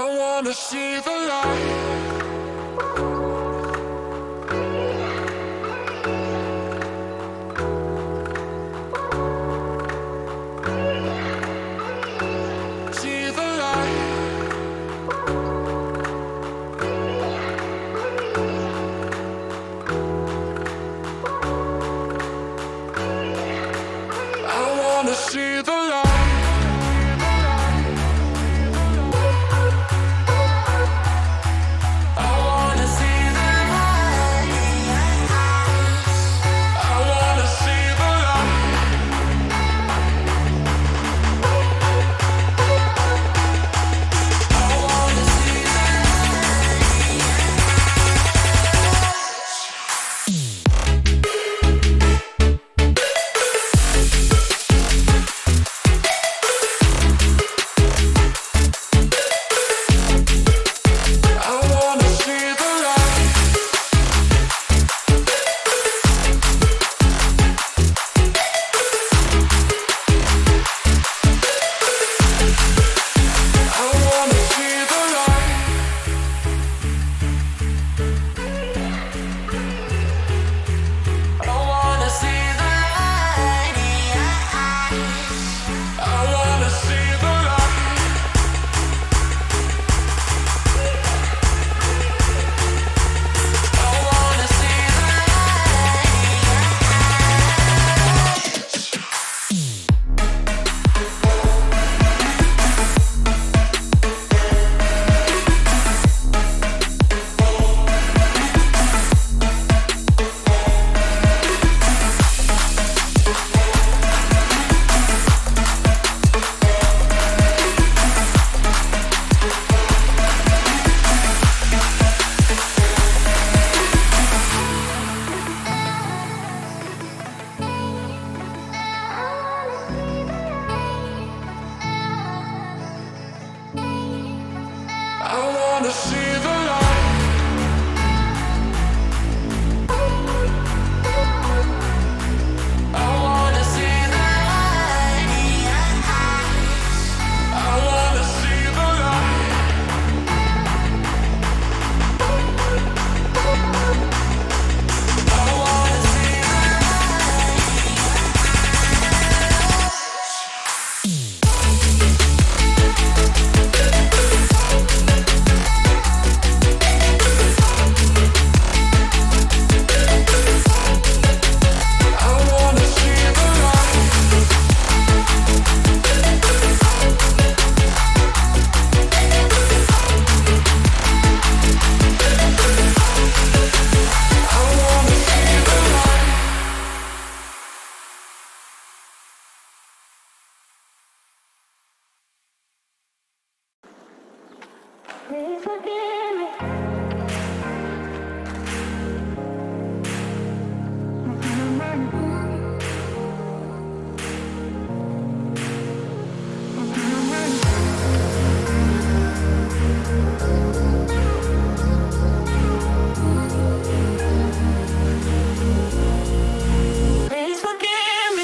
I wanna see the light. See the light. I wanna see the light. Please forgive me. Please forgive me.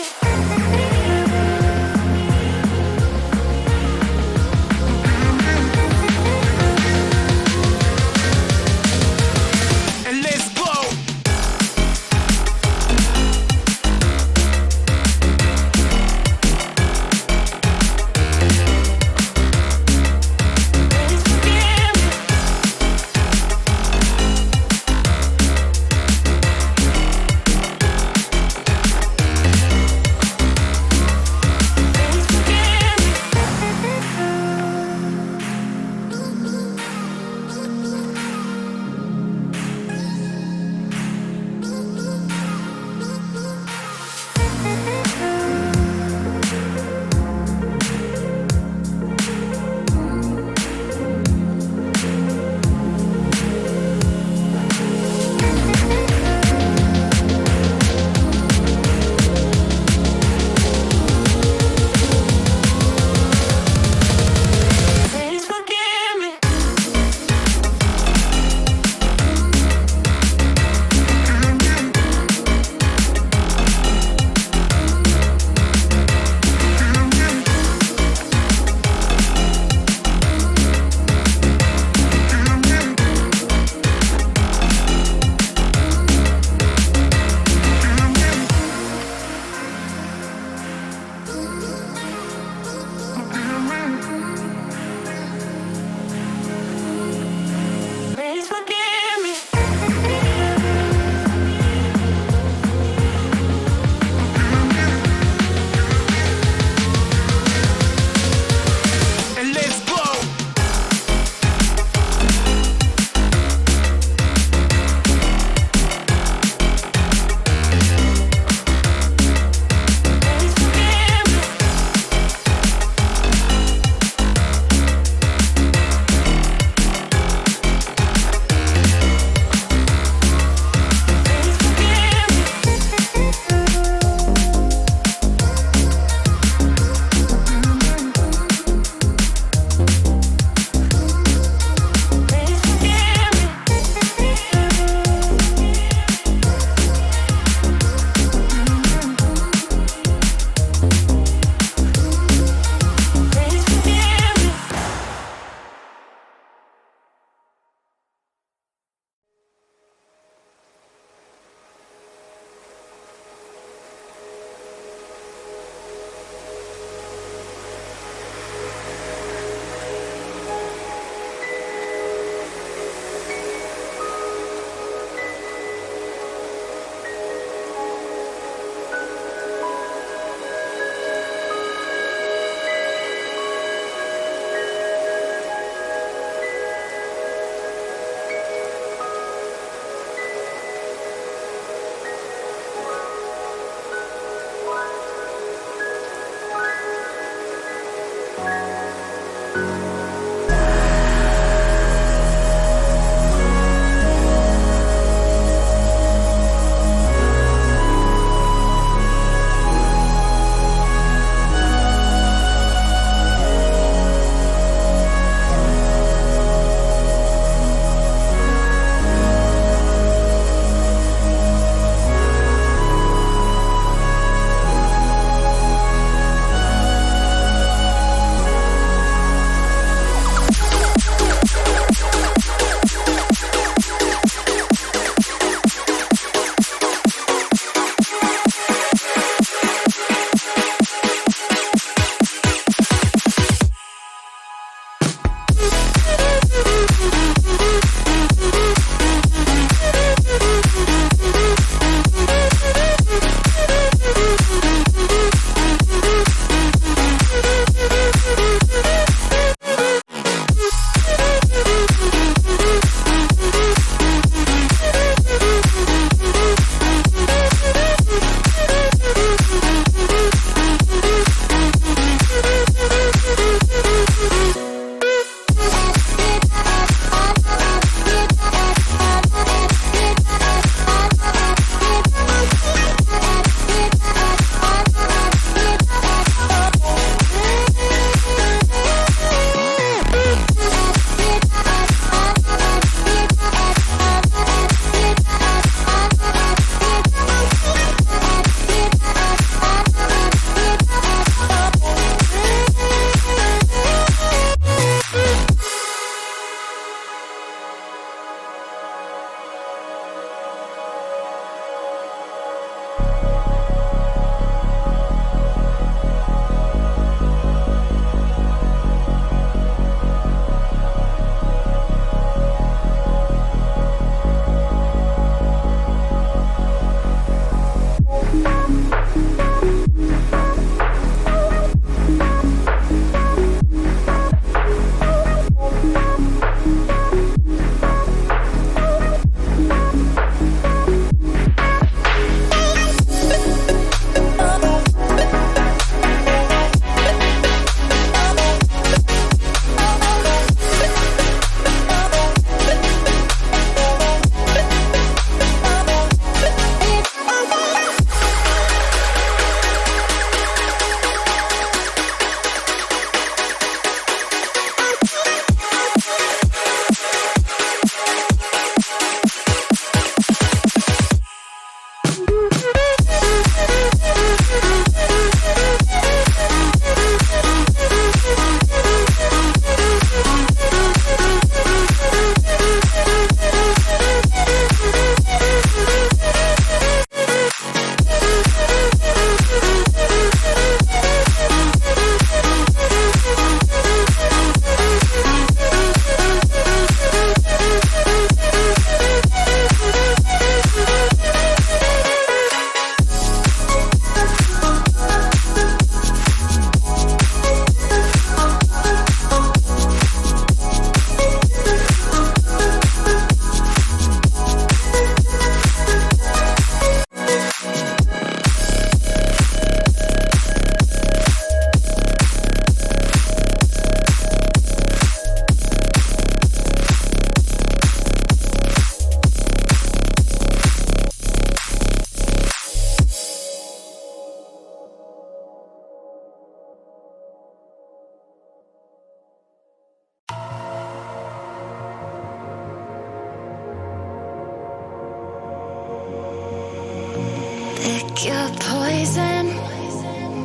You're poison.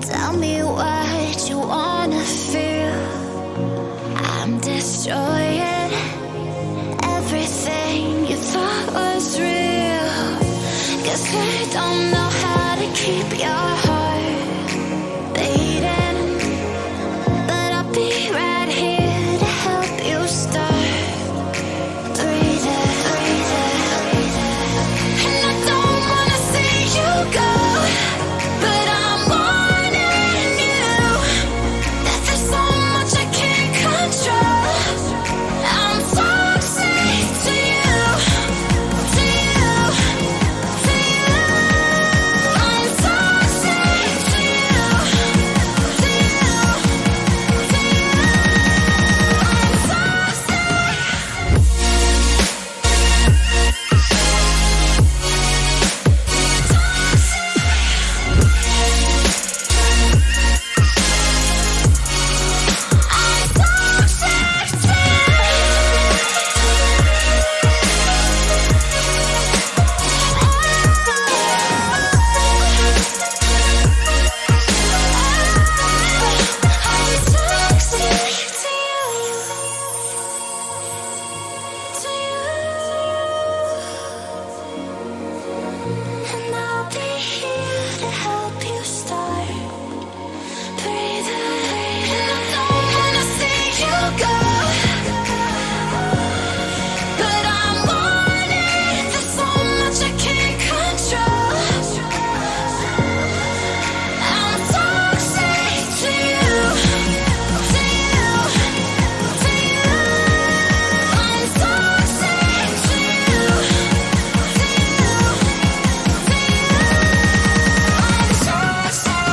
Tell me what you wanna feel. I'm destroying everything you thought was real. 'Cause I don't know how to keep your heart beating, but I'll be right here to help you start breathing, And I don't wanna see you go, but I'm warning you that there's so much I can't control. I'm toxic to you, to you, to you. I'm toxic to you, to you, to you. I'm toxic. And I'll be here to help you start breathing. And I don't wanna see you go, but I'm warning, there's so much I can't control. I'm toxic to you, to you, to you. I'm toxic to you, to you, to you. I'm toxic.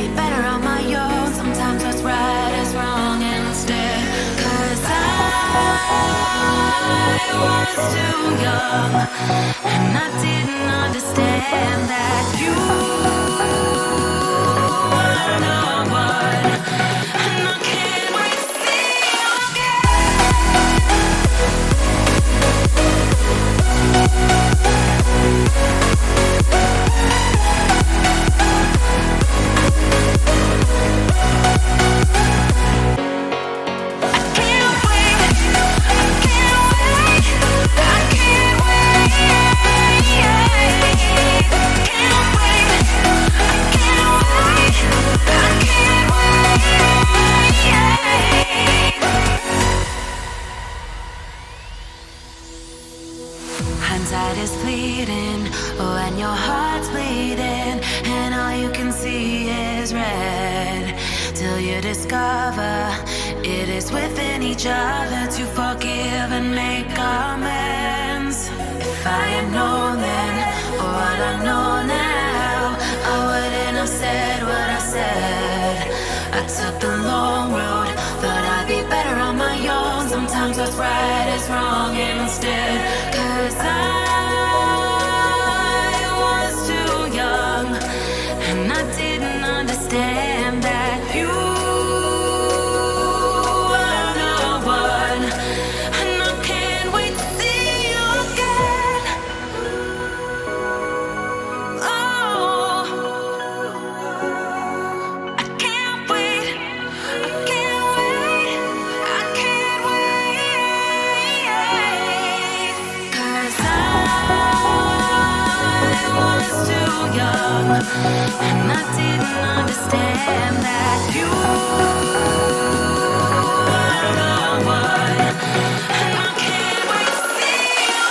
be better on my own. Sometimes what's right is wrong instead. 'Cause I was too young, and I didn't understand that you were no one. And I can't wait to see you again. Hindsight is fleeting when your heart's bleeding and all you can see is red, till you discover it is within each other to forgive and make amends. If I had known then what I know now, I wouldn't have said what I said. I took the long road, thought I'd be better on my own. Sometimes what's right is wrong instead. 'Cause I was too young, and I didn't understand that you were the one. And I can't wait to see you again. Oh, I can't wait. I can't wait. I can't wait. 'Cause I was too young, and I didn't understand that you were the one. And I can't wait to see you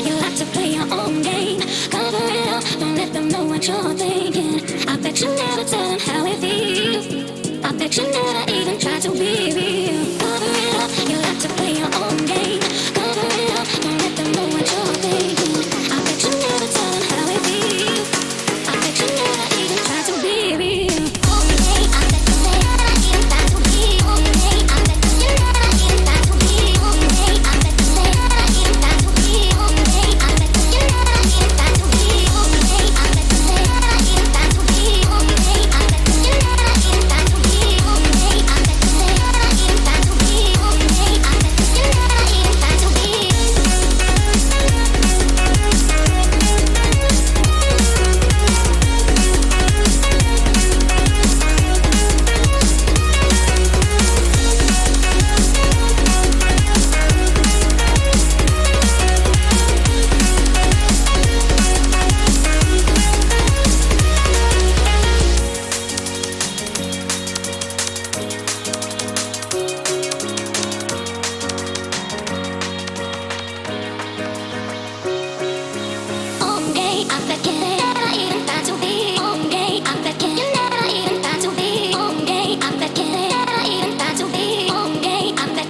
You like to play your own game. Cover it up, don't let them know what you're thinking. I bet you never tell them how it feels. I bet you never even try to be real. Cover it up, you like to play your own game. Cover it up, don't let them know what you're thinking. I bet you never tell them how it feels. I bet you never even try to be real. Okay, I bet you never even try to be. Okay, I bet you never even try to be. Okay, I bet you never even try to be. Okay, I bet you never even try to be. Okay, I bet you never even try to be. Okay, I bet you never even try to be. Okay, I bet you never even try to be. Okay, I bet you never even try to be. Okay, I bet you never even try to be. Okay, I bet you never even try to be. Okay, I bet you never even try to be. Okay, I bet you never even try to be. Okay, I bet you. Okay, I bet you.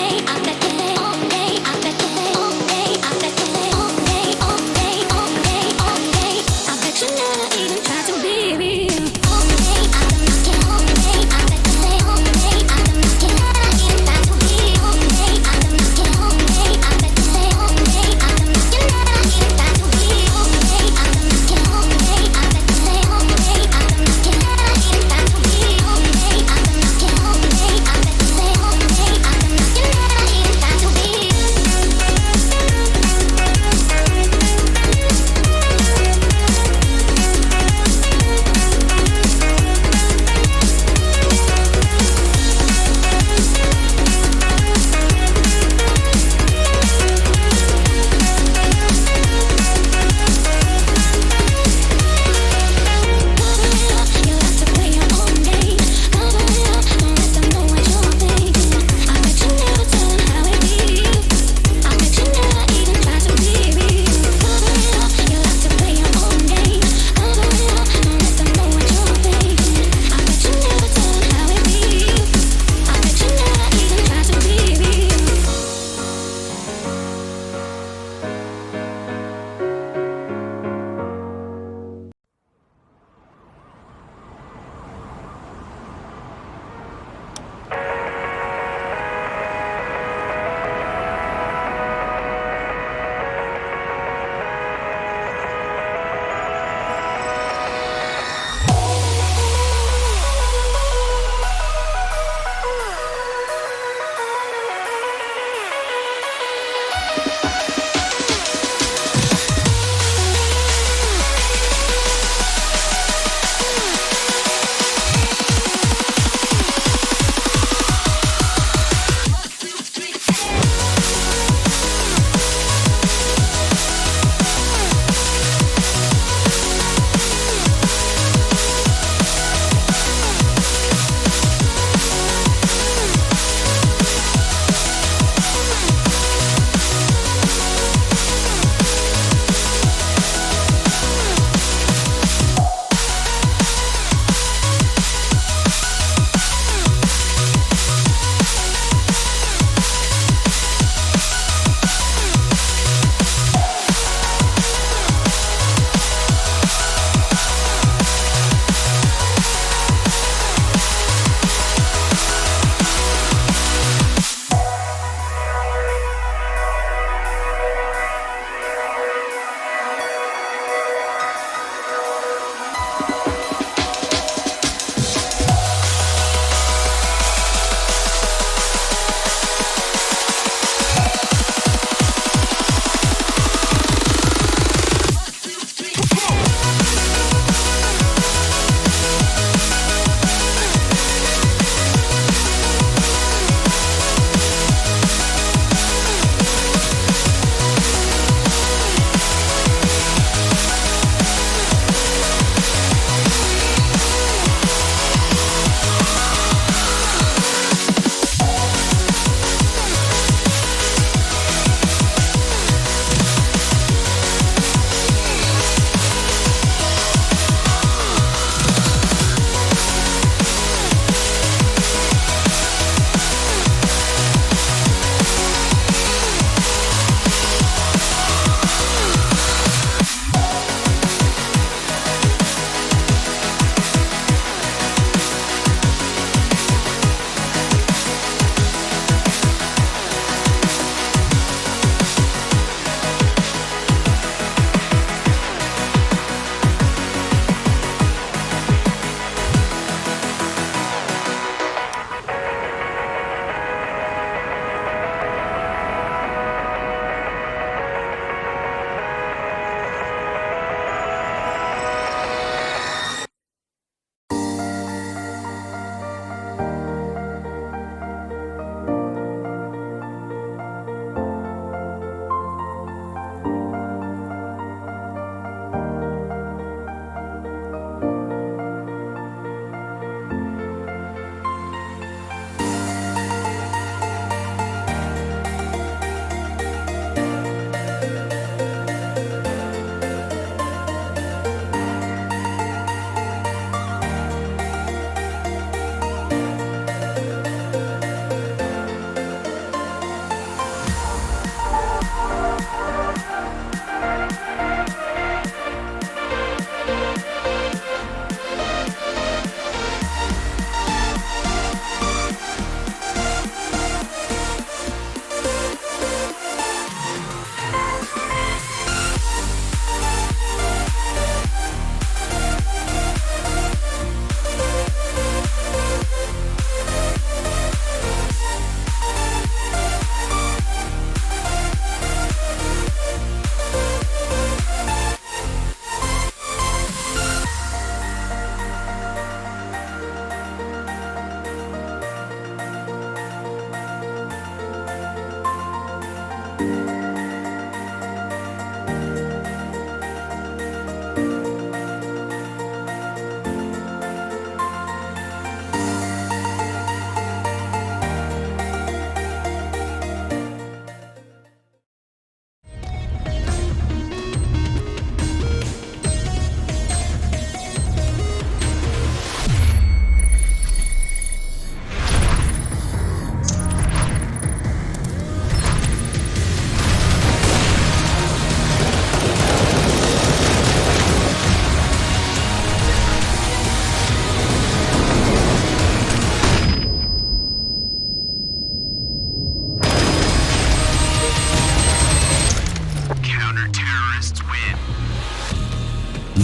Okay, I bet you. Okay, I bet you. Okay, okay, okay, okay. I bet you never even try to be real. Okay, I bet you. Okay, I bet you. Okay, I bet you never even try to be. Okay, I bet you. Okay.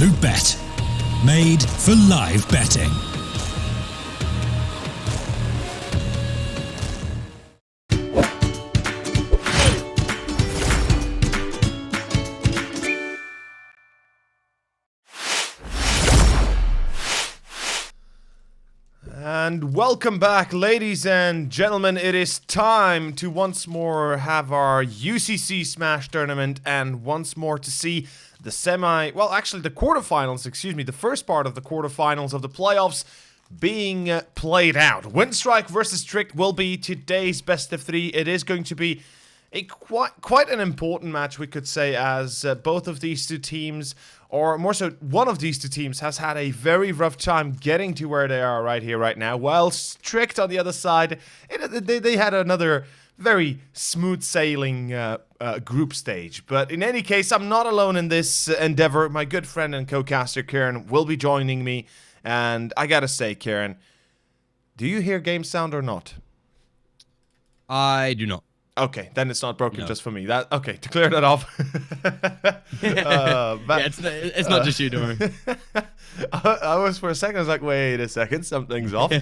Absolute Bet. Made for live betting. And welcome back, ladies and gentlemen. It is time to once more have our UCC Smash tournament and once more to see the the quarterfinals, the first part of the quarterfinals of the playoffs being played out. Winstrike versus Trick will be today's best of three. It is going to be a quite an important match, we could say, as both of these two teams, or more so one of these two teams, has had a very rough time getting to where they are right here, right now, while Strict on the other side, they had another very smooth sailing group stage. But in any case, I'm not alone in this endeavor. My good friend and co-caster Kieran will be joining me, and I gotta say, Kieran, do you hear game sound or not? I do not. Okay, then it's not broken just for me. Okay, to clear that off. It's not just you, don't worry. I was for a second, I was like, wait a second, something's off.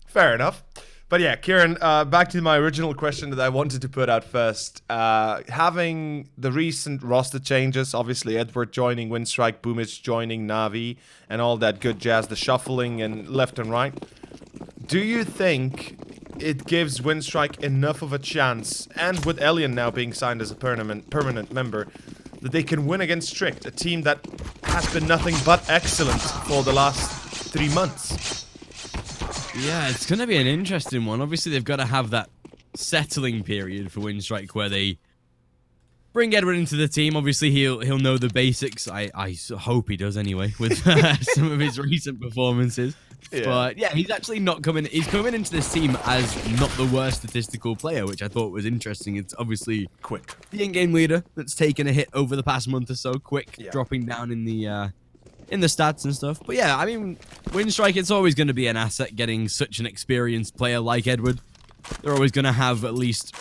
Fair enough. But yeah, Kieran, back to my original question that I wanted to put out first. Having the recent roster changes, obviously Edward joining Winstrike, Boomich joining Na'Vi, and all that good jazz, the shuffling and left and right. Do you think it gives Winstrike enough of a chance, and with Alien now being signed as a permanent member, that they can win against Strict, a team that has been nothing but excellent for the last 3 months? Yeah, it's going to be an interesting one. Obviously, they've got to have that settling period for Winstrike where they bring Edward into the team. Obviously, he'll know the basics. I hope he does anyway, with some of his recent performances. Yeah. But yeah, he's actually not coming. He's coming into this team as not the worst statistical player, which I thought was interesting. It's obviously Quick, the in-game leader that's taken a hit over the past month or so. Quick, dropping down in the stats and stuff. But yeah, I mean, Winstrike, it's always going to be an asset getting such an experienced player like Edward. They're always going to have at least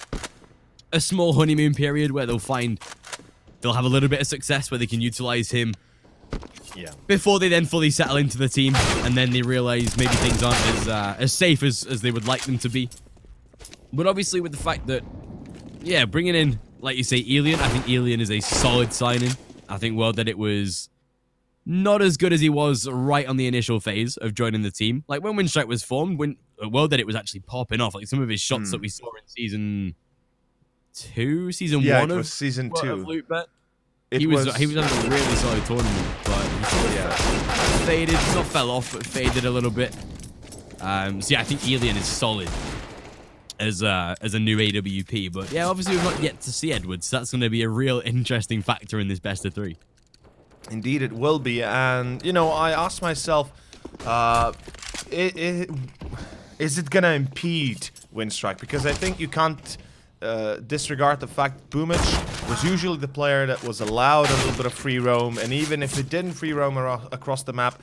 a small honeymoon period where they'll have a little bit of success where they can utilize him. Yeah. Before they then fully settle into the team, and then they realize maybe things aren't as safe as they would like them to be. But obviously, with the fact that, yeah, bringing in, like you say, Alien, I think Alien is a solid signing. I think, well, that it was not as good as he was right on the initial phase of joining the team. Like, when Winstrike was formed, that it was actually popping off. Like, some of his shots that we saw in season 2, season 1 it was season 2. Of Loot Bet. He was having a really solid tournament, but he faded, not fell off, but faded a little bit. So yeah, I think Alien is solid as a new AWP, but yeah, obviously we've not yet to see Edwards, so that's going to be a real interesting factor in this best of 3. Indeed, it will be, and you know, I asked myself, is it gonna impede Winstrike? Because I think you can't disregard the fact Boomich was usually the player that was allowed a little bit of free roam, and even if he didn't free roam across the map,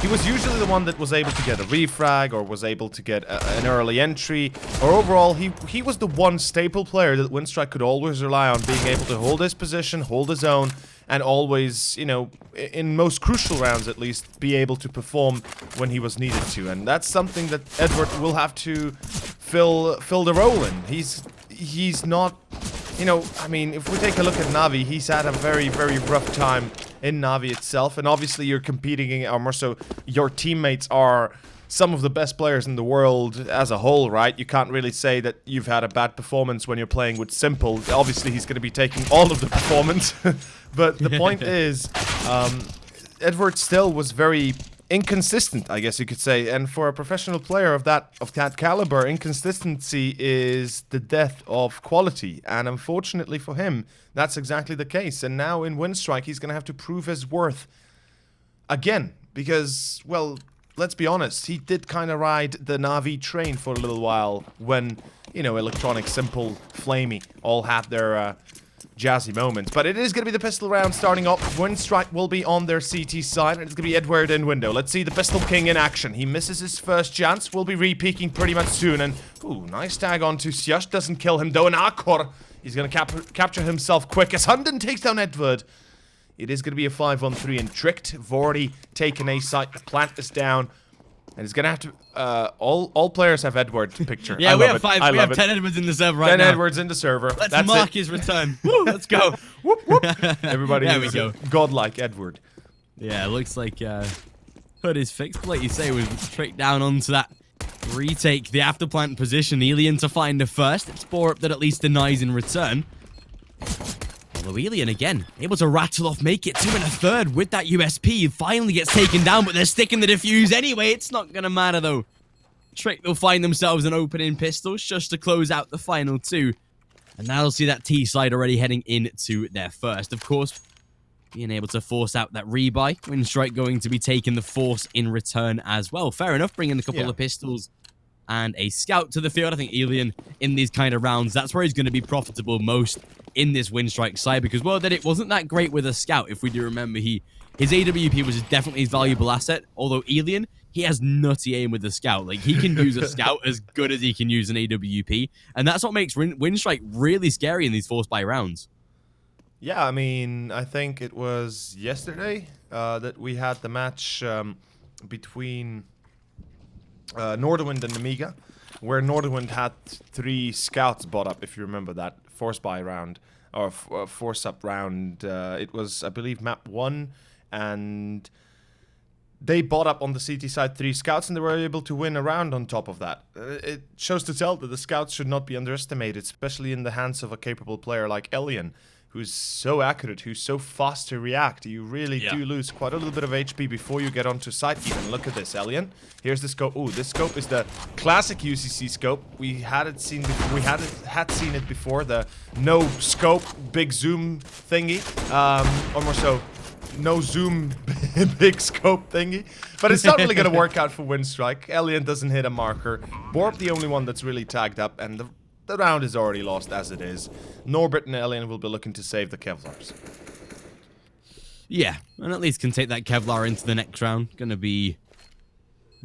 he was usually the one that was able to get a refrag or was able to get an early entry, or overall he was the one staple player that Winstrike could always rely on, being able to hold his position, hold his own, and always, you know, in most crucial rounds at least, be able to perform when he was needed to. And that's something that Edward will have to fill the role in. He's not, you know, I mean, if we take a look at Na'Vi, he's had a very, very rough time in Na'Vi itself, and obviously you're competing, or more so, your teammates are some of the best players in the world as a whole, right? You can't really say that you've had a bad performance when you're playing with Simple. Obviously, he's going to be taking all of the performance, but the point is, Edward still was very inconsistent, I guess you could say, and for a professional player of that caliber, inconsistency is the death of quality, and unfortunately for him, that's exactly the case. And now in Winstrike, he's going to have to prove his worth again, because, well, let's be honest, he did kind of ride the Na'Vi train for a little while when, you know, Electronic, Simple, Flamey all had their jazzy moments. But it is going to be the pistol round starting up. Winstrike will be on their CT side, and it's going to be Edward in window. Let's see the Pistol King in action. He misses his first chance. Will be re-peeking pretty much soon. And, ooh, nice tag onto Sjush. Doesn't kill him, though. And Akor, he's going to capture himself quick as Hunden takes down Edward. It is going to be a 5-on-3 and Tricked. Have already taken a site. The plant is down. And it's going to have to... all players have Edward picture. Yeah, we have 5. We have it. 10 Edwards in the server right 10 now. Edwards in the server. Let's mark his return. Woo, let's go. Whoop, whoop. Everybody There we is go. godlike Edward. Yeah, it looks like Hood is fixed. But like you say, we've straight down onto that retake. The afterplant position. Elian to find the first. It's Borup that at least denies in return. Although Elian again, able to rattle off, make it 2 and a third with that USP. Finally gets taken down, but they're sticking the defuse anyway. It's not going to matter though. Trick will find themselves an opening pistols just to close out the final 2. And now they'll see that T side already heading into their first. Of course, being able to force out that rebuy. Winstrike going to be taking the force in return as well. Fair enough, bringing a couple of pistols and a scout to the field. I think Elian in these kind of rounds, that's where he's going to be profitable most in this Winstrike side, because, well, that it wasn't that great with a scout. If we do remember, his AWP was definitely his valuable asset, although Elian, he has nutty aim with the scout. Like, he can use a scout as good as he can use an AWP, and that's what makes Winstrike really scary in these force buy rounds. Yeah, I mean, I think it was yesterday that we had the match between Norderwind and Amiga, where Norderwind had 3 scouts bought up, if you remember that force buy round, or force up round. It was, I believe, map 1, and they bought up on the CT side 3 scouts, and they were able to win a round on top of that. It shows to tell that the scouts should not be underestimated, especially in the hands of a capable player like Elian, who's so accurate, who's so fast to react. You really do lose quite a little bit of HP before you get onto site even. Look at this, Elian. Here's the scope. Ooh, this scope is the classic UCC scope. We had seen it before, the no scope, big zoom thingy. Or more so, no zoom, big scope thingy. But it's not really going to work out for Winstrike. Elian doesn't hit a marker. Borup the only one that's really tagged up, and the round is already lost as it is. Norbert and Elian will be looking to save the Kevlars. Yeah, and at least can take that Kevlar into the next round. Gonna be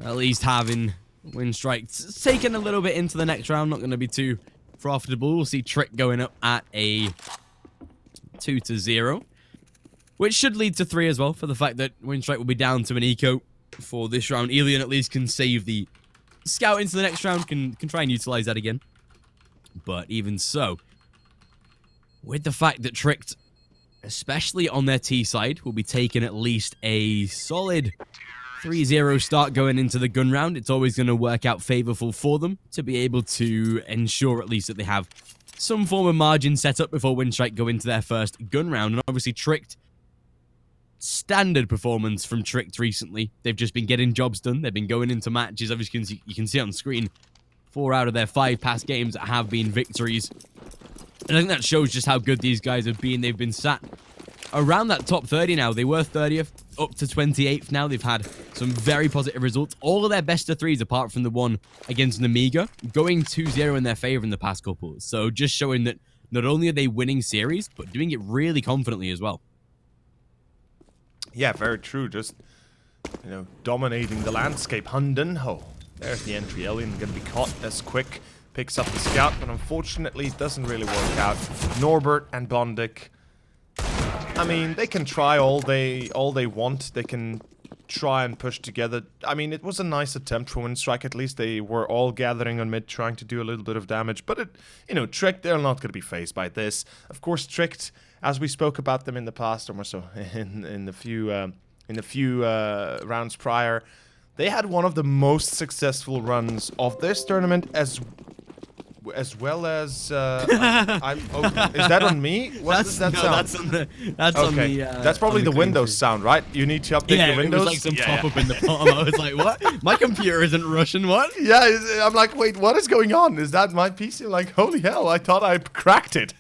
at least having Winstrike taken a little bit into the next round. Not gonna be too profitable. We'll see Trick going up at a 2-0. Which should lead to 3 as well, for the fact that Winstrike will be down to an eco for this round. Elian at least can save the scout into the next round, can try and utilize that again. But even so, with the fact that Tricked, especially on their T side, will be taking at least a solid 3-0 start going into the gun round, it's always going to work out favorable for them to be able to ensure at least that they have some form of margin set up before Winstrike go into their first gun round. And obviously Tricked, standard performance from Tricked recently. They've just been getting jobs done. They've been going into matches. Obviously, you can see on the screen, 4 out of their 5 past games have been victories. And I think that shows just how good these guys have been. They've been sat around that top 30 now. They were 30th, up to 28th now. They've had some very positive results. All of their best of 3s, apart from the one against an Amiga, going 2-0 in their favor in the past couple. So just showing that not only are they winning series, but doing it really confidently as well. Yeah, very true. Just, you know, dominating the landscape. Hunden ho. There's the entry. Elian going to be caught as quick. Picks up the scout, but unfortunately it doesn't really work out. Norbert and Bondik, I mean, they can try all they want. They can try and push together. I mean, it was a nice attempt for Winstrike. At least they were all gathering on mid, trying to do a little bit of damage. But it, you know, Tricked, they're not going to be phased by this. Of course, Tricked, as we spoke about them in the past, or more so in the few rounds prior, they had one of the most successful runs of this tournament as well as is that on me? What does that sound? That's okay. on the that's probably the Windows sound, right? You need to update your Windows. It was like some pop-up in the bottom. I was like, what? My computer isn't Russian, what? Yeah, I'm like, wait, what is going on? Is that my PC? I'm like, holy hell, I thought I cracked it.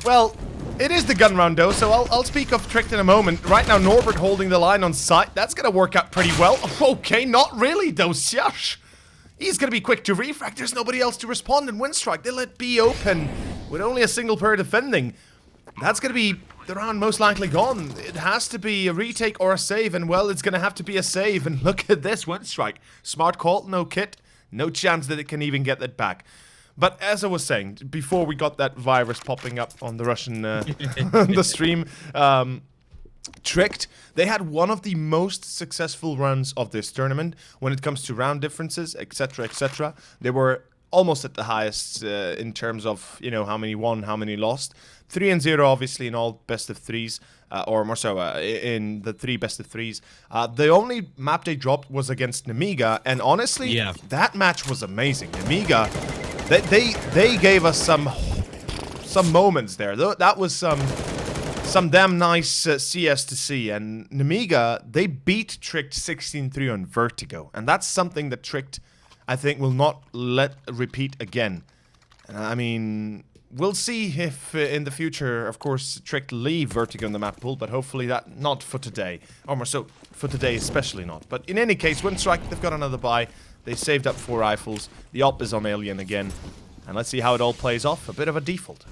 Well, it is the gun round though, so I'll speak of Tricked in a moment. Right now, Norbert holding the line on site. That's gonna work out pretty well. Okay, not really though, Syash. He's going to be quick to refract. There's nobody else to respond in Winstrike. They let B open with only a single player defending. That's going to be the round most likely gone. It has to be a retake or a save, and well, it's going to have to be a save. And look at this Winstrike. Smart call, no kit. No chance that it can even get that back. But as I was saying, before we got that virus popping up on the Russian the stream, Tricked, they had one of the most successful runs of this tournament when it comes to round differences, etc., etc. They were almost at the highest in terms of, you know, how many won, how many lost. 3-0, obviously, in all best of threes, or more so in the 3 best of threes. The only map they dropped was against Nemiga, and honestly, that match was amazing. Nemiga, they gave us some moments there. That was some damn nice CS to see, and Nemiga, they beat Tricked 16-3 on Vertigo, and that's something that Tricked, I think, will not let repeat again. I mean, we'll see if in the future, of course, Tricked leave Vertigo in the map pool, but hopefully that not for today, or more so for today especially not. But in any case, Winstrike, they've got another buy. They saved up 4 rifles. The op is on Alien again, and let's see how it all plays off. A bit of a default.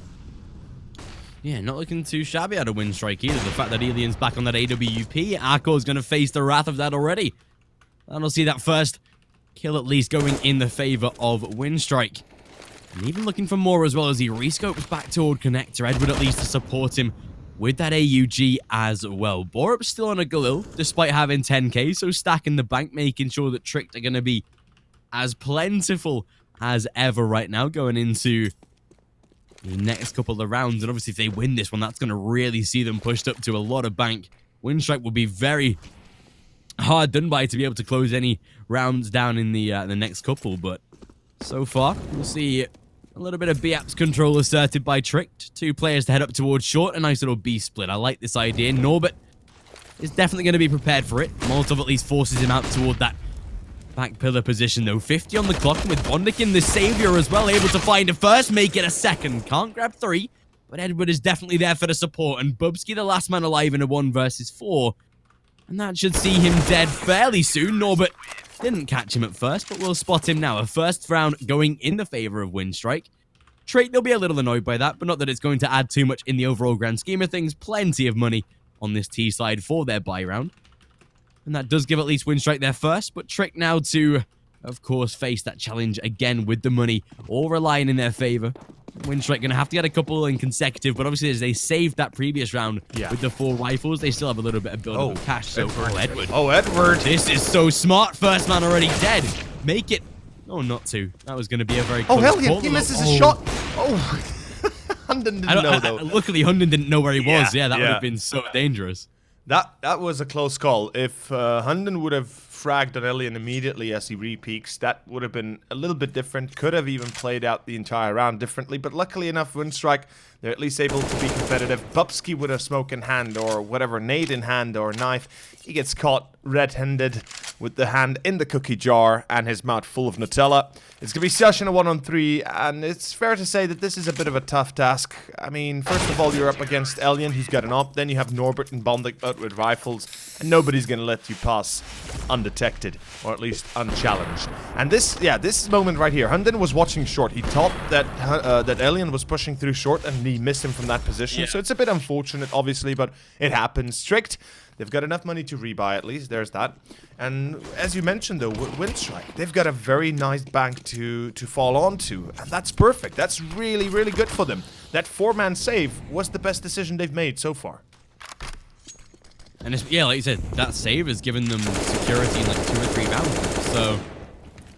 Yeah, not looking too shabby out of Winstrike either. The fact that Alien's back on that AWP, Akko's going to face the wrath of that already. And I'll see that first kill at least going in the favor of Winstrike. And even looking for more as well as he rescopes back toward Connector. Edward at least to support him with that AUG as well. bo3 still on a Galil despite having 10k, so stacking the bank, making sure that Tricked are going to be as plentiful as ever right now going into the next couple of rounds. And obviously if they win this one, that's going to really see them pushed up to a lot of bank. Winstrike will be very hard done by to be able to close any rounds down in the next couple, but so far we'll see a little bit of B-Apps control asserted by Tricked. 2 players to head up towards short, a nice little B split. I like this idea. Norbert is definitely going to be prepared for it. Molotov at least forces him out toward that back pillar position though. 50 on the clock, and with Bondikin the savior as well, able to find a first, make it a second. Can't grab 3, but Edward is definitely there for the support, and bo3 the last man alive in a 1 versus 4. And that should see him dead fairly soon. Norbert didn't catch him at first, but we'll spot him now. A first round going in the favor of Winstrike. Tricked, they'll be a little annoyed by that, but not that it's going to add too much in the overall grand scheme of things. Plenty of money on this T side for their buy round. And that does give at least Winstrike their first, but Tricked now to, of course, face that challenge again with the money, all relying in their favor. Winstrike going to have to get a couple in consecutive, but obviously as they saved that previous round with the 4 rifles, they still have a little bit of build-up of cash. So, Edward. Oh, Edward. This is so smart. First man already dead. Make it. Oh, not 2. That was going to be a very close call. Hellion, he misses a shot. Oh, Hunden didn't know, though. Luckily, Hunden didn't know where he was. Yeah, that would have been so dangerous. That was a close call. If Hunden would have fragged on Alien immediately as he re-peaks, that would have been a little bit different. Could have even played out the entire round differently, but luckily enough, Winstrike, they're at least able to be competitive. bo3 with a smoke in hand or whatever, nade in hand or knife. He gets caught red-handed with the hand in the cookie jar and his mouth full of Nutella. It's going to be Sesh in a 1-on-3, and it's fair to say that this is a bit of a tough task. I mean, first of all, you're up against Alien, who's got an op. Then you have Norbert and Bondik out with rifles, and nobody's going to let you pass undetected, or at least unchallenged. And this moment right here, Hunden was watching short. He thought that that Alien was pushing through short, and he missed him from that position. So it's a bit unfortunate, obviously, but it happens. Tricked. They've got enough money to rebuy at least. There's that. And as you mentioned, though, Winstrike, they've got a very nice bank to fall onto, and that's perfect. That's really, really good for them. That 4-man save was the best decision they've made so far. And it's, like you said, that save has given them security in like 2 or 3 rounds. So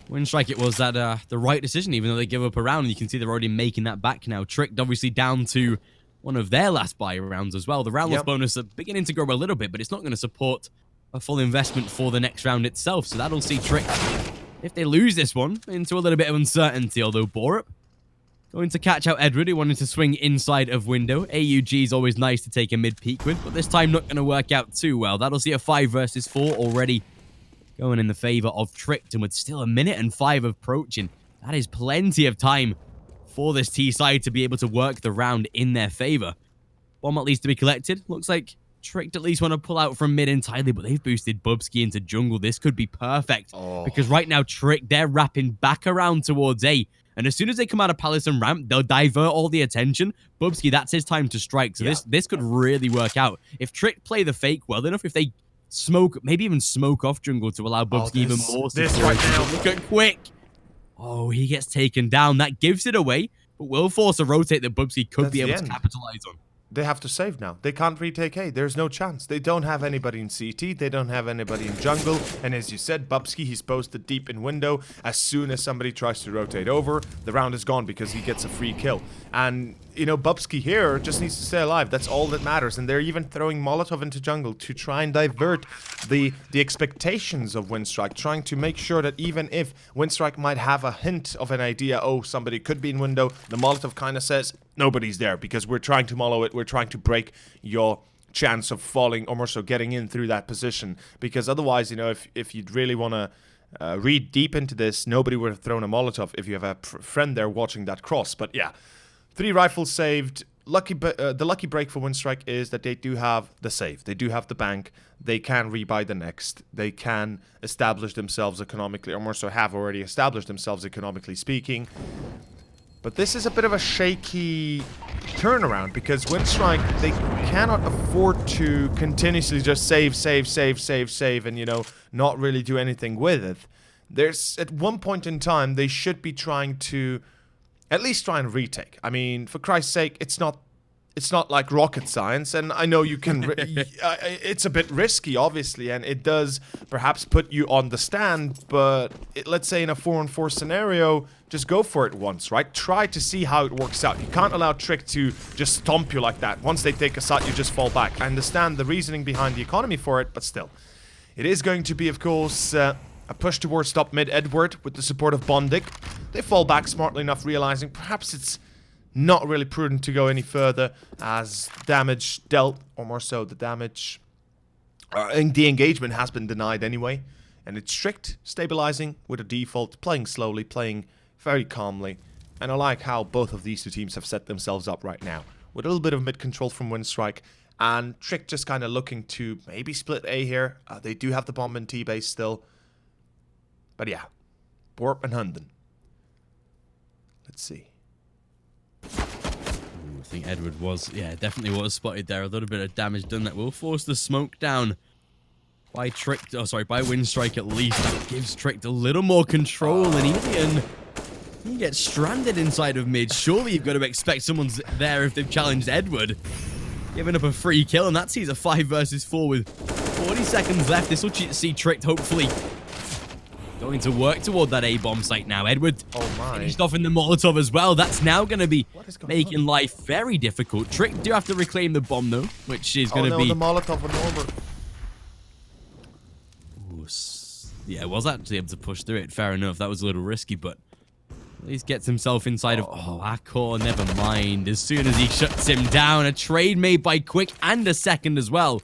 Winstrike, it was that the right decision, even though they give up a round. You can see they're already making that back now. Tricked obviously down to one of their last buy rounds as well. The round loss bonus are beginning to grow a little bit, but it's not going to support a full investment for the next round itself. So that'll see Tricked, if they lose this one, into a little bit of uncertainty. Although bo3 going to catch out Edward, who wanted to swing inside of window. AUG is always nice to take a mid-peak with, but this time not going to work out too well. That'll see a 5 versus 4 already going in the favor of Tricked, and with still 1 minute and 5 approaching, that is plenty of time for this T side to be able to work the round in their favor. Bomb at least to be collected. Looks like Tricked at least want to pull out from mid entirely, but they've boosted bo3 into jungle. This could be perfect, because right now Tricked, they're wrapping back around towards A, and as soon as they come out of Palace and Ramp, they'll divert all the attention. bo3, that's his time to strike, so this could really work out. If Tricked play the fake well enough, if they smoke, maybe even smoke off jungle to allow bo3 even more security. This right now. Look at Quick. Oh, he gets taken down. That gives it away, but will force a rotate that bo3 could That's be the able to end. capitalize on. They have to save now. They can't retake A. There's no chance. They don't have anybody in CT. They don't have anybody in jungle. And as you said, bo3, he's posted deep in window. As soon as somebody tries to rotate over, the round is gone because he gets a free kill. And, you know, bo3 here just needs to stay alive. That's all that matters. And they're even throwing Molotov into jungle to try and divert the expectations of Winstrike, trying to make sure that even if Winstrike might have a hint of an idea, oh, somebody could be in window, the Molotov kind of says, nobody's there because we're trying to mollow it. We're trying to break your chance of falling or more so getting in through that position. Because otherwise, you know, if you'd really want to read deep into this, nobody would have thrown a Molotov if you have a friend there watching that cross. But yeah, 3 rifles saved. The lucky break for Winstrike is that they do have the save. They do have the bank. They can rebuy the next. They can establish themselves economically, or more so have already established themselves economically speaking. But this is a bit of a shaky turnaround because Winstrike, they cannot afford to continuously just save, and, you know, not really do anything with it. There's, at one point in time, they should be trying to at least try and retake. I mean, for Christ's sake, it's not like rocket science, and I know you can... it's a bit risky, obviously, and it does perhaps put you on the stand, but let's say in a 4-on-4 scenario, just go for it once, right? Try to see how it works out. You can't allow Trick to just stomp you like that. Once they take a site, you just fall back. I understand the reasoning behind the economy for it, but still. It is going to be, of course, a push towards top mid Edward with the support of bo3. They fall back smartly enough, realizing perhaps it's not really prudent to go any further as damage dealt, or more so the damage, the engagement has been denied anyway. And it's strict, stabilizing with a default, playing slowly, playing very calmly. And I like how both of these two teams have set themselves up right now. With a little bit of mid-control from Winstrike, and Trick just kind of looking to maybe split A here. They do have the bomb in T-base still. But yeah, bo3 and Hunden. Let's see. I think Edward was, yeah, definitely was spotted there. A little bit of damage done that will force the smoke down by Trick. Oh, sorry, by Winstrike at least. That gives Trick a little more control, and Elian, he gets stranded inside of mid. Surely you've got to expect someone's there if they've challenged Edward. Giving up a free kill, and that sees a 5 versus 4 with 40 seconds left. This will see Trick hopefully going to work toward that A-bomb site now. Edward finished off in the Molotov as well. That's now going to be making life very difficult. Trick do have to reclaim the bomb, though, which is going to be... the Molotov on Norbert. Yeah, was actually able to push through it. Fair enough. That was a little risky, but at least gets himself inside of... Oh, Akor, never mind. As soon as he shuts him down, a trade made by Quick and a second as well.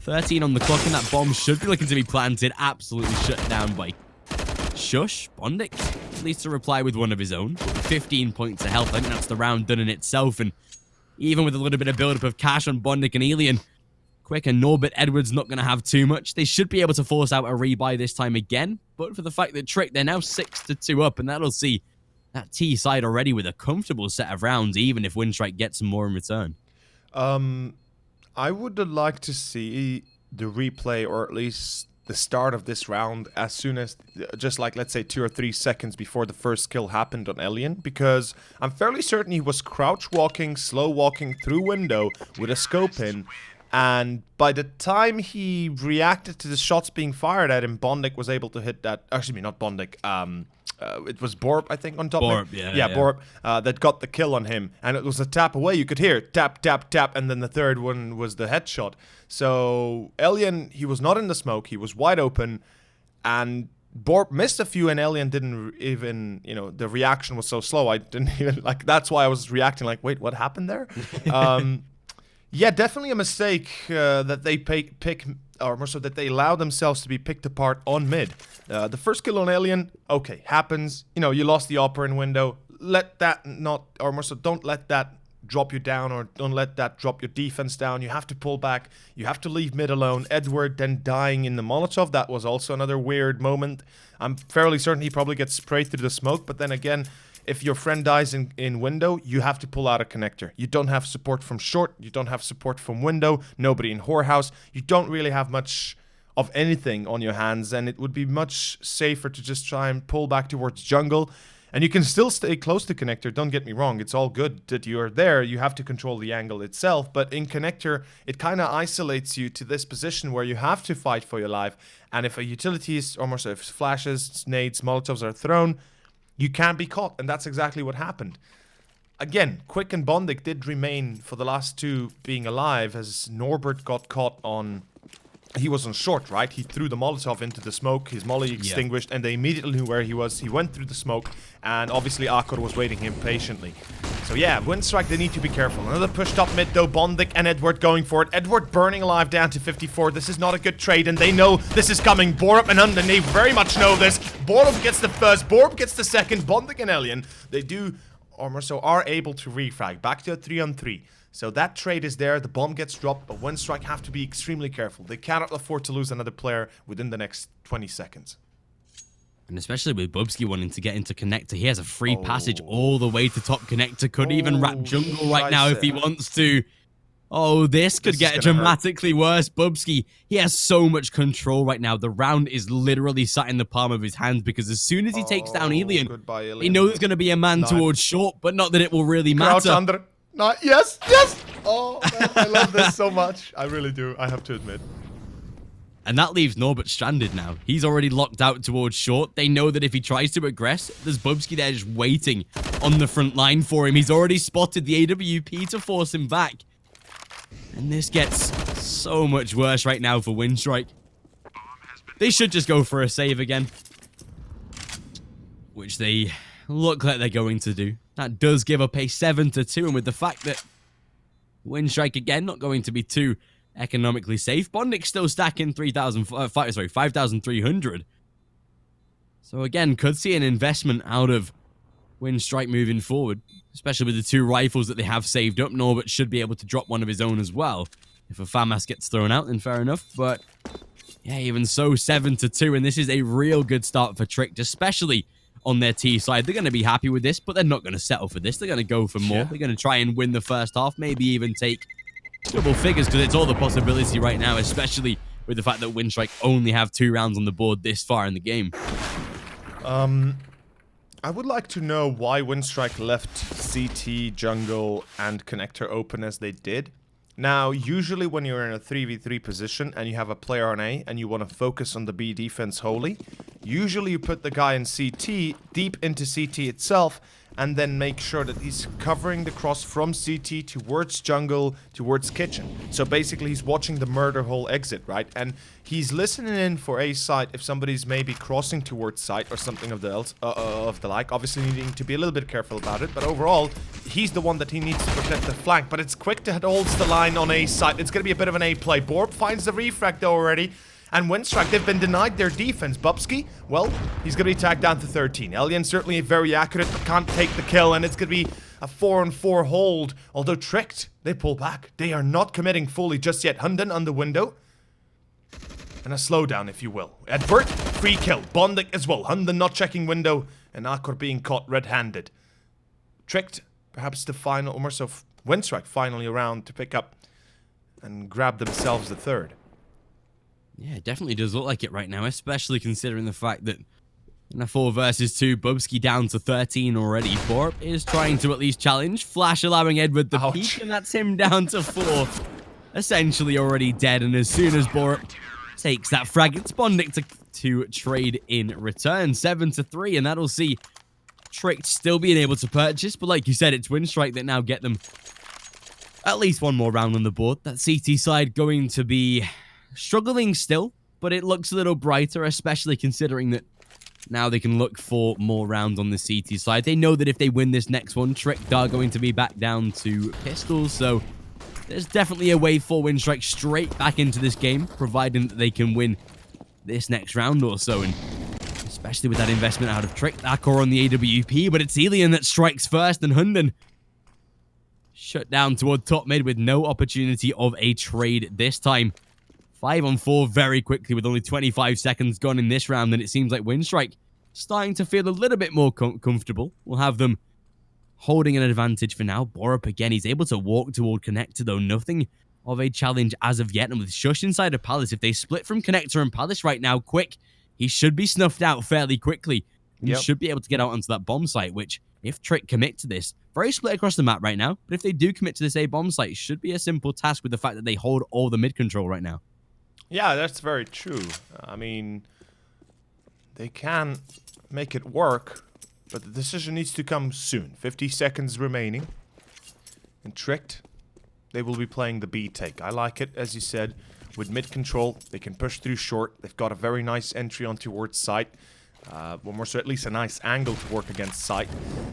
13 on the clock, and that bomb should be looking to be planted. Absolutely shut down by Shush. bo3 needs to reply with one of his own. 15 points of health. I think that's the round done in itself. And even with a little bit of build-up of cash on bo3 and Elian, Quick and Norbert Edwards not going to have too much. They should be able to force out a rebuy this time again. But for the fact that Trick, they're now 6-2 up, and that'll see that T side already with a comfortable set of rounds, even if Winstrike gets some more in return. I would like to see the replay, or at least the start of this round, as soon as, just like, let's say 2 or 3 seconds before the first kill happened on Elian, because I'm fairly certain he was crouch walking, slow walking through window with a scope in, and by the time he reacted to the shots being fired at him, bo3 was able to hit that, actually not bo3, it was bo3, I think, on top of it. Yeah, bo3, that got the kill on him. And it was a tap away. You could hear tap, tap, tap, and then the third one was the headshot. So, Elian, he was not in the smoke. He was wide open. And bo3 missed a few, and Elian didn't even, you know, the reaction was so slow. I didn't even, like, that's why I was reacting like, wait, what happened there? Yeah, definitely a mistake that they pick, or more so that they allow themselves to be picked apart on mid. The first kill on Elian, okay, happens. You know, you lost the upper in window. Let that not, or more so, don't let that drop you down, or don't let that drop your defense down. You have to pull back. You have to leave mid alone. Edward then dying in the Molotov. That was also another weird moment. I'm fairly certain he probably gets sprayed through the smoke, but then again, if your friend dies in window, you have to pull out a connector. You don't have support from short. You don't have support from window. Nobody in whorehouse. You don't really have much of anything on your hands, and it would be much safer to just try and pull back towards jungle. And you can still stay close to connector, don't get me wrong, it's all good that you're there, you have to control the angle itself, but in connector, it kind of isolates you to this position where you have to fight for your life, and if a utility is almost, if flashes, nades, molotovs are thrown, you can't be caught, and that's exactly what happened. Again, Quick and Bondik did remain for the last two being alive, as Norbert got caught on... He was on short, right? He threw the Molotov into the smoke, his molly extinguished, and they immediately knew where he was. He went through the smoke, and obviously Akor was waiting him patiently. So yeah, Winstrike, they need to be careful. Another push top mid though, Bondik and Edward going for it. Edward burning alive down to 54. This is not a good trade, and they know this is coming. bo3 and Hunden, they very much know this. bo3 gets the first, bo3 gets the second, Bondik and Alien, they do, or more so, are able to refrag. Back to a 3-on-3. So that trade is there, the bomb gets dropped, but Winstrike have to be extremely careful. They cannot afford to lose another player within the next 20 seconds. And especially with bo3 wanting to get into connector, he has a free passage all the way to top connector. Could even wrap jungle right now if he wants to. Oh, this could get dramatically worse. bo3, he has so much control right now. The round is literally sat in the palm of his hands because as soon as he takes down Alien, he knows there's going to be a man towards short, but not that it will really matter. Under. Yes, yes! Oh, man, I love this so much. I really do, I have to admit. And that leaves Norbert stranded now. He's already locked out towards short. They know that if he tries to aggress, there's bo3 there just waiting on the front line for him. He's already spotted the AWP to force him back. And this gets so much worse right now for Winstrike. They should just go for a save again, which they look like they're going to do. That does give up a 7-2, and with the fact that Winstrike again not going to be too economically safe, Bondik still stacking 5,300. So again, could see an investment out of Winstrike moving forward, especially with the two rifles that they have saved up. Norbert should be able to drop one of his own as well. If a FAMAS gets thrown out, then fair enough, but yeah, even so, 7-2, and this is a real good start for Trick, especially on their T side. They're going to be happy with this, but they're not going to settle for this. They're going to go for more. They're going to try and win the first half, maybe even take double figures, because it's all the possibility right now, especially with the fact that Winstrike only have 2 rounds on the board this far in the game. I would like to know why Winstrike left CT, jungle, and connector open as they did. Now, usually when you're in a 3v3 position and you have a player on A and you want to focus on the B defense wholly, usually you put the guy in CT deep into CT itself and then make sure that he's covering the cross from CT towards jungle, towards kitchen. So basically he's watching the murder hole exit, right? And he's listening in for A site if somebody's maybe crossing towards site or something of the like. Obviously needing to be a little bit careful about it, but overall, he's the one that he needs to protect the flank. But it's Quick that holds the line on A site. It's going to be a bit of an A play. bo3 finds the refract though already. And Winstrike, they've been denied their defense. bo3, well, he's going to be tagged down to 13. Alien certainly very accurate, but can't take the kill. And it's going to be a 4-on-4 hold. Although Tricked, they pull back. They are not committing fully just yet. Hunden on the window. And a slowdown, if you will. Edward, free kill. Bondik as well. Hunden not checking window. And Akor being caught red-handed. Tricked, perhaps the final, or more so Winstrike finally around to pick up and grab themselves the third. Yeah, it definitely does look like it right now, especially considering the fact that in a 4 versus 2, bo3 down to 13 already. bo3 is trying to at least challenge. Flash allowing Edward the peek, and that's him down to 4. Essentially already dead, and as soon as bo3 takes that frag, it's Bondik to trade in return. 7-3, and that'll see Tricked still being able to purchase, but like you said, it's Winstrike that now get them at least one more round on the board. That CT side going to be struggling still, but it looks a little brighter, especially considering that now they can look for more rounds on the CT side. They know that if they win this next one, Tricked are going to be back down to pistols, so there's definitely a way for Winstrike straight back into this game, providing that they can win this next round or so, and especially with that investment out of Tricked. Akor on the AWP, but it's Alien that strikes first, and Hunden shut down toward top mid with no opportunity of a trade this time. 5-on-4 very quickly with only 25 seconds gone in this round, and it seems like Winstrike starting to feel a little bit more comfortable. We'll have them holding an advantage for now. bo3 again, he's able to walk toward connector though. Nothing of a challenge as of yet. And with Shush inside of Palace, if they split from Connector and Palace right now, quick, he should be snuffed out fairly quickly. And he should be able to get out onto that bomb site, which, if Trick commit to this, very split across the map right now, but if they do commit to this A bomb site, it should be a simple task with the fact that they hold all the mid control right now. Yeah, that's very true. I mean, they can make it work, but the decision needs to come soon. 50 seconds remaining. And Tricked, they will be playing the B take. I like it, as you said, with mid control. They can push through short. They've got a very nice entry on towards site. One more, so at least a nice angle to work against site.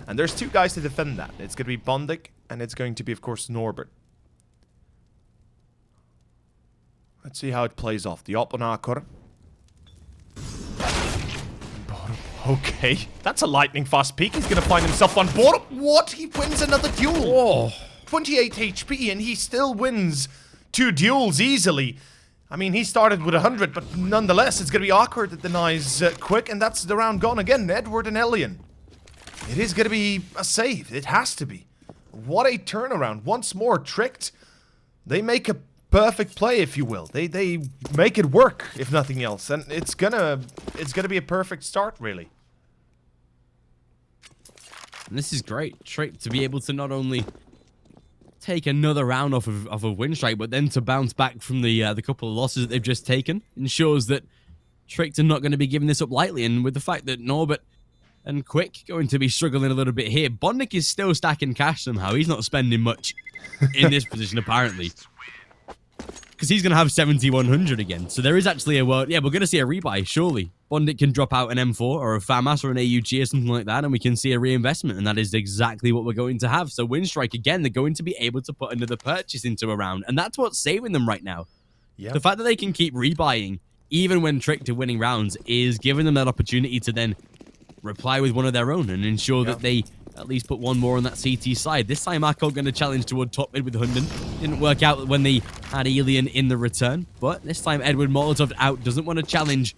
And there's two guys to defend that. It's going to be Bondik, and it's going to be, of course, Norbert. Let's see how it plays off. The op on Akor. Okay, that's a lightning fast peek. He's going to find himself on board. What? He wins another duel. Oh. 28 HP, and he still wins 2 duels easily. I mean, he started with 100, but nonetheless, it's going to be awkward that denies Quick, and that's the round gone again. Edward and Elian. It is going to be a save. It has to be. What a turnaround. Once more, Tricked. They make a perfect play, if you will. They make it work, if nothing else. And it's gonna be a perfect start, really. And this is great. Trick to be able to not only take another round off of a Winstrike, but then to bounce back from the couple of losses that they've just taken ensures that Tricked are not going to be giving this up lightly. And with the fact that Norbert and Quick going to be struggling a little bit here, Bondik is still stacking cash somehow. He's not spending much in this position, apparently. Because he's going to have 7,100 again. So there is actually a world. Yeah, we're going to see a rebuy, surely. Bondik can drop out an M4 or a FAMAS or an AUG or something like that, and we can see a reinvestment. And that is exactly what we're going to have. So Winstrike, again, they're going to be able to put another purchase into a round. And that's what's saving them right now. Yeah. The fact that they can keep rebuying, even when Tricked are winning rounds, is giving them that opportunity to then reply with one of their own and ensure that they at least put one more on that CT side. This time, Akko going to challenge toward top mid with Hunden. Didn't work out when they had Elian in the return. But this time, Edward Molotov out. Doesn't want to challenge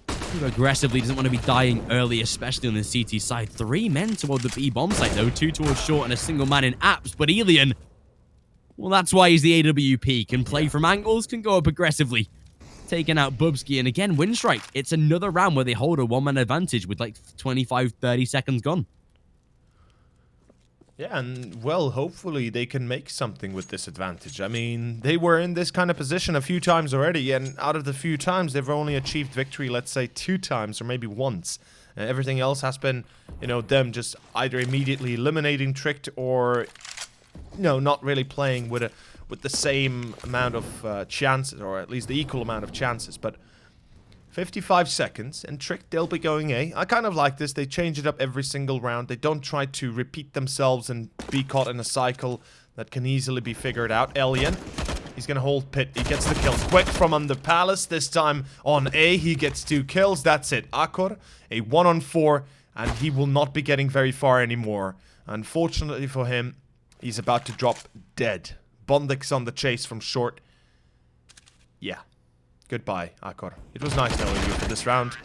too aggressively. Doesn't want to be dying early, especially on the CT side. 3 men toward the B bomb site, though. 2 towards short and a single man in apps. But Elian, well, that's why he's the AWP. Can play from angles, can go up aggressively. Taking out Bubsky. And again, Winstrike. It's another round where they hold a 1-man advantage with like 25, 30 seconds gone. Yeah, and, well, hopefully they can make something with this advantage. I mean, they were in this kind of position a few times already, and out of the few times, they've only achieved victory, let's say, 2 times or maybe once. Everything else has been, you know, them just either immediately eliminating Tricked or, you know, not really playing with the same amount of chances, or at least the equal amount of chances. But 55 seconds, and Tricked, they'll be going A. I kind of like this. They change it up every single round. They don't try to repeat themselves and be caught in a cycle that can easily be figured out. Elian, he's going to hold pit. He gets the kill. Quick from under Palace. This time on A, he gets 2 kills. That's it. Akor, a 1-on-4, and he will not be getting very far anymore. Unfortunately for him, he's about to drop dead. Bondik's on the chase from short. Yeah. Goodbye, Akor. It was nice knowing you for this round.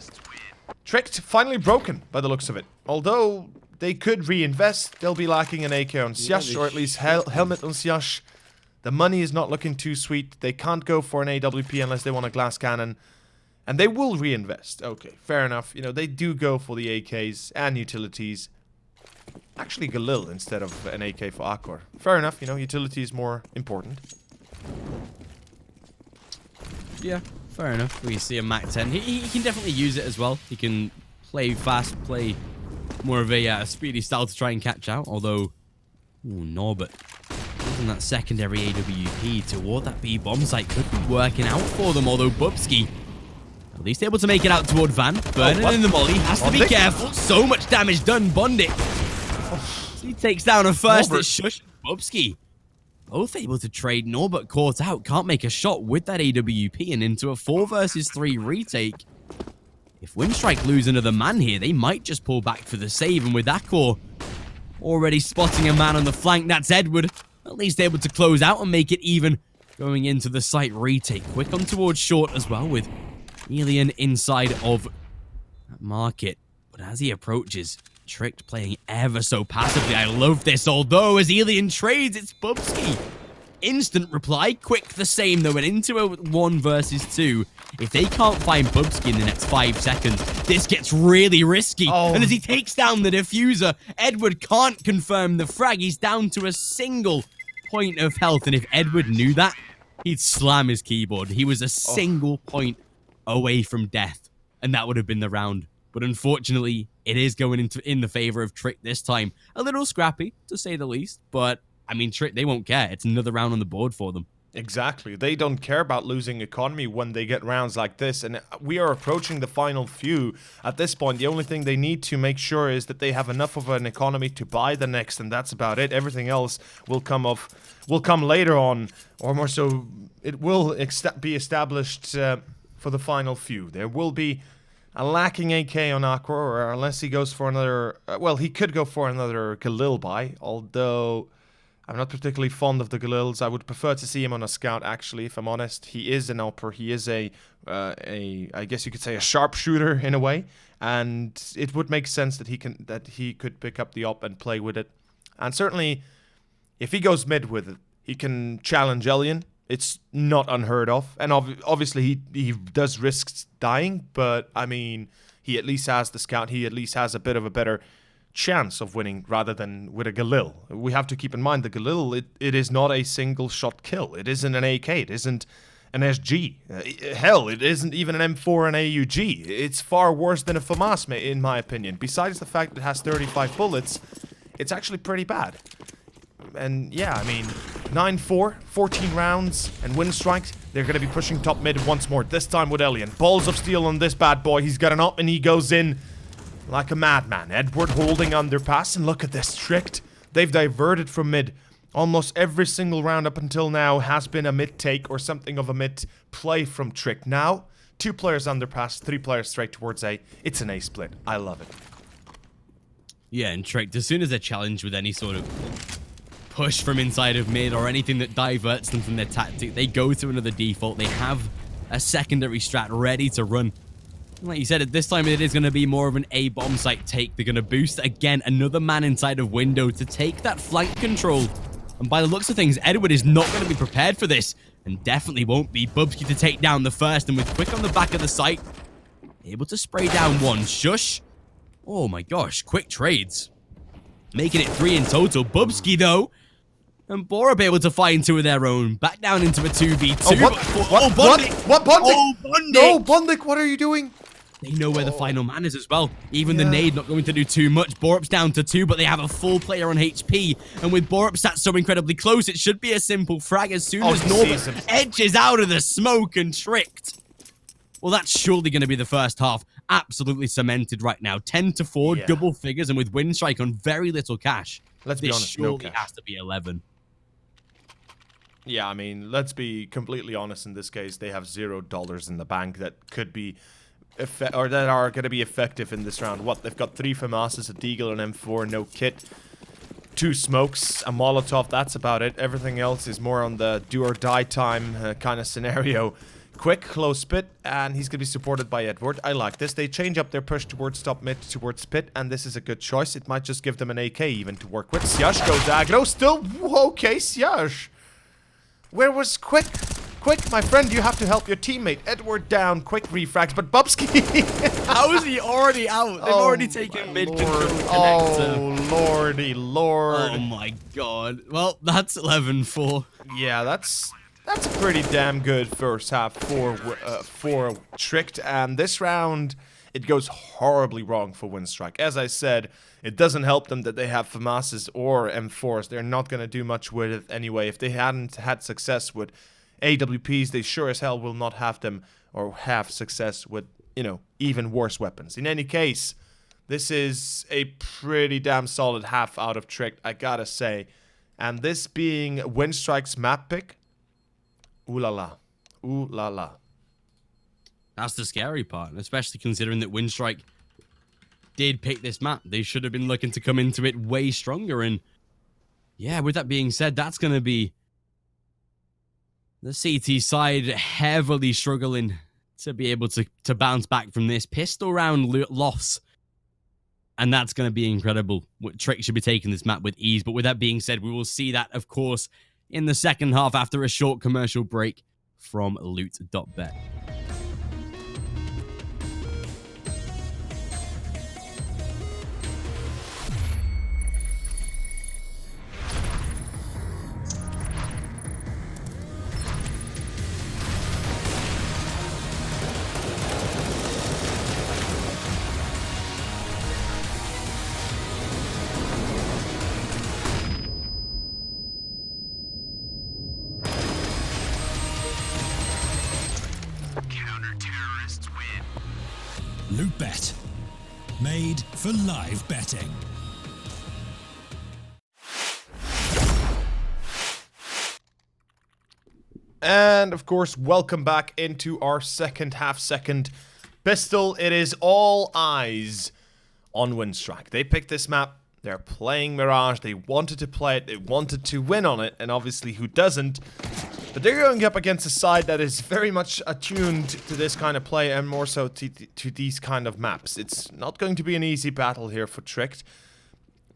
Tricked, finally broken by the looks of it. Although they could reinvest, they'll be lacking an AK on Siash, or at least helmet on Siash. The money is not looking too sweet. They can't go for an AWP unless they want a glass cannon. And they will reinvest. Okay, fair enough. You know, they do go for the AKs and utilities. Actually, Galil instead of an AK for Akor. Fair enough, you know, utility is more important. Yeah, fair enough. We see a Mac 10. He can definitely use it as well. He can play fast, play more of a speedy style to try and catch out. Although, ooh, Norbert, using that secondary AWP toward that B bomb site could be working out for them. Although Bubsky, at least able to make it out toward Van. Burning in the molly. Has to be careful. So much damage done. Bondik. He takes down a first. It's Shush. Bubsky. Both able to trade. Norbert caught out. Can't make a shot with that AWP and into a 4 versus 3 retake. If Winstrike lose another man here, they might just pull back for the save. And with Akor already spotting a man on the flank, that's Edward. At least able to close out and make it even. Going into the site retake. Quick on towards short as well with Elian inside of that market. But as he approaches, Tricked playing ever so passively. I love this, although as Elian trades, it's Bubsky instant reply. Quick the same though, and into a 1 versus 2. If they can't find Bubsky in the next 5 seconds, this gets really risky. Oh. And as he takes down the diffuser, Edward can't confirm the frag. He's down to a single point of health, and if Edward knew that, he'd slam his keyboard. He was a single point away from death, and that would have been the round. But unfortunately, it is going in the favor of Trick this time. A little scrappy, to say the least, but I mean, Trick, they won't care. It's another round on the board for them. Exactly. They don't care about losing economy when they get rounds like this, and we are approaching the final few. At this point, the only thing they need to make sure is that they have enough of an economy to buy the next, and that's about it. Everything else will come later on, or more so, it will be established for the final few. There will be a lacking AK on Aqua, or unless he goes for another... well, he could go for another Galil buy, although I'm not particularly fond of the Galils. I would prefer to see him on a scout, actually, if I'm honest. He is an Alper. He is I guess you could say, a sharpshooter in a way, and it would make sense that he could pick up the op and play with it. And certainly, if he goes mid with it, he can challenge Elian. It's not unheard of, and obviously he does risk dying, but I mean, he at least has the scout. He at least has a bit of a better chance of winning rather than with a Galil. We have to keep in mind the Galil, it is not a single shot kill. It isn't an AK. It isn't an SG. Hell, it isn't even an M4 and AUG. It's far worse than a FAMAS, in my opinion. Besides the fact that it has 35 bullets, it's actually pretty bad. And yeah, I mean, 9-4, 14 rounds, and Winstrike, they're going to be pushing top mid once more, this time with Elian. Balls of steel on this bad boy. He's got an up and he goes in like a madman. Edward holding underpass, and look at this, Tricked. They've diverted from mid. Almost every single round up until now has been a mid take or something of a mid play from Trick. Now, 2 players underpass, 3 players straight towards A. It's an A split. I love it. Yeah, and Tricked, as soon as they're challenged with any sort of push from inside of mid or anything that diverts them from their tactic, they go to another default. They have a secondary strat ready to run. Like you said, at this time it is going to be more of an A bomb site take. They're going to boost again another man inside of window to take that flank control. And by the looks of things, Edward is not going to be prepared for this, and definitely won't be. Bubsky to take down the first, and with Quick on the back of the site, able to spray down one. Shush. Oh my gosh, Quick trades. Making it 3 in total. Bubsky though, and bo3 able to find 2 of their own. Back down into a 2v2. Oh, Bundik? What Bundik? Oh, Bundik! No, Bundik, what are you doing? They know where the final man is as well. Even the nade not going to do too much. bo3's down to 2, but they have a full player on HP. And with bo3 sat so incredibly close, it should be a simple frag as soon as Norbert edges out of the smoke and Tricked. Well, that's surely going to be the first half. Absolutely cemented right now. 10-4, double figures, and with Winstrike on very little cash. Let's be honest, no cash. Has to be 11. Yeah, I mean, let's be completely honest in this case. They have $0 in the bank that could be, that are going to be effective in this round. What, they've got 3 FAMASs, a Deagle, an M4, no kit, 2 smokes, a Molotov, that's about it. Everything else is more on the do or die time kind of scenario. Quick, close pit, and he's going to be supported by Edward. I like this. They change up their push towards top mid, towards pit, and this is a good choice. It might just give them an AK even to work with. Syash goes aggro, still okay, Syash. Where was Quick? Quick, my friend, you have to help your teammate. Edward down, Quick refrags, but Bubsky. How is he already out? They've already taken mid control connector. Oh, lordy lord. Oh my god. Well, that's 11-4. Yeah, that's a pretty damn good first half for Tricked, and this round it goes horribly wrong for Winstrike. As I said, it doesn't help them that they have FAMASs or M4s. They're not going to do much with it anyway. If they hadn't had success with AWPs, they sure as hell will not have them or have success with, you know, even worse weapons. In any case, this is a pretty damn solid half out of Tricked, I gotta say. And this being Winstrike's map pick, ooh la la. Ooh la la. That's the scary part, especially considering that Winstrike did pick this map. They should have been looking to come into it way stronger. And yeah, with that being said, that's going to be the CT side heavily struggling to be able to bounce back from this pistol round loss. And that's going to be incredible. Trick should be taking this map with ease. But with that being said, we will see that, of course, in the second half after a short commercial break from loot.bet. Loot Bet. Made for live betting. And of course, welcome back into our second pistol. It is all eyes on Winstrike. They picked this map. They're playing Mirage. They wanted to play it. They wanted to win on it. And obviously, who doesn't? But they're going up against a side that is very much attuned to this kind of play and more so to these kind of maps. It's not going to be an easy battle here for Tricked.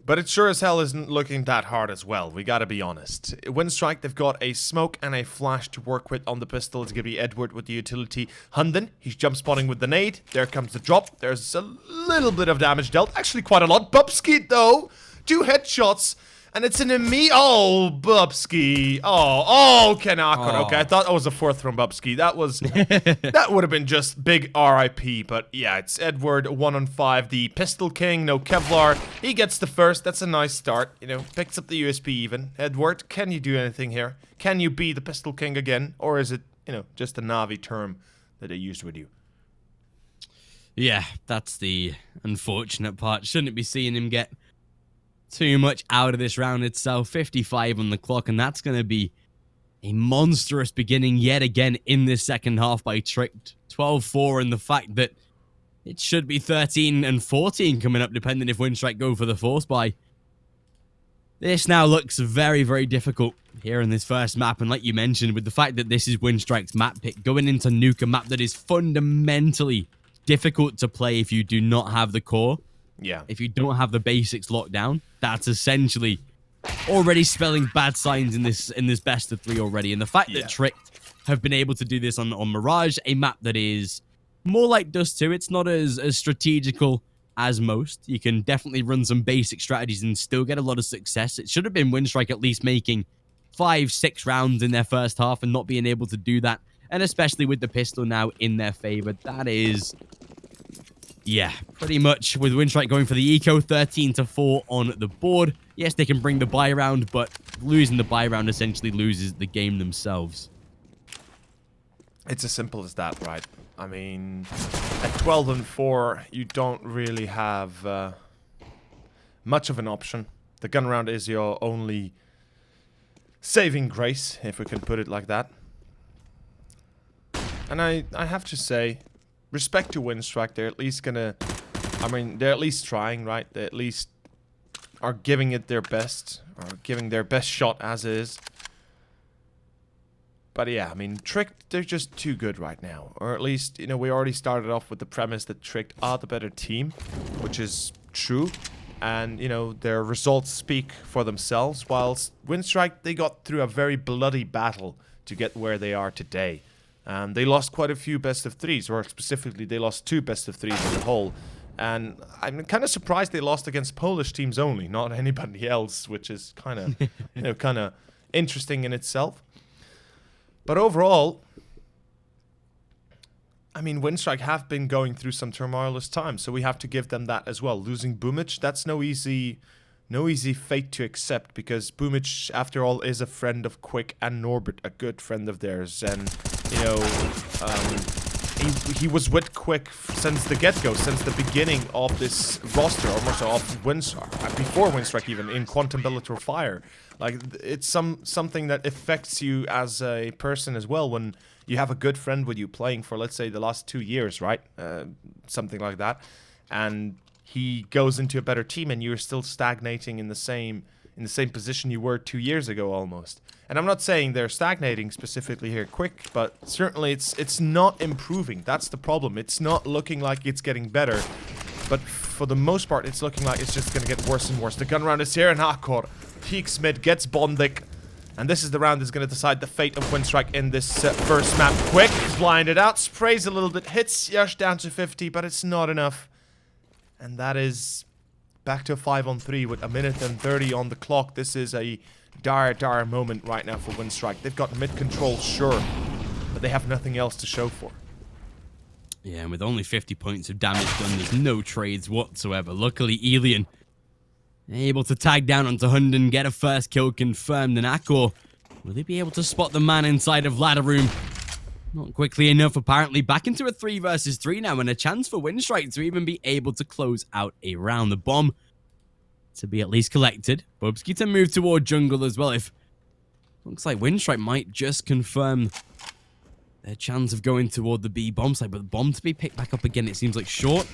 But it sure as hell isn't looking that hard as well, we gotta be honest. Winstrike, they've got a smoke and a flash to work with on the pistol. It's gonna be Edward with the utility. Hunden, he's jump spotting with the nade. There comes the drop. There's a little bit of damage dealt. Actually quite a lot. Bubski though, 2 headshots. And it's an oh, Bubski. Oh, Kanakor. Okay, I thought that was a 4th from Bubski. That was, that would have been just big RIP. But yeah, it's Edward, 1 on 5. The Pistol King, no Kevlar. He gets the first. That's a nice start. You know, picks up the USP even. Edward, can you do anything here? Can you be the Pistol King again? Or is it, you know, just a Navi term that they used with you? Yeah, that's the unfortunate part. Shouldn't be seeing him get too much out of this round itself. 55 on the clock, and that's going to be a monstrous beginning yet again in this second half by Tricked. 12-4, and the fact that it should be 13 and 14 coming up, depending if Winstrike go for the force buy. This now looks very, very difficult here in this first map, and like you mentioned, with the fact that this is Winstrike's map pick, going into Nuke, a map that is fundamentally difficult to play if you do not have the core. Yeah. If you don't have the basics locked down, that's essentially already spelling bad signs in this best of 3 already. And the fact that Tricked have been able to do this on Mirage, a map that is more like Dust 2. It's not as strategical as most. You can definitely run some basic strategies and still get a lot of success. It should have been Winstrike at least making 5-6 rounds in their first half and not being able to do that. And especially with the pistol now in their favor, that is... yeah, pretty much with Winstrike going for the eco, 13-4 on the board. Yes, they can bring the buy round, but losing the buy round essentially loses the game themselves. It's as simple as that, right? I mean, at 12-4, you don't really have much of an option. The gun round is your only saving grace, if we can put it like that. And I have to say, respect to Winstrike, they're at least gonna... I mean, they're at least trying, right? They at least are giving it their best, or giving their best shot as is. But yeah, I mean, Tricked, they're just too good right now. Or at least, you know, we already started off with the premise that Tricked are the better team, which is true. And, you know, their results speak for themselves, whilst Winstrike, they got through a very bloody battle to get where they are today. They lost quite a few best of 3s, or specifically they lost 2 best of 3s as a whole. And I'm kind of surprised they lost against Polish teams only, not anybody else, which is kind of, you know, kind of interesting in itself. But overall, I mean, Winstrike have been going through some tumultuous times, so we have to give them that as well. Losing Boomich, that's no easy fate to accept, because Boomich, after all, is a friend of Quick and Norbert, a good friend of theirs, and you know, he was with Quick since the get-go, since the beginning of this roster, or more so of Winstrike, before Winstrike even, in Quantum Bellator Fire. Like, it's something that affects you as a person as well, when you have a good friend with you playing for, let's say, the last 2 years, right? Something like that. And he goes into a better team and you're still stagnating in the same position you were 2 years ago almost. And I'm not saying they're stagnating specifically here Quick, but certainly it's not improving. That's the problem. It's not looking like it's getting better. But for the most part, it's looking like it's just going to get worse and worse. The gun round is here, and Hakor peeks mid, gets Bondik. And this is the round that's going to decide the fate of Winstrike in this first map. Quick, blinded out, sprays a little bit, hits Yash down to 50, but it's not enough. And that is back to a 5-on-3 with a minute and 30 on the clock. This is a dire moment right now for Winstrike. They've got mid control, sure, but they have nothing else to show for. Yeah, and with only 50 points of damage done, there's no trades whatsoever. Luckily, Elian able to tag down onto Hunden, get a first kill confirmed, and Akor, will he be able to spot the man inside of ladder room? Not quickly enough, apparently. Back into a 3 versus 3 now, and a chance for Winstrike to even be able to close out a round. The bomb to be at least collected. bo3 to move toward jungle as well. If looks like Winstrike might just confirm their chance of going toward the B bomb site, but the bomb to be picked back up again, it seems like short.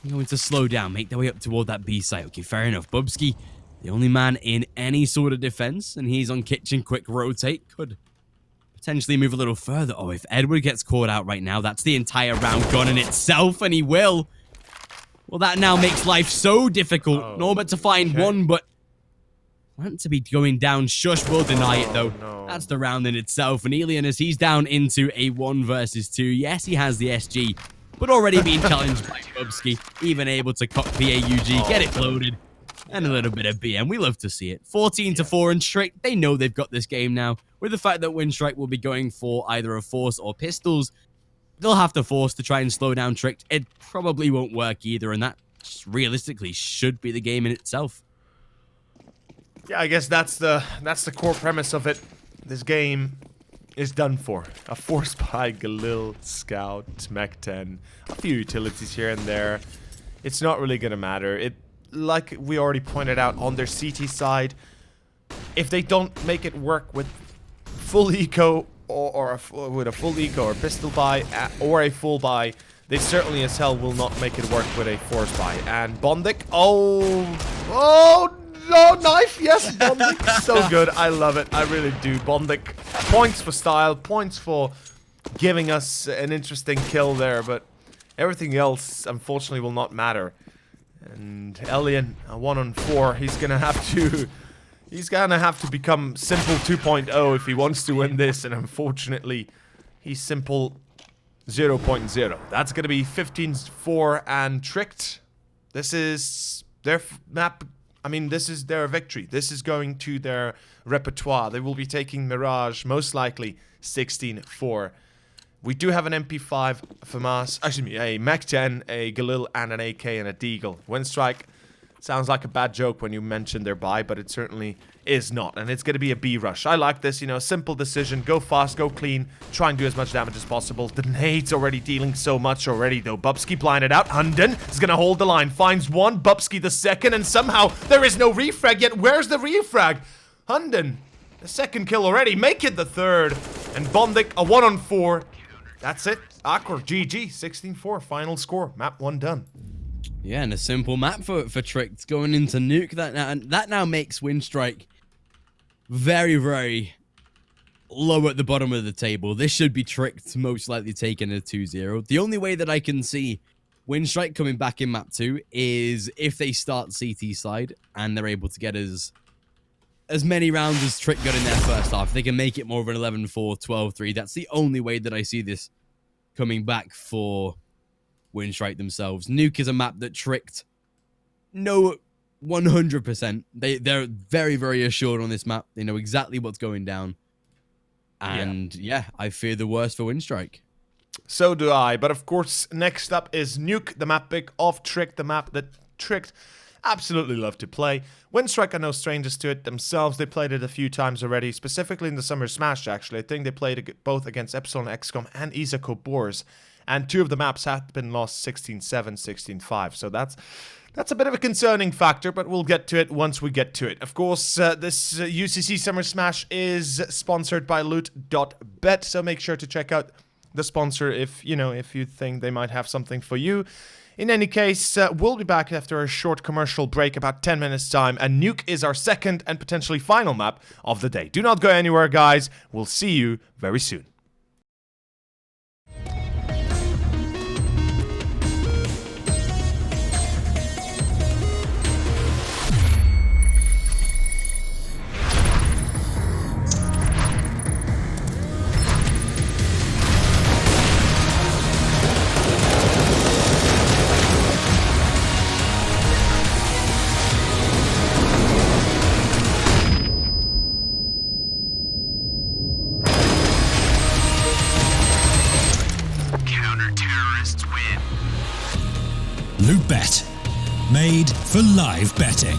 Going to slow down, make their way up toward that B site. Okay, fair enough. bo3, the only man in any sort of defense, and he's on kitchen. Quick rotate, could potentially move a little further. Oh, if Edward gets caught out right now, that's the entire round gone in itself, and he will. Well, that now makes life so difficult. Oh, Norbert to find one, but want to be going down. Shush will deny it, though. No. That's the round in itself. And Elian, as he's down into a 1 versus 2. Yes, he has the SG, but already being challenged by bo3, even able to cock PAUG, get it loaded, and a little bit of BM. We love to see it. 14-4 and Trick. They know they've got this game now. With the fact that Winstrike will be going for either a Force or pistols, they'll have to Force to try and slow down Trick. It probably won't work either, and that realistically should be the game in itself. Yeah, I guess that's the core premise of it. This game is done for. A Force by Galil, Scout, Mech 10, a few utilities here and there. It's not really gonna matter. It, like we already pointed out on their CT side, if they don't make it work with full eco or with a full eco or pistol buy or a full buy, they certainly as hell will not make it work with a Force buy. And Bondik, oh no, knife, yes, Bondik, so good, I love it, I really do. Bondik, points for style, points for giving us an interesting kill there, but everything else unfortunately will not matter. And Elian, a 1-on-4, he's gonna have to become Simple 2.0 if he wants to win this, and unfortunately, he's Simple 0.0. That's gonna be 15-4 and Tricked. This is their map. I mean, this is their victory. This is going to their repertoire. They will be taking Mirage, most likely 16-4. We do have an MP5, FAMAS, excuse me, a Mech 10, a Galil, and an AK and a Deagle. Winstrike sounds like a bad joke when you mention their buy, but it certainly is not. And it's going to be a B rush. I like this, you know, simple decision. Go fast, go clean, try and do as much damage as possible. The nade's already dealing so much already, though. bo3 blinded out. Hunden is going to hold the line. Finds one, bo3 the second, and somehow there is no refrag yet. Where's the refrag? Hunden, the second kill already. Make it the third. And Bondik, a 1-on-4. That's it. Akor, GG, 16-4, final score. Map 1 done. Yeah, and a simple map for Tricked going into Nuke. That now makes Winstrike very, very low at the bottom of the table. This should be Tricked, most likely taking a 2-0. The only way that I can see Winstrike coming back in map 2 is if they start CT side and they're able to get as many rounds as Trick got in their first half. They can make it more of an 11-4, 12-3. That's the only way that I see this coming back for Winstrike themselves. Nuke is a map that Tricked know 100%. They're very, very assured on this map. They know exactly what's going down. And yeah, I fear the worst for Winstrike. So do I. But of course, next up is Nuke, the map pick of Trick, the map that Tricked absolutely love to play. Winstrike are no strangers to it themselves. They played it a few times already, specifically in the Summer Smash, actually. I think they played both against Epsilon XCOM and Isako Boars. And 2 of the maps have been lost 16-7, 16-5. So that's a bit of a concerning factor, but we'll get to it once we get to it. Of course, this UCC Summer Smash is sponsored by loot.bet, so make sure to check out the sponsor if you think they might have something for you. In any case, we'll be back after a short commercial break, about 10 minutes time, and Nuke is our second and potentially final map of the day. Do not go anywhere, guys. We'll see you very soon. absolute bet. Made for live betting.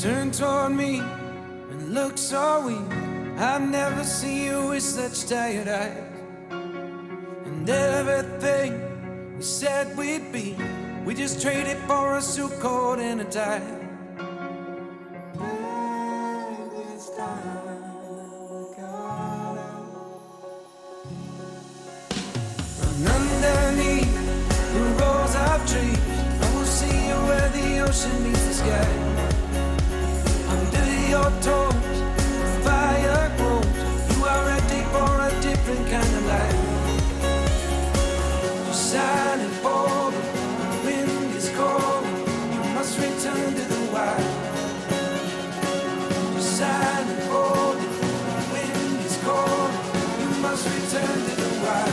turn toward me and look so weak. I've never seen you with such tired eyes. And everything we said we'd be, we just traded for a suit coat and a tie. And underneath the rows of trees, I will see you where the ocean meets the sky. Under your toes, the fire grows. You are ready for a different kind of life. You're silent for the wind is calling. You must return to the wild. You're silent for the wind is calling. You must return to the wild.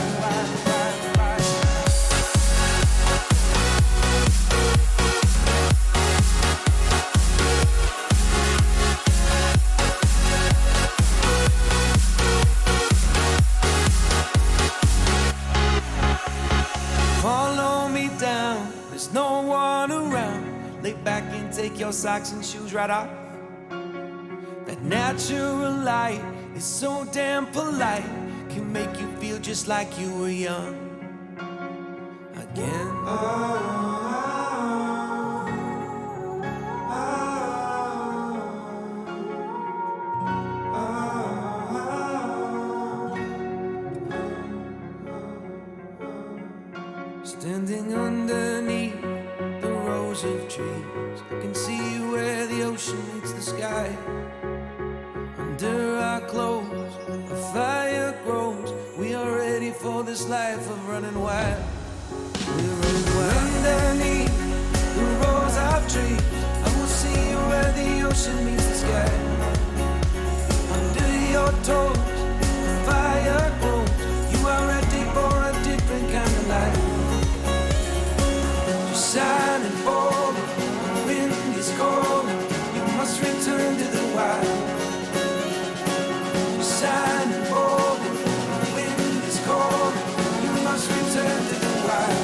Follow me down, there's no one around. Lay back and take your socks and shoes right off. That natural light is so damn polite, can make you feel just like you were young again. Standing underneath the rows of trees, I can see where the ocean meets the sky. Under our clothes, a fire grows. We are ready for this life of running wild. We're running wild. Underneath the rows of trees, I will see you where the ocean meets the sky. Under your toes, the fire grows. You are ready for a different kind of life. You're silent for the wind is calling. You must return to the wild. You're silent for the wind is calling. You must return to the wild.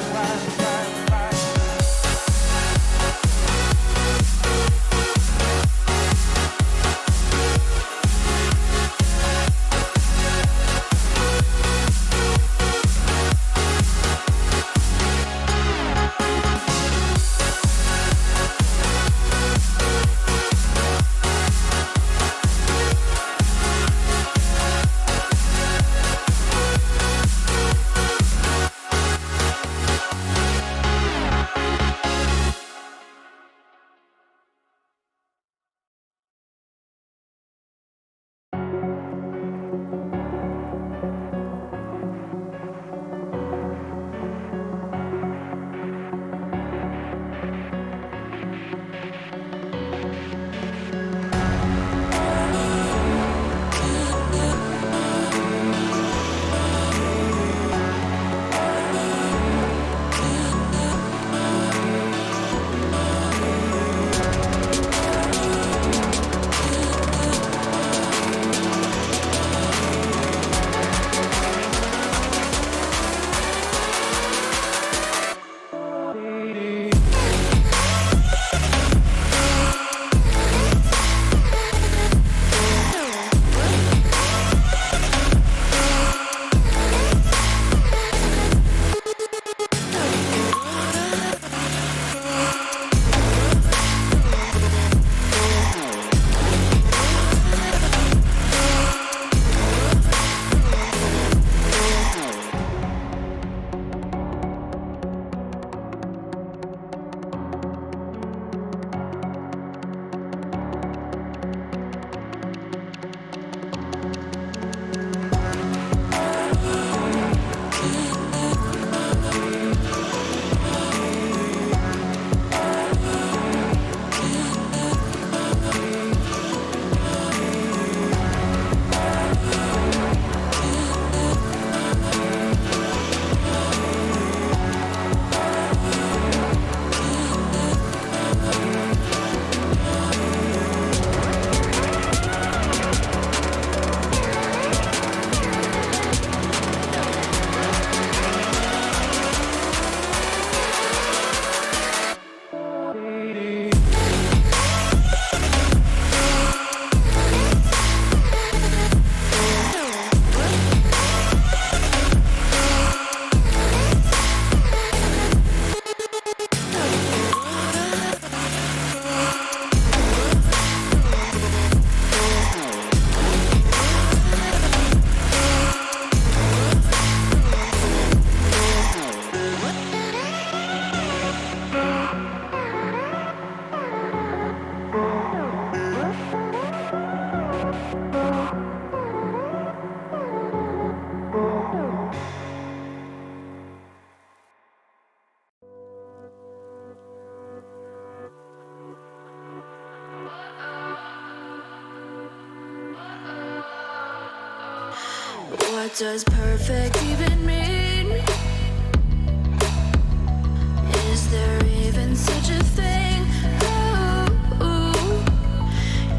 What does perfect even mean? Is there even such a thing? Ooh,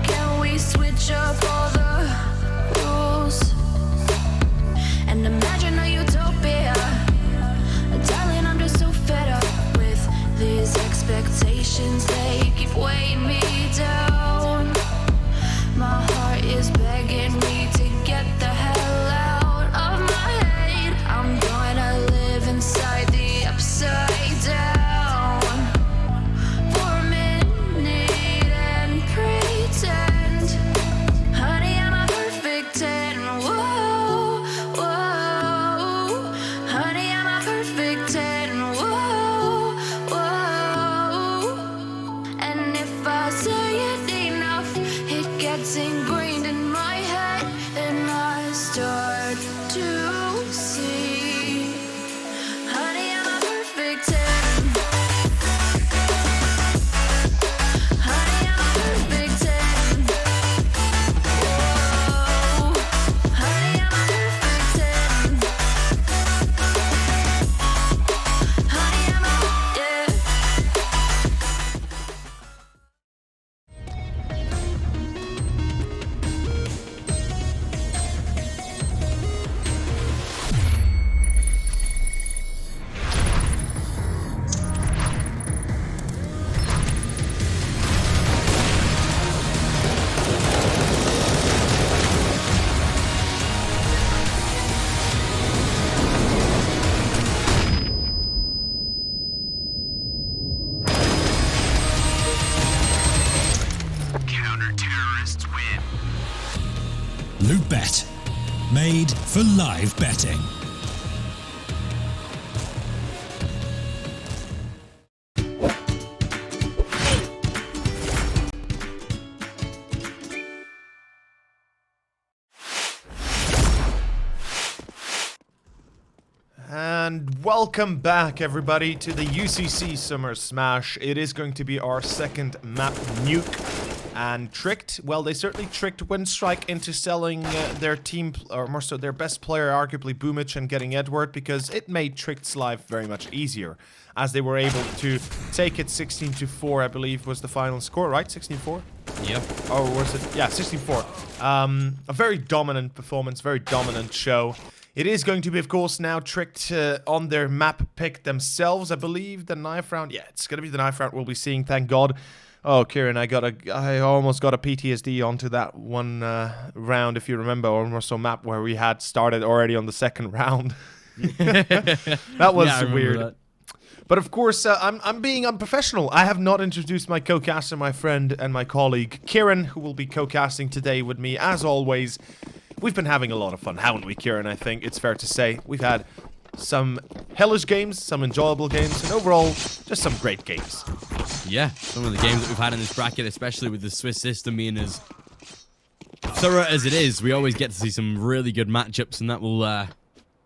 can we switch up all the rules and imagine a utopia? Darling, I'm just so fed up with these expectations. They keep weighing me down. My heart is begging me to get the hell out of my head. I'm gonna live inside the upside down for a minute and pretend, honey, I'm a perfect 10. Whoa, whoa, honey, I'm a perfect 10. Whoa, whoa, and if I say it enough, it gets ingrained in my head, and I start to see, honey, I'm a perfect 10. Honey, I'm a perfect 10. Whoa, honey, I'm a perfect 10. Honey, I'm a, yeah. Loot Bet. Made for live betting. And welcome back, everybody, to the UCC Summer Smash. It is going to be our second map, Nuke. And tricked, well, they certainly tricked Winstrike into selling their team, or more so their best player, arguably bo3, and getting Edward, because it made Tricked's life very much easier, as they were able to take it 16-4, I believe, was the final score, right? 16-4? Yep. Or was it? Yeah, 16-4. A very dominant performance, very dominant show. It is going to be, of course, now tricked on their map pick themselves. I believe the knife round. Yeah, it's going to be the knife round we'll be seeing, thank God. Oh, Kieran, I almost got a PTSD onto that one round, if you remember, or so map where we had started already on the second round. That was weird. That. But of course, I'm being unprofessional. I have not introduced my co-caster, my friend, and my colleague, Kieran, who will be co-casting today with me, as always. We've been having a lot of fun, haven't we, Kieran? I think it's fair to say. We've had some hellish games, some enjoyable games, and overall, just some great games. Yeah, some of the games that we've had in this bracket, especially with the Swiss system being as thorough as it is, we always get to see some really good matchups, and that will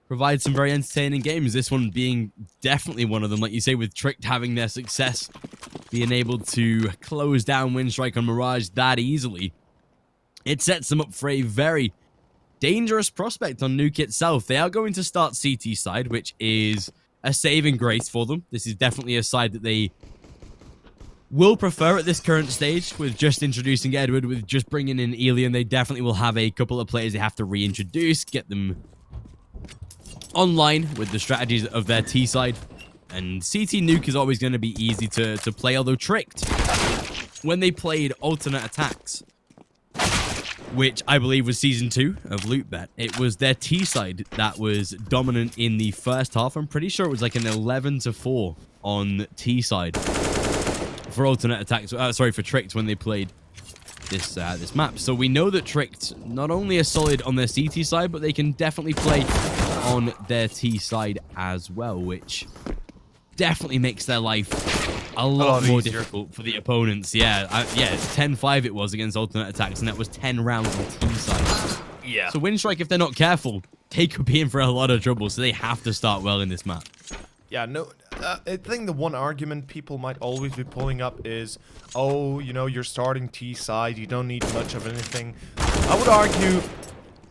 provide some very entertaining games. This one being definitely one of them, like you say, with Tricked having their success, being able to close down Winstrike on Mirage that easily. It sets them up for a very dangerous prospect on Nuke itself. They are going to start CT side, which is a saving grace for them. This is definitely a side that they will prefer at this current stage, with just introducing Edward, with just bringing in Elian. They definitely will have a couple of players they have to reintroduce, get them online with the strategies of their T side. And CT Nuke is always going to be easy to play, although Tricked, when they played alternate attacks, which I believe was Season 2 of Loot Bet, it was their T side that was dominant in the first half. I'm pretty sure it was like an 11-4 on T side for alternate attacks. Sorry, for Tricked when they played this this map. So we know that Tricked not only are solid on their CT side, but they can definitely play on their T side as well, which definitely makes their life a lot more difficult for the opponents. Yeah, 10-5 it was against alternate attacks, and that was 10 rounds on T side. Yeah. So Winstrike, if they're not careful, they could be in for a lot of trouble, so they have to start well in this map. Yeah, no, I think the one argument people might always be pulling up is, oh, you know, you're starting T side, you don't need much of anything. I would argue,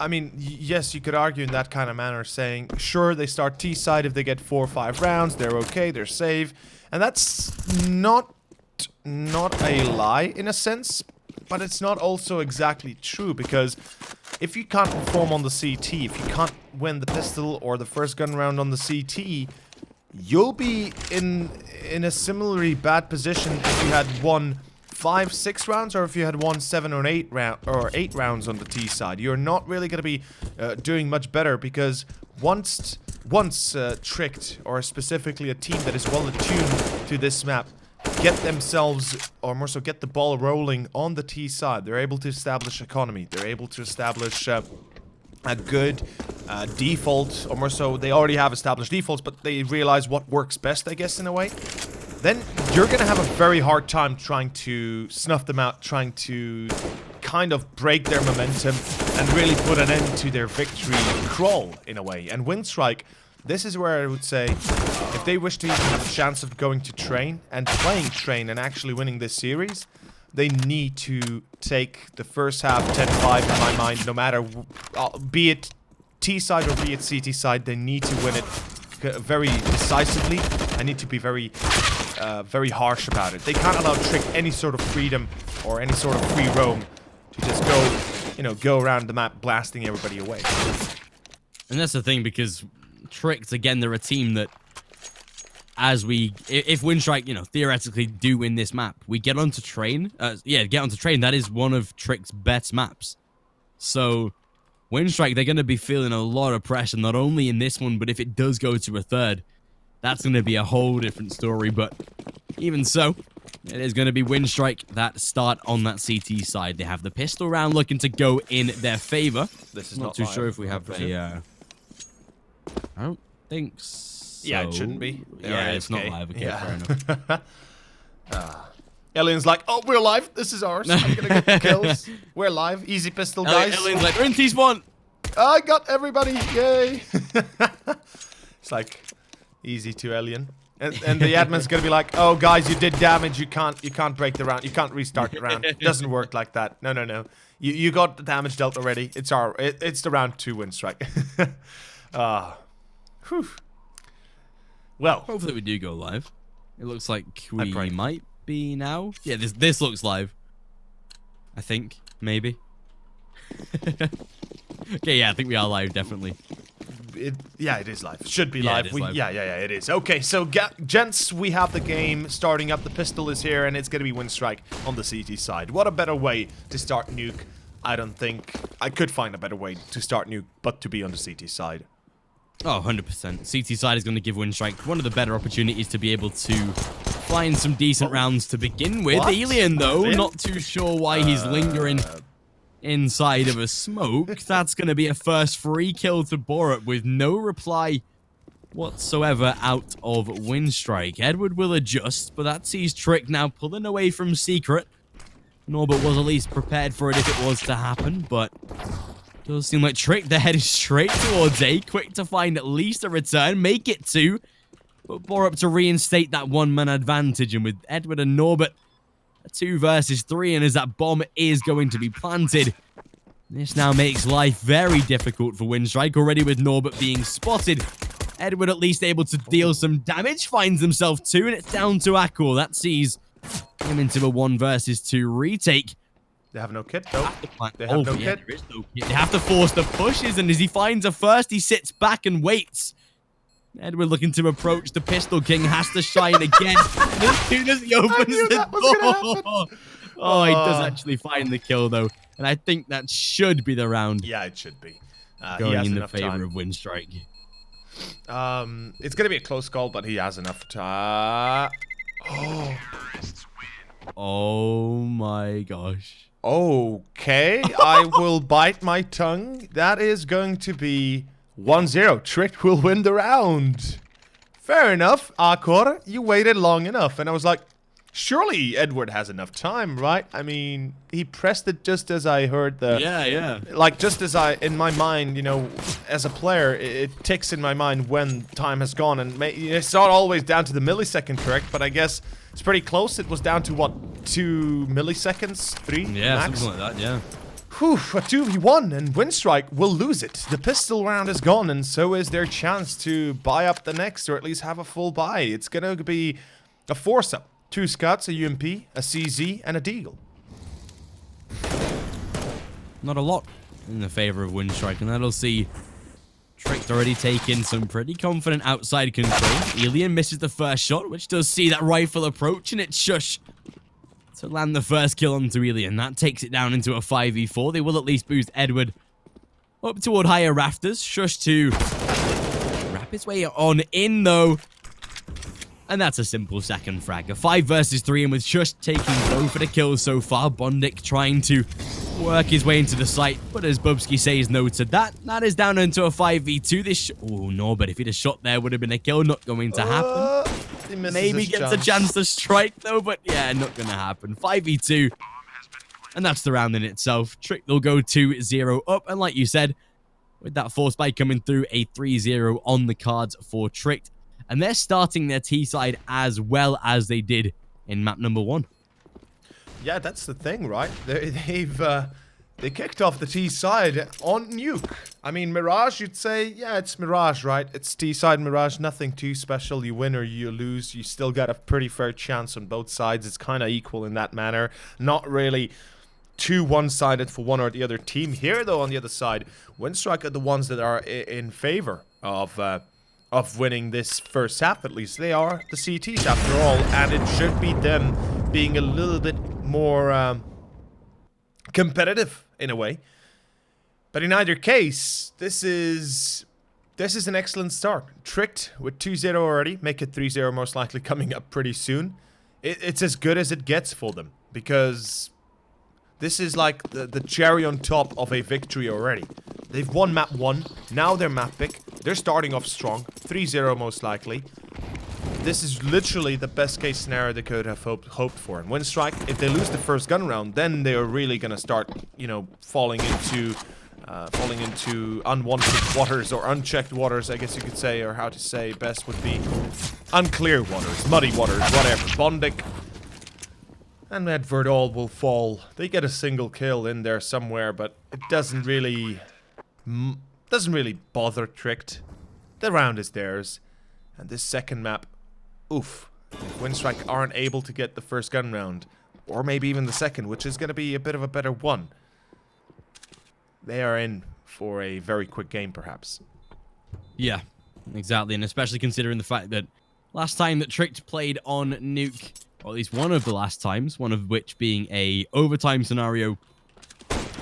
I mean, yes, you could argue in that kind of manner, saying, sure, they start T-side if they get 4 or 5 rounds, they're okay, they're safe. And that's not a lie in a sense, but it's not also exactly true, because if you can't perform on the CT, if you can't win the pistol or the first gun round on the CT, you'll be in a similarly bad position if you had won 5, 6 rounds, or if you had won 7 or 8 rounds on the T side. You're not really going to be doing much better, because once Tricked, or specifically a team that is well attuned to this map, get themselves, or more so get the ball rolling on the T side, they're able to establish economy, they're able to establish a good default, or more so they already have established defaults, but they realize what works best, I guess, in a way. Then you're gonna have a very hard time trying to snuff them out, trying to kind of break their momentum and really put an end to their victory crawl, in a way. And Winstrike, this is where I would say, if they wish to even have a chance of going to Train and playing Train and actually winning this series, they need to take the first half 10-5 in my mind, no matter, be it T side or be it CT side, they need to win it very decisively. I need to be very harsh about it. They can't allow Trick any sort of freedom or any sort of free roam to just go, you know, go around the map blasting everybody away. And that's the thing, because Tricked, again, they're a team that, if Winstrike, you know, theoretically do win this map, we get onto Train. Get onto Train. That is one of Tricked's best maps. So Winstrike, they're going to be feeling a lot of pressure, not only in this one, but if it does go to a third, that's going to be a whole different story. But even so, it is going to be Winstrike that start on that CT side. They have the pistol round looking to go in their favor. This is not too sure if we have a... I don't think so. Yeah, it shouldn't be. Yeah, it's not live. Okay, fair enough. Alien's like, oh, we're live. This is ours. I'm gonna get the kills. We're live. Easy pistol, guys. Alien's like, we're in T-spawn. I got everybody. Yay. It's like, easy to Alien. And the admin's gonna be like, oh, guys, you did damage. You can't break the round. You can't restart the round. It doesn't work like that. No. You got the damage dealt already. It's the round 2 Winstrike. Whew. Well, hopefully we do go live. It looks like we might be now. Yeah, this looks live. I think, maybe. Okay, yeah, I think we are live, definitely. Yeah, it is live. Should be live. Yeah, it is. Okay, so gents, we have the game starting up. The pistol is here, and it's gonna be Winstrike on the CT side. What a better way to start Nuke? I don't think I could find a better way to start Nuke, but to be on the CT side. Oh, 100%. CT side is going to give Winstrike one of the better opportunities to be able to find some decent rounds to begin with. What? Alien, though, not too sure why he's lingering inside of a smoke. That's going to be a first free kill to bo3 with no reply whatsoever out of Winstrike. Edward will adjust, but that sees Trick now pulling away from Secret. Norbert was at least prepared for it if it was to happen, but... does seem like Trick, they're headed straight towards A, quick to find at least a return, make it 2, but bo3 to reinstate that 1-man advantage, and with Edward and Norbert, a 2 versus 3, and as that bomb is going to be planted, this now makes life very difficult for Winstrike, already with Norbert being spotted. Edward at least able to deal some damage, finds himself 2, and it's down to Akor. That sees him into a 1 versus 2 retake. They have no kit, though. They have no kit. There is no kit. They have to force the pushes, and as he finds a first, he sits back and waits. Edward looking to approach the Pistol King, has to shine again. And as soon as he opens the door... Oh, he does actually find the kill, though. And I think that should be the round. Yeah, it should be. Going in the favor of Winstrike. It's going to be a close call, but he has enough time. Oh my gosh. Okay, I will bite my tongue. That is going to be 1-0. Trick will win the round. Fair enough, Akor. You waited long enough. And I was like, surely Edward has enough time, right? I mean, he pressed it just as I heard the... Yeah. Like, just as in my mind, you know, as a player, it ticks in my mind when time has gone. And it's not always down to the millisecond, correct? But I guess it's pretty close. It was down to, what, 2 milliseconds? 3? Yeah, max? something like that, yeah. Whew, a 2v1, and Winstrike will lose it. The pistol round is gone, and so is their chance to buy up the next, or at least have a full buy. It's gonna be a force-up. 2 Scots, a UMP, a CZ, and a Deagle. Not a lot in the favor of Winstrike, and that'll see Tricked already taking some pretty confident outside control. Elian misses the first shot, which does see that rifle approach, and it's Shush to land the first kill onto Elian. That takes it down into a 5v4. They will at least boost Edward up toward higher rafters. Shush to wrap his way on in, though. And that's a simple second frag. A 5 versus 3, and with Shush taking both of the kills so far, Bondik trying to work his way into the site. But as Bubsky says no to that, that is down into a 5v2. This oh no, but if he'd have shot there, would have been a kill. Not going to happen. Maybe gets a chance to strike though, but yeah, not going to happen. 5v2. And that's the round in itself. Trick will go 2-0 up. And like you said, with that force buy coming through, a 3-0 on the cards for Tricked. And they're starting their T-side as well as they did in map number 1. Yeah, that's the thing, right? They kicked off the T-side on Nuke. I mean, Mirage, you'd say, yeah, it's Mirage, right? It's T-side Mirage, nothing too special. You win or you lose, you still got a pretty fair chance on both sides. It's kind of equal in that manner. Not really too one-sided for one or the other team. Here, though, on the other side, Winstrike are the ones that are in favor of winning this first half, at least. They are the CTs after all, and it should be them being a little bit more competitive in a way. But in either case, this is an excellent start. Tricked with 2-0 already, make it 3-0 most likely coming up pretty soon. It's as good as it gets for them, because this is like the cherry on top of a victory already. They've won map 1, now they're map pick. They're starting off strong, 3-0 most likely. This is literally the best case scenario they could have hoped for. And Winstrike, if they lose the first gun round, then they are really gonna start, you know, falling into unwanted waters, or unchecked waters, I guess you could say, or how to say best would be unclear waters, muddy waters, whatever. Bondik and Edward all will fall. They get a single kill in there somewhere, but it doesn't really bother Tricked. The round is theirs, and this second map, oof. If Winstrike aren't able to get the first gun round, or maybe even the second, which is going to be a bit of a better one, they are in for a very quick game, perhaps. Yeah, exactly, and especially considering the fact that last time that Tricked played on Nuke, or at least one of the last times, one of which being a overtime scenario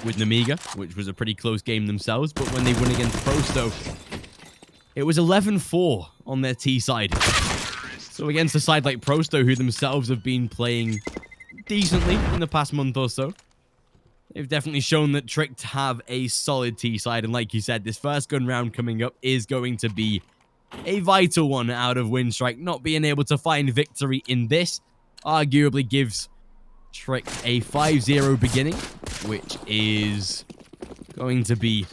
with Namiga, which was a pretty close game themselves, but when they won against Prosto, it was 11-4 on their T side. So against a side like Prosto, who themselves have been playing decently in the past month or so, they've definitely shown that Tricked have a solid T side, and like you said, this first gun round coming up is going to be a vital one out of Winstrike. Not being able to find victory in this arguably gives Tricked a 5-0 beginning, which is going to be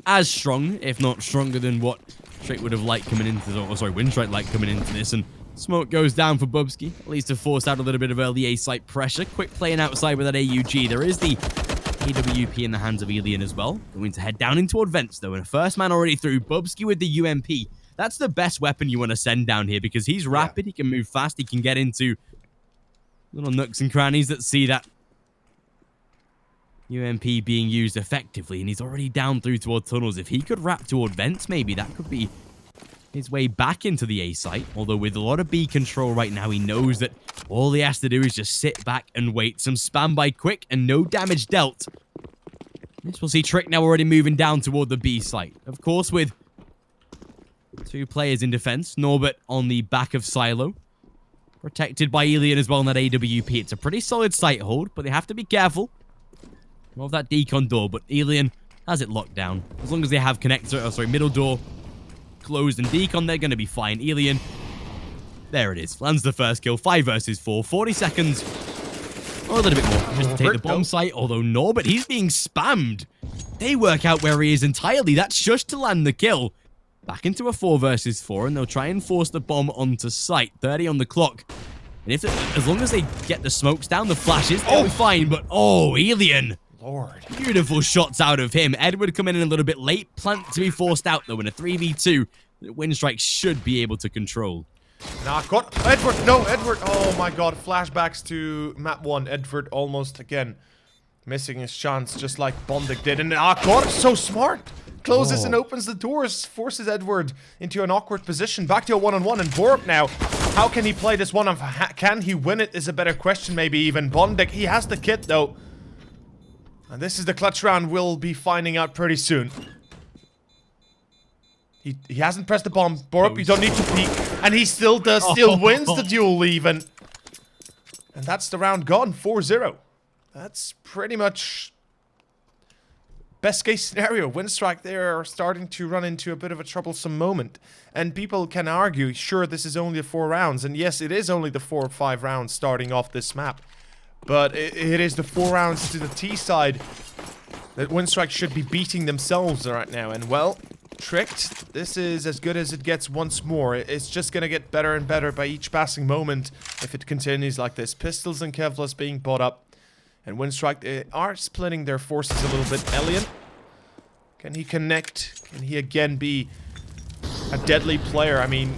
as strong, if not stronger, than what Tricked would have liked coming into, or sorry, Winstrike liked coming into this. And smoke goes down for Bubsky, at least to force out a little bit of early A-site pressure. Quick playing outside with that AUG. There is the AWP in the hands of Elian as well. Going to head down in toward vents though, and a first man already through. Bubsky with the UMP. That's the best weapon you want to send down here, because he's rapid, he can move fast, he can get into little nooks and crannies that see that UMP being used effectively, and he's already down through toward tunnels. If he could wrap toward vents, maybe that could be his way back into the A site. Although with a lot of B control right now, he knows that all he has to do is just sit back and wait. Some spam by quick and no damage dealt. This will see Trick now already moving down toward the B site. Of course, with 2 players in defense, Norbert on the back of Silo, protected by Elian as well in that AWP. It's a pretty solid site hold, but they have to be careful of that decon door. But Elian has it locked down. As long as they have middle door closed and decon, they're going to be fine. Elian, there it is. Lands the first kill. 5 versus 4. 40 seconds. Or a little bit more just to take the bomb site. Although Norbert, he's being spammed. They work out where he is entirely. That's Shush to land the kill. Back into a 4 versus 4, and they'll try and force the bomb onto site. 30 on the clock. And as long as they get the smokes down, the flashes, they'll be fine. But, Elian. lord. Beautiful shots out of him. Edward coming in a little bit late. Plant to be forced out, though, in a 3v2 that Winstrike should be able to control. Nah, got Edward. No, Edward. Oh my god. Flashbacks to map 1. Edward almost again missing his chance, just like Bondik did. And god, so smart. Closes and opens the doors, forces Edward into an awkward position. Back to a one-on-one, and bo3 now. How can he play this one? Can he win it is a better question, maybe even. Bondik, he has the kit though. And this is the clutch round we'll be finding out pretty soon. He hasn't pressed the bomb. bo3, you don't need to peek. And he still does, still wins the duel even. And that's the round gone, 4-0. That's pretty much best case scenario. Winstrike, they are starting to run into a bit of a troublesome moment. And people can argue, sure, this is only the 4 rounds. And yes, it is only the 4 or 5 rounds starting off this map. But it is the 4 rounds to the T side that Winstrike should be beating themselves right now. And well, tricked, this is as good as it gets once more. It's just gonna get better and better by each passing moment if it continues like this. Pistols and Kevlas being bought up. And Winstrike, they are splitting their forces a little bit. Alien, can he connect? Can he again be a deadly player? I mean,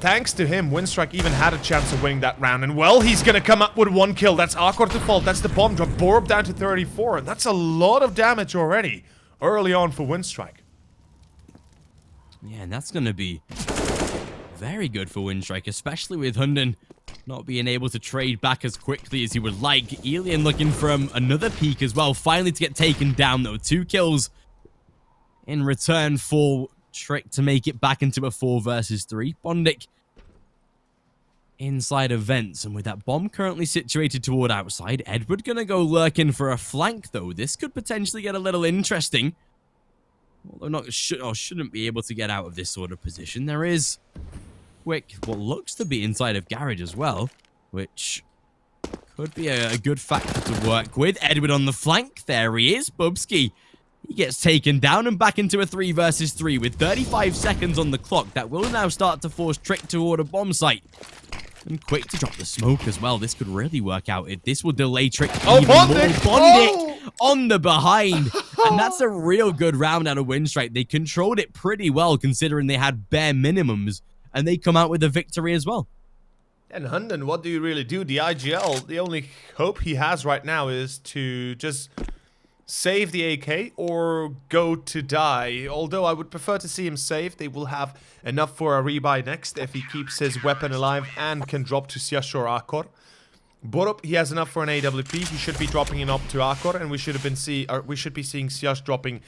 thanks to him, Winstrike even had a chance of winning that round. And well, he's gonna come up with 1 kill. That's awkward to fault. That's the bomb drop. bo3 down to 34. And that's a lot of damage already early on for Winstrike. Yeah, and that's gonna be very good for Winstrike, especially with Hunden not being able to trade back as quickly as he would like. Alien looking for another peek as well, finally to get taken down though. 2 kills in return for Trick to make it back into a 4 versus 3. Bondik inside of vents, and with that bomb currently situated toward outside, Edward gonna go lurking for a flank though. This could potentially get a little interesting. Although shouldn't be able to get out of this sort of position. There is Quick, what looks to be inside of garage as well, which could be a good factor to work with. Edward on the flank. There he is. Bubsky. He gets taken down and back into a 3 versus 3 with 35 seconds on the clock. That will now start to force Trick toward a bomb site. And Quick to drop the smoke as well. This could really work out. This will delay Trick even more. Bondik on the behind. And that's a real good round out of Winstrike. They controlled it pretty well considering they had bare minimums. And they come out with a victory as well. And Hunden, what do you really do? The IGL, the only hope he has right now is to just save the AK or go to die. Although I would prefer to see him save. They will have enough for a rebuy next if he keeps his weapon alive and can drop to Siash or Akor. bo3, he has enough for an AWP. He should be dropping it up to Akor, and we should be seeing Siash dropping,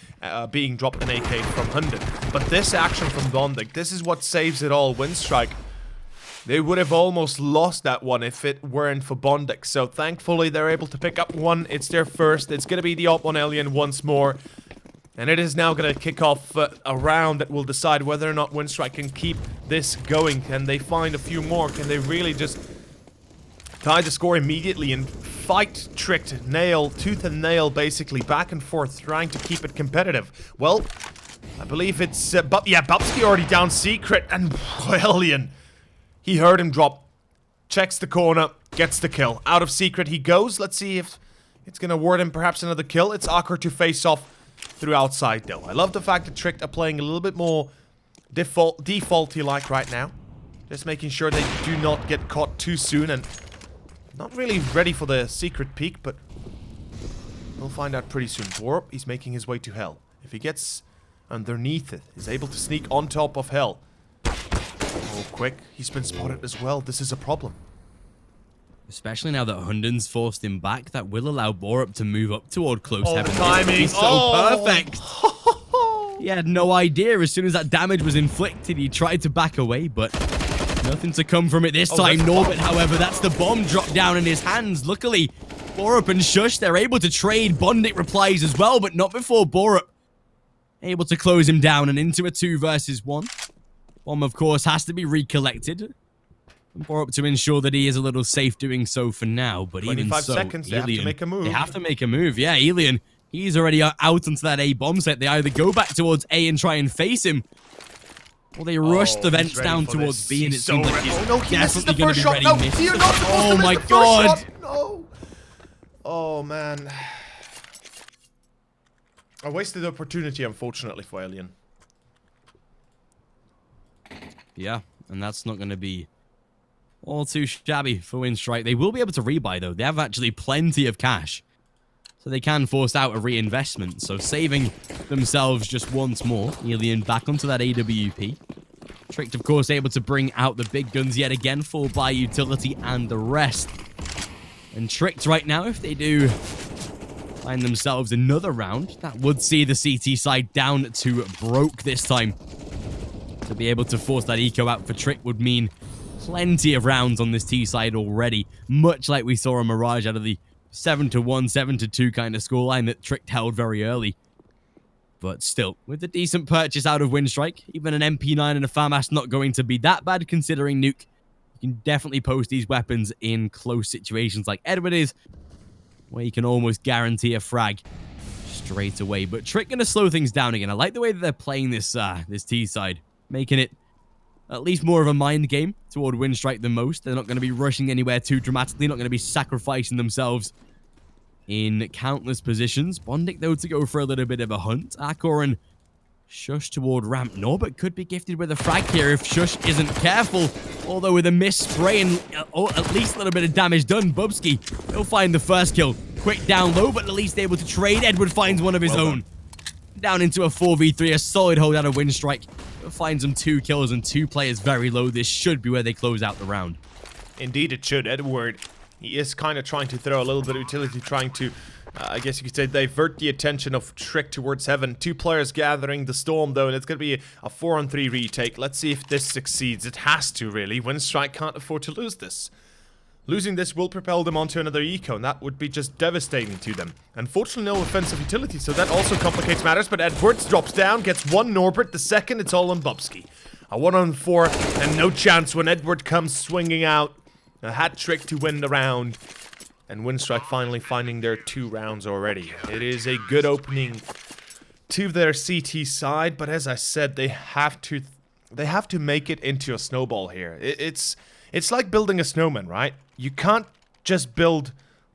being dropped an AK from Hunden. But this action from Bondik, this is what saves it all. Winstrike, they would have almost lost that one if it weren't for Bondik. So thankfully they're able to pick up one. It's their first. It's gonna be the op on Alien once more. And it is now going to kick off a round that will decide whether or not Winstrike can keep this going. Can they find a few more? Can they really just tie the score immediately and fight Tricked, tooth and nail, basically, back and forth, trying to keep it competitive? Well, I believe it's... Bubsky already down Secret, and Alien. He heard him drop, checks the corner, gets the kill. Out of Secret he goes. Let's see if it's going to award him perhaps another kill. It's Akor to face off through outside, though. I love the fact that Tricked are playing a little bit more defaulty like right now. Just making sure they do not get caught too soon, and not really ready for the secret peek, but we'll find out pretty soon. bo3, he's making his way to Hell. If he gets underneath it, he's able to sneak on top of Hell. Oh, Quick, he's been spotted as well. This is a problem. Especially now that Hunden's forced him back, that will allow bo3 to move up toward close heaven. Timing. He's so perfect. He had no idea. As soon as that damage was inflicted, he tried to back away, but nothing to come from it this time. Norbert, however, that's the bomb dropped down in his hands. Luckily, bo3 and Shush, they're able to trade. Bondik replies as well, but not before bo3 able to close him down and into a 2 versus 1. Bomb, of course, has to be recollected. bo3 to ensure that he is a little safe doing so for now, but even so, 25 seconds, they have to make a move. They have to make a move, yeah. Alien, he's already out onto that A bomb site. They either go back towards A and try and face him, or they rush the vents down towards B, and it seems like he's definitely going to be ready. Oh my god! No! Oh man. A wasted opportunity, unfortunately, for Alien. Yeah, and that's not going to be all too shabby for Winstrike. They will be able to rebuy, though. They have actually plenty of cash. So they can force out a reinvestment. So saving themselves just once more. Alien back onto that AWP. Tricked, of course, able to bring out the big guns yet again. Full buy utility and the rest. And Tricked right now, if they do find themselves another round, that would see the CT side down to broke this time. To be able to force that eco out for Trick would mean plenty of rounds on this T side already. Much like we saw a Mirage out of the 7-1, 7-2 kind of scoreline that Tricked held very early. But still, with a decent purchase out of Winstrike, even an MP9 and a FAMAS not going to be that bad considering Nuke. You can definitely post these weapons in close situations like Edward is, where you can almost guarantee a frag straight away. But Trick going to slow things down again. I like the way that they're playing this T side, making it at least more of a mind game toward Winstrike than most. They're not going to be rushing anywhere too dramatically, not going to be sacrificing themselves in countless positions. Bondic, though, to go for a little bit of a hunt. Akor and Shush toward ramp. Norbert could be gifted with a frag here if Shush isn't careful. Although with a missed spray and at least a little bit of damage done, Bubsky will find the first kill. Quick down low, but at least able to trade. Edward finds one of his own. Down into a 4v3, a solid hold out of Winstrike. Finds them 2 kills and 2 players very low. This should be where they close out the round. Indeed it should. Edward, he is kind of trying to throw a little bit of utility, trying to, I guess you could say, divert the attention of Trick towards Heaven. 2 players gathering the storm, though, and it's going to be a 4-on-3 retake. Let's see if this succeeds. It has to, really. Winstrike can't afford to lose this. Losing this will propel them onto another eco, and that would be just devastating to them. Unfortunately, no offensive utility, so that also complicates matters, but Edwards drops down, gets 1 Norbert, the second, it's all on Bubsky. A 1-on-4, and no chance when Edward comes swinging out. A hat trick to win the round, and Winstrike finally finding their 2 rounds already. It is a good opening to their CT side, but as I said, they have to make it into a snowball here. It's like building a snowman, right? You can't just build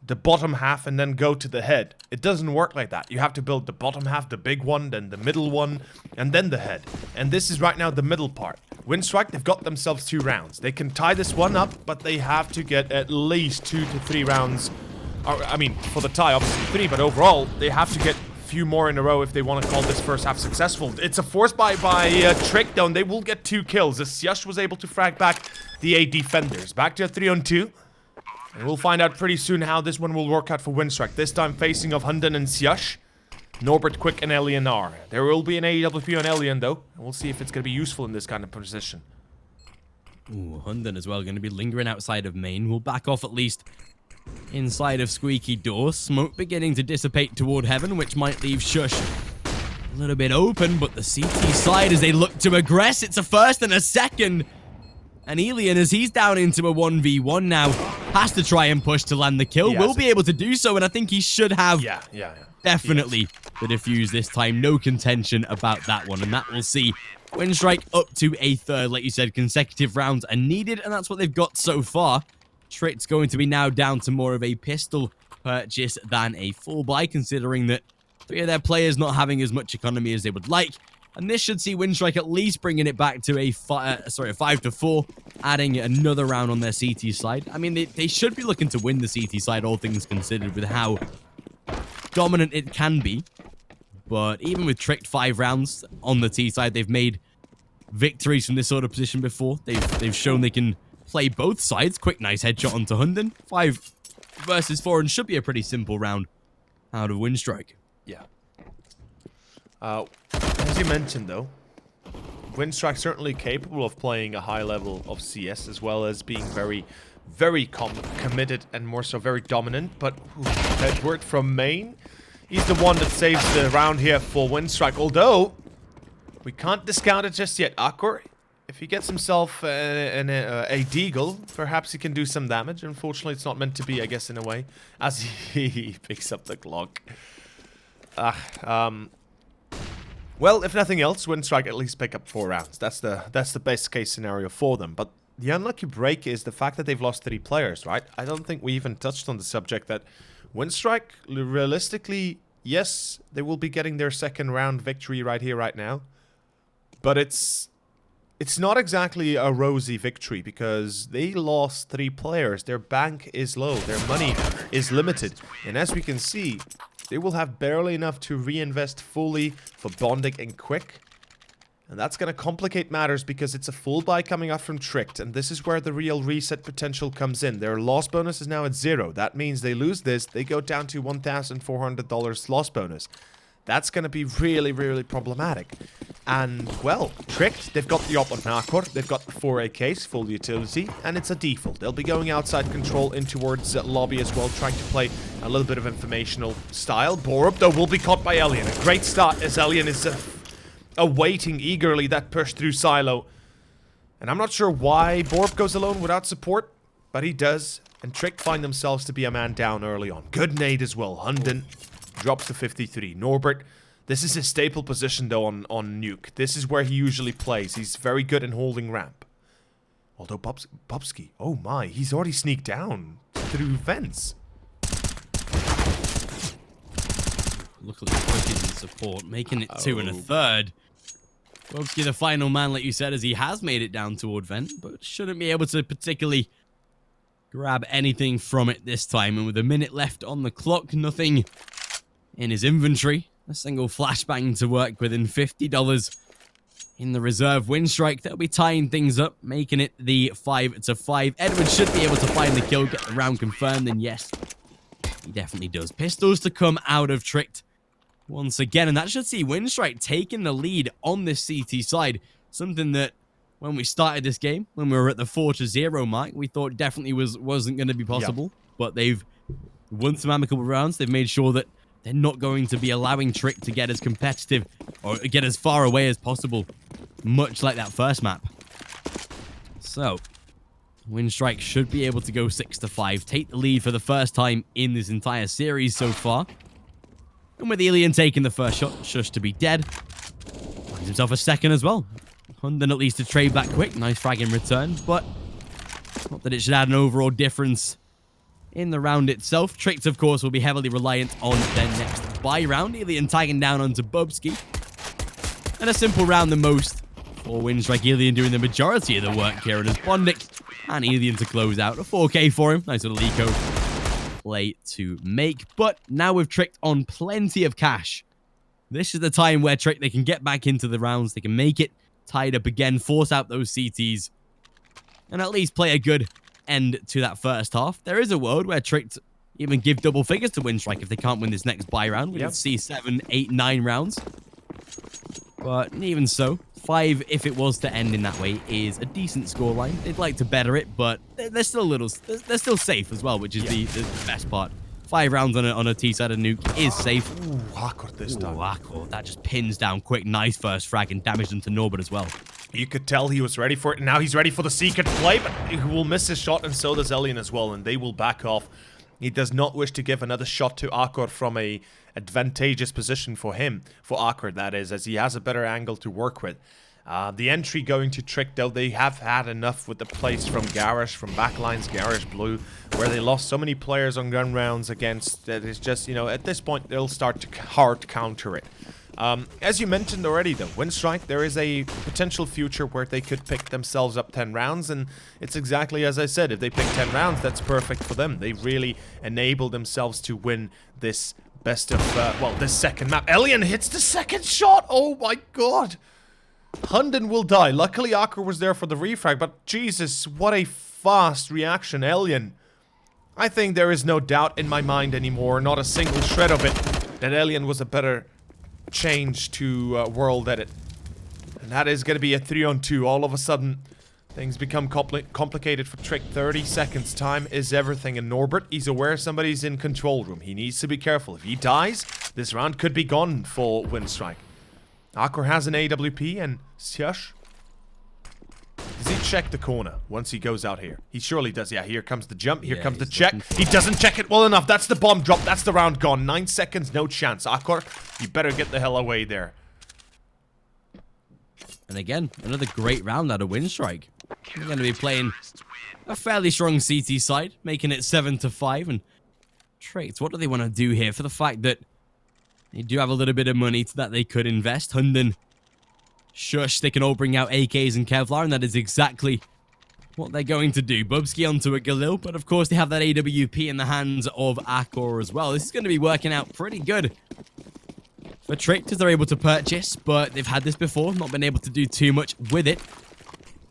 the bottom half and then go to the head. It doesn't work like that. You have to build the bottom half, the big one, then the middle one, and then the head. And this is right now the middle part. Winstrike, they've got themselves 2 rounds. They can tie this one up, but they have to get at least 2 to 3 rounds. I mean, for the tie, obviously 3, but overall, they have to get a few more in a row if they want to call this first half successful. It's a force by Trick, though, and they will get 2 kills, as Syash was able to frag back the 8 defenders. Back to a 3-on-2. And we'll find out pretty soon how this one will work out for Winstrike. This time facing of Hunden and Syash. Norbert, Quick, and Alien are. There will be an AWP on Alien, though. And we'll see if it's going to be useful in this kind of position. Ooh, Hunden as well, going to be lingering outside of main. We'll back off at least inside of Squeaky Door. Smoke beginning to dissipate toward Heaven, which might leave Shush a little bit open. But the CT side, as they look to aggress, it's a first and a second. And Alien, as he's down into a 1v1 now, has to try and push to land the kill. Will be able to do so, and I think he should have definitely the defuse this time. No contention about that one, and that will see Winstrike up to a 3rd. Like you said, consecutive rounds are needed, and that's what they've got so far. Trick's going to be now down to more of a pistol purchase than a full buy, considering that 3 of their players not having as much economy as they would like. And this should see Winstrike at least bringing it back to a 5-4, adding another round on their CT side. I mean, they should be looking to win the CT side, all things considered, with how dominant it can be. But even with Tricked 5 rounds on the T side, they've made victories from this sort of position before. They've shown they can play both sides. Quick, nice headshot onto Hunden. 5 versus 4, and should be a pretty simple round out of Winstrike. Yeah. As you mentioned, though, Winstrike certainly capable of playing a high level of CS, as well as being very, very committed and more so very dominant. But Edward from main, he's the one that saves the round here for Winstrike. Although, we can't discount it just yet. Akor, if he gets himself a deagle, perhaps he can do some damage. Unfortunately, it's not meant to be, I guess, in a way, as he picks up the Glock. Well, if nothing else, Winstrike at least pick up 4 rounds. That's the best case scenario for them. But the unlucky break is the fact that they've lost 3 players, right? I don't think we even touched on the subject that Winstrike realistically yes, they will be getting their second round victory right here, right now. But it's not exactly a rosy victory because they lost 3 players. Their bank is low. Their money is limited. And as we can see, they will have barely enough to reinvest fully for bonding and quick. And that's going to complicate matters because it's a full buy coming up from Tricked. And this is where the real reset potential comes in. Their loss bonus is now at 0. That means they lose this. They go down to $1,400 loss bonus. That's going to be really, really problematic. And, well, Tricked, they've got the op on Nakor, they've got the 4A case, full utility, and it's a default. They'll be going outside control in towards lobby as well, trying to play a little bit of informational style. Borup, though, will be caught by Elian. A great start as Elian is awaiting eagerly that push through silo. And I'm not sure why Borup goes alone without support, but he does. And Tricked find themselves to be a man down early on. Good nade as well. Hunden drops to 53. Norbert, this is his staple position though on Nuke. This is where he usually plays. He's very good in holding ramp. Although Bobsky, oh my, he's already sneaked down through vents. Look at the quick in support, making it 2 1/3. Bobsky, the final man, like you said, as he has made it down toward vent, but shouldn't be able to particularly grab anything from it this time. And with a minute left on the clock, nothing in his inventory. A single flashbang to work with and $50 in the reserve Winstrike. They'll be tying things up, making it the 5-5. Edward should be able to find the kill, get the round confirmed, and yes, he definitely does. Pistols to come out of Tricked once again, and that should see Winstrike taking the lead on this CT side. Something that, when we started this game, when we were at the 4-0 mark, we thought definitely wasn't going to be possible. Yep. But they've won some amicable rounds. They've made sure that they're not going to be allowing Trick to get as competitive or get as far away as possible, much like that first map. So, Winstrike should be able to go 6-5, take the lead for the first time in this entire series so far. And with Elian taking the first shot, Shush to be dead, finds himself a second as well. Hunden at least to trade back quick, nice frag in return, but not that it should add an overall difference in the round itself. Tricked, of course, will be heavily reliant on their next buy round. Elian tagging down onto Bobsky. And a simple round the most for Winstrike. Elian doing the majority of the work here. And as Bondic and Elian to close out. A 4K for him. Nice little eco play to make. But now with Tricked on plenty of cash, this is the time where they can get back into the rounds. They can make it tied up again, force out those CTs, and at least play a good end to that first half. There is a world where Tricked even give double figures to Winstrike if they can't win this next buy round. We could see 7, 8, 9 rounds. But even so, 5, if it was to end in that way, is a decent scoreline. They'd like to better it, but they're still they're still safe as well, which is the best part. 5 rounds on a T side of Nuke is safe. Ooh, Hakor this time. Hakor, that just pins down quick. Nice first frag and damaged him to Norbert as well. You could tell he was ready for it, and now he's ready for the secret play, but he will miss his shot, and so does Elian as well, and they will back off. He does not wish to give another shot to Hakor from a advantageous position for him, for Hakor that is, as he has a better angle to work with. The entry going to Trick, though, they have had enough with the plays from Garish, from backlines, Garish Blue, where they lost so many players on gun rounds against that. It's just, you know, at this point, they'll start to hard counter it. As you mentioned already, though, Winstrike, there is a potential future where they could pick themselves up 10 rounds, and it's exactly as I said. If they pick 10 rounds, that's perfect for them. They really enable themselves to win this best of, this second map. Elian hits the second shot! Oh my god! Hunden will die. Luckily, Hakor was there for the refrag, but Jesus, what a fast reaction, Elian. I think there is no doubt in my mind anymore, not a single shred of it, that Elian was a better change to world edit. And that is going to be a 3-on-2. All of a sudden, things become complicated for Trick. 30 seconds. Time is everything. And Norbert, he's aware somebody's in control room. He needs to be careful. If he dies, this round could be gone for Winstrike. Hakor has an AWP, and Shush, does he check the corner once he goes out here? He surely does. Yeah, here comes the jump. Here comes the check. He doesn't check it well enough. That's the bomb drop. That's the round gone. 9 seconds, no chance. Hakor, you better get the hell away there. And again, another great round out of Winstrike. We're going to be playing a fairly strong CT side, making it 7-5. And Traits, what do they want to do here? For the fact that They do have a little bit of money that they could invest. Hunden, Shush, they can all bring out AKs and Kevlar, and that is exactly what they're going to do. Bubsky onto a Galil, but of course they have that AWP in the hands of Akor as well. This is going to be working out pretty good for Tricked as they're able to purchase, but they've had this before, not been able to do too much with it.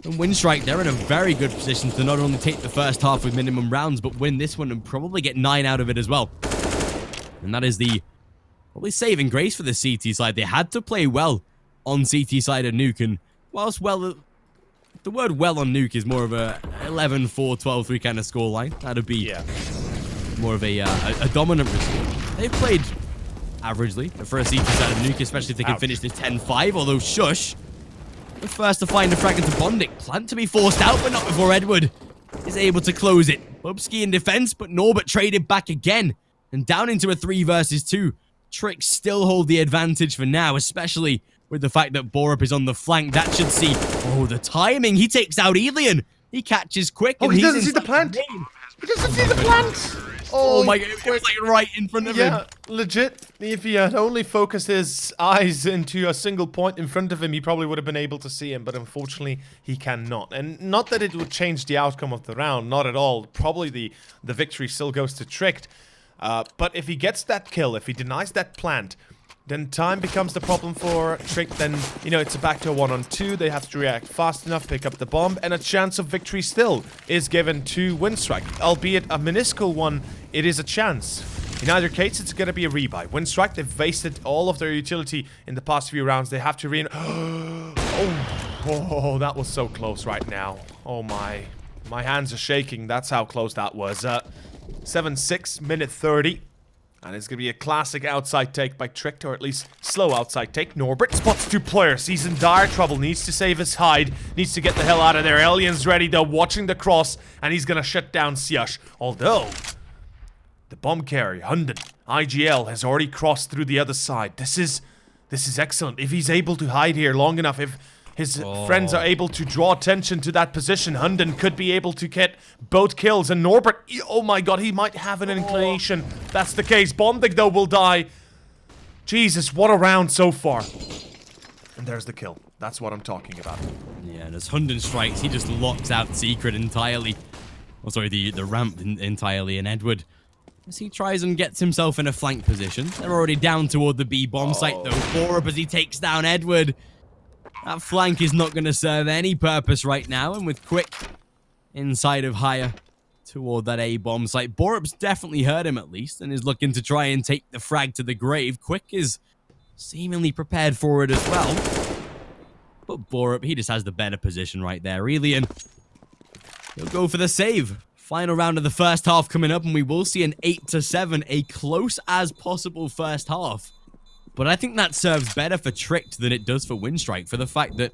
And Winstrike, they're in a very good position to not only take the first half with minimum rounds, but win this one and probably get 9 out of it as well. And that is the probably saving grace for the CT side. They had to play well on CT side of Nuke, and whilst well, the word well on Nuke is more of a 11-4, 12-3 kind of scoreline. That'd be more of a dominant result. They've played averagely for a CT side of Nuke, especially if they can finish this 10-5, although Shush, the first to find the frag into Bondic. Plant to be forced out, but not before Edward is able to close it. Bubsky in defense, but Norbert traded back again, and down into a 3 versus 2. Tricks still hold the advantage for now, especially with the fact that bo3 is on the flank. That should see... Oh, the timing. He takes out Elian. He catches quick. Oh, and he doesn't see the plant. He doesn't see the plant. Oh my god, it was like right in front of him. Yeah, legit. If he had only focused his eyes into a single point in front of him, he probably would have been able to see him, but unfortunately, he cannot. And not that it would change the outcome of the round, not at all. Probably the victory still goes to Tricked. But if he gets that kill, if he denies that plant, then time becomes the problem for Tricked. Then, you know, it's back to a 1-on-2. They have to react fast enough, pick up the bomb, and a chance of victory still is given to Winstrike. Albeit a minuscule one, it is a chance. In either case, it's going to be a rebuy. Winstrike, they've wasted all of their utility in the past few rounds. They have to oh, that was so close right now. Oh my. My hands are shaking. That's how close that was. 7-6, minute 30. And it's going to be a classic outside take by Tricked, or at least slow outside take. Norbert spots 2 players. He's in dire trouble. Needs to save his hide. Needs to get the hell out of there. Alien's ready, though, watching the cross. And he's going to shut down Siash. Although, the bomb carrier, Hunden, IGL, has already crossed through the other side. This is excellent. If he's able to hide here long enough, if his friends are able to draw attention to that position, Hunden could be able to get both kills. And Norbert, oh my god, he might have an inclination. That's the case. Bondig, though, will die. Jesus, what a round so far. And there's the kill. That's what I'm talking about. Yeah, and as Hunden strikes, he just locks out Secret entirely. Oh, sorry, the ramp entirely. And Edward, as he tries and gets himself in a flank position. They're already down toward the B bomb site, though. bo3 as he takes down Edward. That flank is not going to serve any purpose right now, and with Quick inside of higher toward that A bomb site, bo3's definitely heard him at least, and is looking to try and take the frag to the grave. Quick is seemingly prepared for it as well, but bo3, he just has the better position right there. Elian, he'll go for the save. Final round of the first half coming up, and we will see an 8-7, a close as possible first half. But I think that serves better for Tricked than it does for Winstrike, for the fact that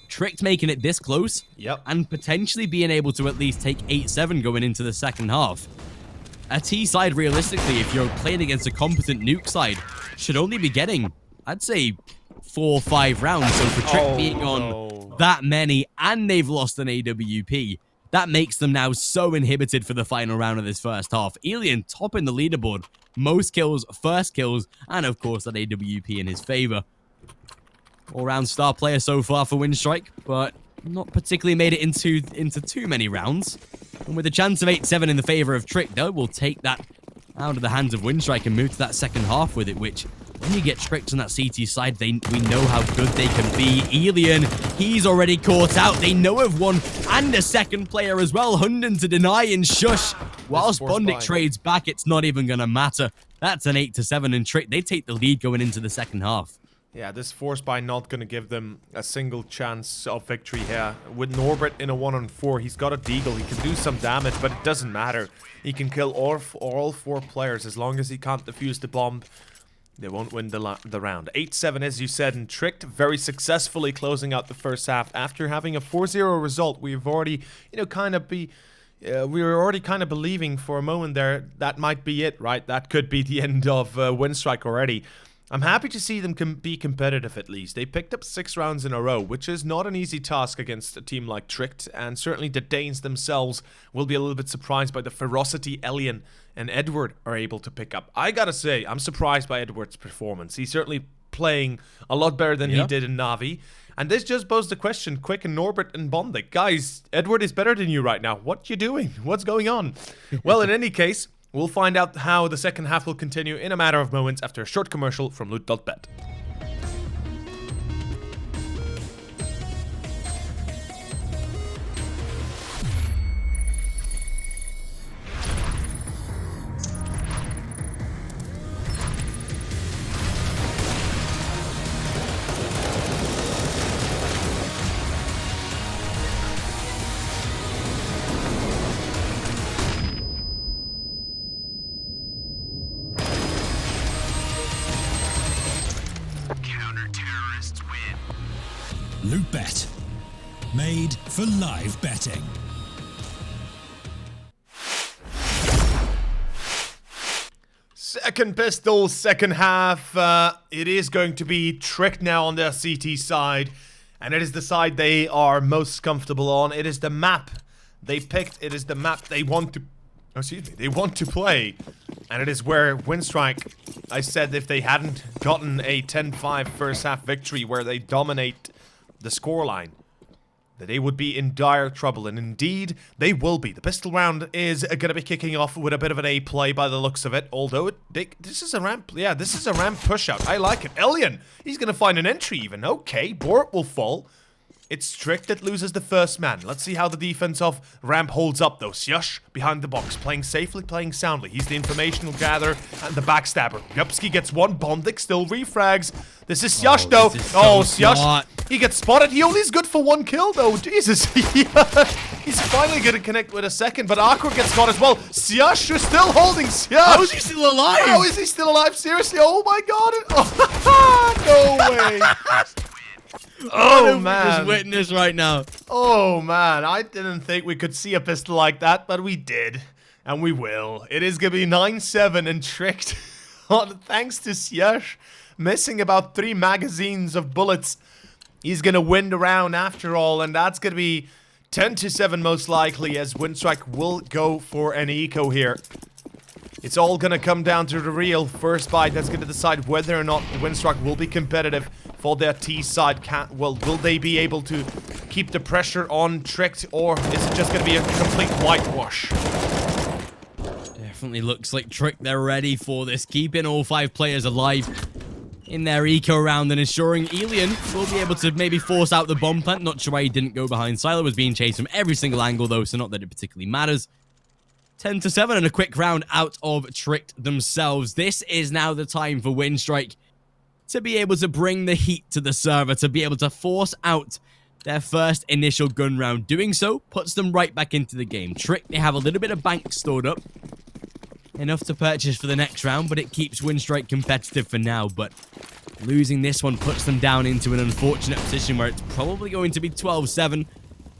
Tricked making it this close and potentially being able to at least take 8-7 going into the second half. A T side, realistically, if you're playing against a competent Nuke side, should only be getting, I'd say, 4 or 5 rounds. So for Tricked being on that many and they've lost an AWP, that makes them now so inhibited for the final round of this first half. Elian topping the leaderboard. Most kills, first kills, and of course that AWP in his favor. All-round star player so far for Winstrike, but not particularly made it into too many rounds. And with a chance of 8-7 in the favor of Trick, though, we'll take that out of the hands of Winstrike and move to that second half with it, which, when you get Tricked on that CT side, we know how good they can be. Elian, he's already caught out. They know of one and a second player as well. Hunden to deny and Shush. Whilst Bondic trades back, it's not even going to matter. That's an 8-7, and Trick, they take the lead going into the second half. Yeah, this force buy not going to give them a single chance of victory here. With Norbert in a 1-on-4, he's got a deagle. He can do some damage, but it doesn't matter. He can kill all 4 players as long as he can't defuse the bomb. They won't win the round. 8-7, as you said, and Tricked very successfully closing out the first half. After having a 4-0 result, we've already, we were already kind of believing for a moment there that might be it, right? That could be the end of Winstrike already. I'm happy to see them be competitive at least. They picked up 6 rounds in a row, which is not an easy task against a team like Tricked, and certainly the Danes themselves will be a little bit surprised by the ferocity Elian and Edward are able to pick up. I gotta say, I'm surprised by Edward's performance. He's certainly playing a lot better than he did in Na'Vi. And this just posed the question, Quick and Norbert and Bondik. Guys, Edward is better than you right now. What you doing? What's going on? Well, in any case, we'll find out how the second half will continue in a matter of moments after a short commercial from Loot.bet. Lootbet. Made for live betting. Second pistol, second half. It is going to be Tricked now on their CT side. And it is the side they are most comfortable on. It is the map they picked. It is the map they want to... they want to play. And it is where Winstrike, I said if they hadn't gotten a 10-5 first half victory where they dominate the scoreline, that they would be in dire trouble, and indeed they will be. The pistol round is going to be kicking off with a bit of an A play by the looks of it, although this is a ramp, yeah, this is a ramp push out. I like it. Elian, he's going to find an entry even. Okay, Bort will fall. It's Trick that loses the first man. Let's see how the defense of ramp holds up though. Sjush behind the box, playing safely, playing soundly. He's the informational gatherer and the backstabber. Yupski gets one, Bondik still refrags. This is Sjush though. Sjush, he gets spotted. He only is good for 1 kill though. Jesus. He's finally going to connect with a second, but Akor gets caught as well. Sjush is still holding. Sjush. How is he still alive? How is he still alive? Seriously? Oh my god. No way. Oh man, witness right now. Oh man, I didn't think we could see a pistol like that, but we did, and we will. It is gonna be 9-7 and Tricked, thanks to Sjush missing about 3 magazines of bullets. He's gonna win the round after all, and that's gonna be 10-7 most likely, as Winstrike will go for an eco here. It's all gonna come down to the real first bite that's gonna decide whether or not Winstrike will be competitive for their T side. Will they be able to keep the pressure on Tricked, or is it just gonna be a complete whitewash? Definitely looks like Tricked, they're ready for this, keeping all 5 players alive in their eco round and ensuring Elian will be able to maybe force out the bomb plant. Not sure why he didn't go behind. Silo was being chased from every single angle though, so not that it particularly matters. 10-7 and a quick round out of Tricked themselves. This is now the time for Winstrike to be able to bring the heat to the server, to be able to force out their first initial gun round. Doing so puts them right back into the game. Tricked, they have a little bit of bank stored up. Enough to purchase for the next round, but it keeps Winstrike competitive for now. But losing this one puts them down into an unfortunate position where it's probably going to be 12-7.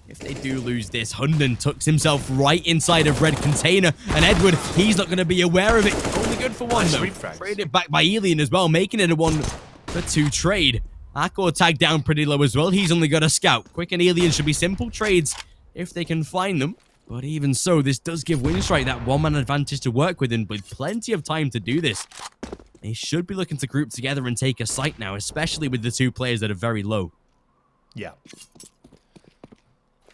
If they do lose this, Hunden tucks himself right inside of red container, and Edward, he's not going to be aware of it. Only good for 1 though. Traded back by Elian as well, making it a 1-for-2 trade. Akor tagged down pretty low as well. He's only got a scout. Quick and Elian should be simple trades if they can find them. But even so, this does give Winstrike that 1-man advantage to work with, and with plenty of time to do this. They should be looking to group together and take a site now, especially with the 2 players that are very low. Yeah.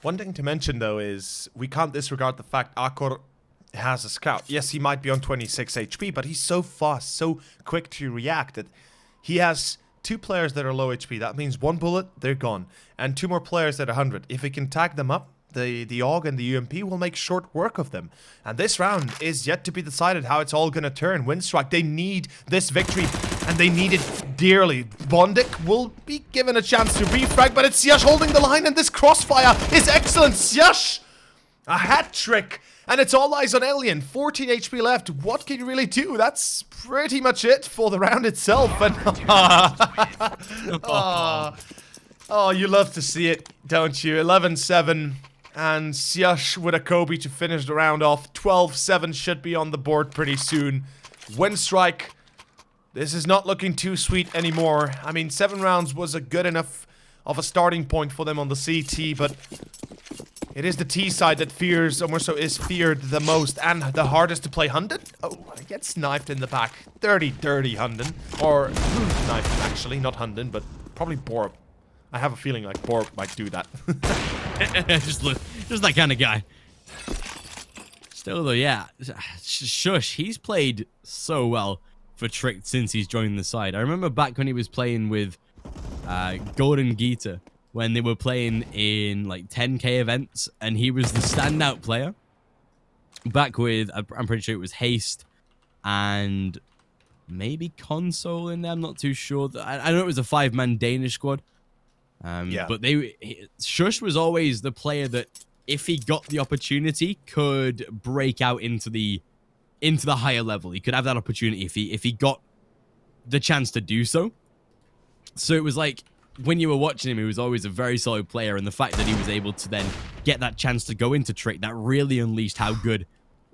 One thing to mention though is we can't disregard the fact Akor has a scout. Yes, he might be on 26 HP, but he's so fast, so quick to react that he has 2 players that are low HP. That means 1 bullet, they're gone. And 2 more players at 100. If he can tag them up, the AUG and the UMP will make short work of them. And this round is yet to be decided how it's all gonna turn. Winstrike, they need this victory, and they need it dearly. Bondik will be given a chance to refrag, but it's Sjush holding the line, and this crossfire is excellent. Sjush! A hat trick! And it's all eyes on Elian. 14 HP left. What can you really do? That's pretty much it for the round itself. And oh, you love to see it, don't you? 11-7. And Sjush with a Kobe to finish the round off. 12-7 should be on the board pretty soon. Winstrike, This is not looking too sweet anymore. I mean, 7 rounds was a good enough of a starting point for them on the CT, but it is the T side that fears, or more so is feared the most and the hardest to play. Hunden? Oh, it gets sniped in the back. Dirty, dirty Hunden. Or knifed, actually. Not Hunden, but probably Borb. I have a feeling like Borb might do that. just that kind of guy. Still though, yeah. Shush, he's played so well for Trick since he's joined the side. I remember back when he was playing with Golden Gita, when they were playing in like 10k events, and he was the standout player. Back with, I'm pretty sure it was Haste and maybe Console in there. I'm not too sure. I know it was a 5-man Danish squad. Yeah. But Shush was always the player that, if he got the opportunity, could break out into the higher level. He could have that opportunity if he got the chance to do so. So it was like, when you were watching him, he was always a very solid player, and the fact that he was able to then get that chance to go into Trick, that really unleashed how good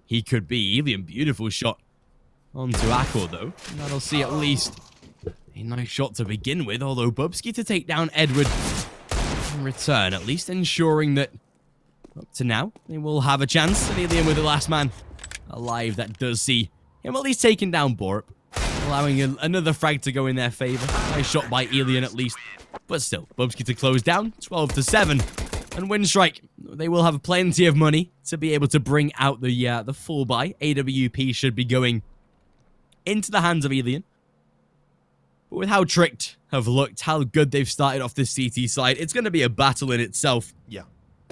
he could be. Alien, beautiful shot onto Akor, though. And that'll see at least a nice shot to begin with, although bo3 to take down Edward in return, at least ensuring that up to now, they will have a chance. And Alien with the last man alive, that does see him at least taking down Borup, allowing another frag to go in their favor. Nice shot by Alien at least. But still, bo3 to close down, 12-7. And Winstrike, they will have plenty of money to be able to bring out the full buy. AWP should be going into the hands of Alien. But with how Tricked have looked, how good they've started off this CT side, it's going to be a battle in itself. Yeah.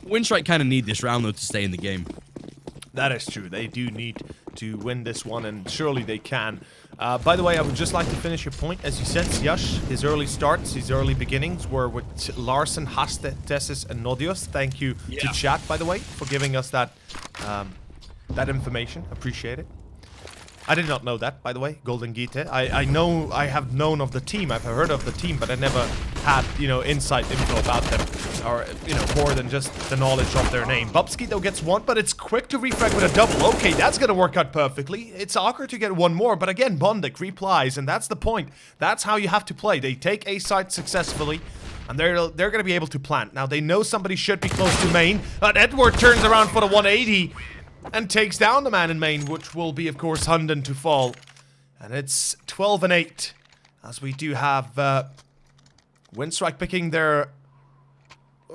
Winstrike kind of need this round, though, to stay in the game. That is true. They do need to win this one, and surely they can. By the way, I would just like to finish your point. As you said, Yash, his early starts, his early beginnings were with Larsen, Haste, Tessis, and Nodios. Thank you to chat, by the way, for giving us that that information. Appreciate it. I did not know that, by the way, Golden Gita. I know, I have known of the team, I've heard of the team, but I never had, you know, inside info about them. Or, you know, more than just the knowledge of their name. bo3 though gets one, but it's quick to refrag with a double. Okay, that's gonna work out perfectly. It's awkward to get one more, but again, Bondik replies, and that's the point. That's how you have to play. They take A site successfully, and they're gonna be able to plant. Now, they know somebody should be close to main, but Edward turns around for the 180 and takes down the man in main, which will be, of course, Hunden to fall. And it's 12-8, as we do have Winstrike picking their...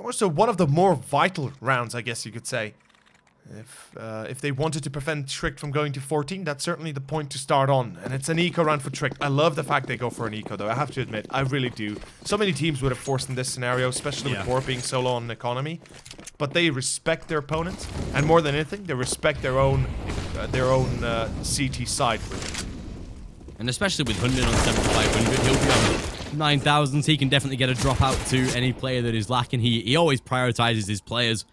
also one of the more vital rounds, I guess you could say. If they wanted to prevent Trick from going to 14, that's certainly the point to start on. And it's an eco round for Trick. I love the fact they go for an eco, though. I have to admit, I really do. So many teams would have forced in this scenario, especially with Borb being solo on economy. But they respect their opponents, and more than anything, they respect their own CT side with it. And especially with Hunden on 7,500, he'll be on 9,000s. He can definitely get a drop out to any player that is lacking. He always prioritizes his players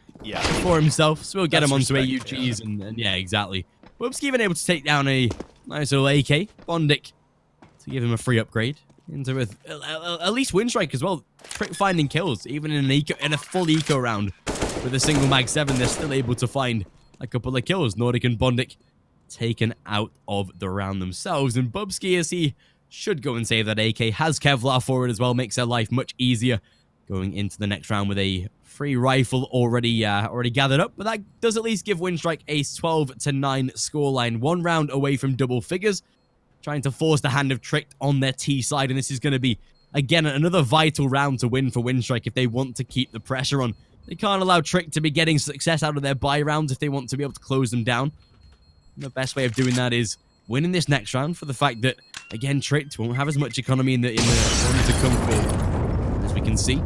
for himself, so we'll get him onto AUGs, and yeah, exactly. bo3 even able to take down a nice little AK, Bondik, to give him a free upgrade into at least Winstrike as well. Trick finding kills, even in a full eco round with a single mag 7, they're still able to find a couple of kills. Nordic and Bondik taken out of the round themselves, and bo3, as he should go and save that AK, has Kevlar forward as well, makes their life much easier going into the next round with a free rifle already gathered up. But that does at least give Winstrike a 12-9 scoreline, 1 round away from double figures, trying to force the hand of Trick on their T side, and this is going to be, again, another vital round to win for Winstrike if they want to keep the pressure on. They can't allow Trick to be getting success out of their buy rounds if they want to be able to close them down. And the best way of doing that is winning this next round, for the fact that, again, Trick won't have as much economy in the round to come for, as we can see.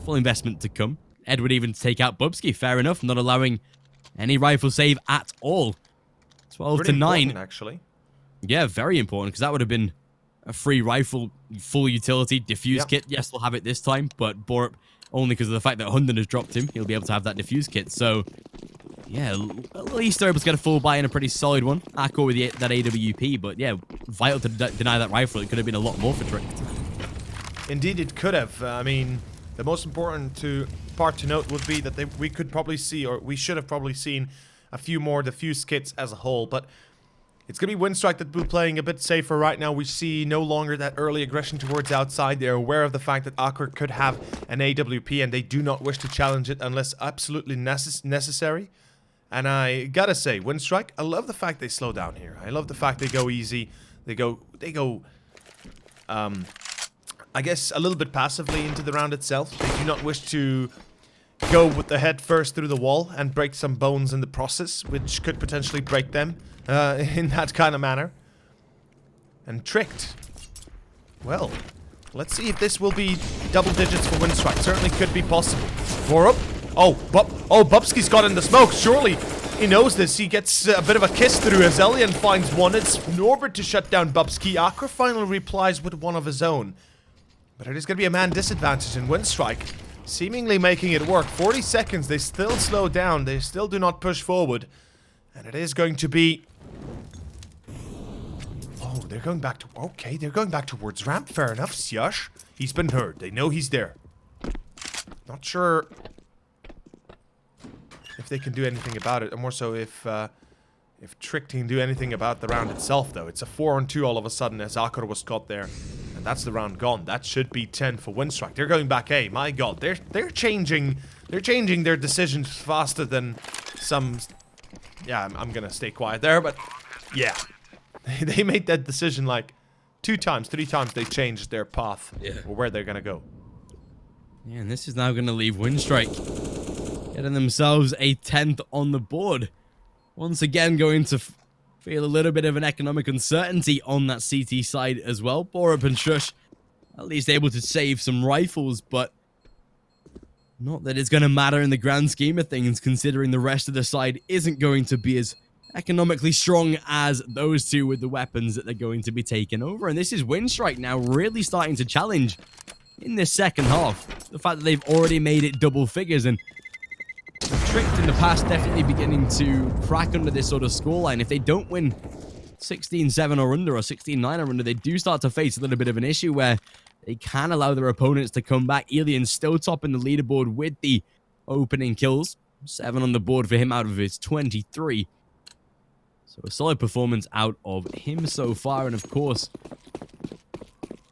Full investment to come. Edward even to take out bo3, fair enough, not allowing any rifle save at all. 12-9. Actually. Yeah, very important, because that would have been a free rifle, full utility, diffuse kit. Yes, they'll have it this time, but Borup, only because of the fact that Hunden has dropped him, he'll be able to have that diffuse kit. So, yeah, at least they're able to get a full buy in a pretty solid one. Akor with that AWP, but yeah, vital to deny that rifle. It could have been a lot more for Trick. Indeed, it could have. I mean, the most important part to note would be that we could probably see, or we should have probably seen, a few more diffuse kits as a whole, but It's going to be Winstrike that will be playing a bit safer right now. We see no longer that early aggression towards outside. They're aware of the fact that Akkur could have an AWP and they do not wish to challenge it unless absolutely necessary. And I gotta say, Winstrike, I love the fact they slow down here. I love the fact they go easy. They go, I guess a little bit passively into the round itself. They do not wish to go with the head first through the wall and break some bones in the process, which could potentially break them in that kind of manner. And tricked. Well, let's see if this will be double digits for Winstrike. Certainly could be possible. 4 up. Oh, bo3's got in the smoke. Surely he knows this. He gets a bit of a kiss through as Elian finds one. It's Norbert to shut down bo3. Akkur finally replies with one of his own. But it is going to be a man disadvantage in Winstrike, seemingly making it work. 40 seconds. They still slow down. They still do not push forward. And it is going to be... Oh, they're going back to... Okay, they're going back towards ramp. Fair enough. Sjush. He's been heard. They know he's there. Not sure if they can do anything about it, or more so if Trick can do anything about the round itself, though. It's a 4-on-2 all of a sudden as Akkur was caught there, and that's the round gone. That should be 10 for Winstrike. They're going back A. My God, they're changing their decisions faster than some. Yeah, I'm gonna stay quiet there, but yeah, they made that decision like 2 times, 3 times. They changed their path or where they're gonna go. Yeah, and this is now gonna leave Winstrike getting themselves a 10th on the board. Once again, going to feel a little bit of an economic uncertainty on that CT side as well. bo3 and Sjush at least able to save some rifles, but not that it's going to matter in the grand scheme of things, considering the rest of the side isn't going to be as economically strong as those two with the weapons that they're going to be taking over. And this is Winstrike now really starting to challenge in this second half. The fact that they've already made it double figures, and Tricked in the past definitely beginning to crack under this sort of scoreline. If they don't win 16-7 or under, or 16-9 or under, they do start to face a little bit of an issue where they can allow their opponents to come back. Elian's still topping the leaderboard with the opening kills. 7 on the board for him out of his 23. So a solid performance out of him so far, and of course,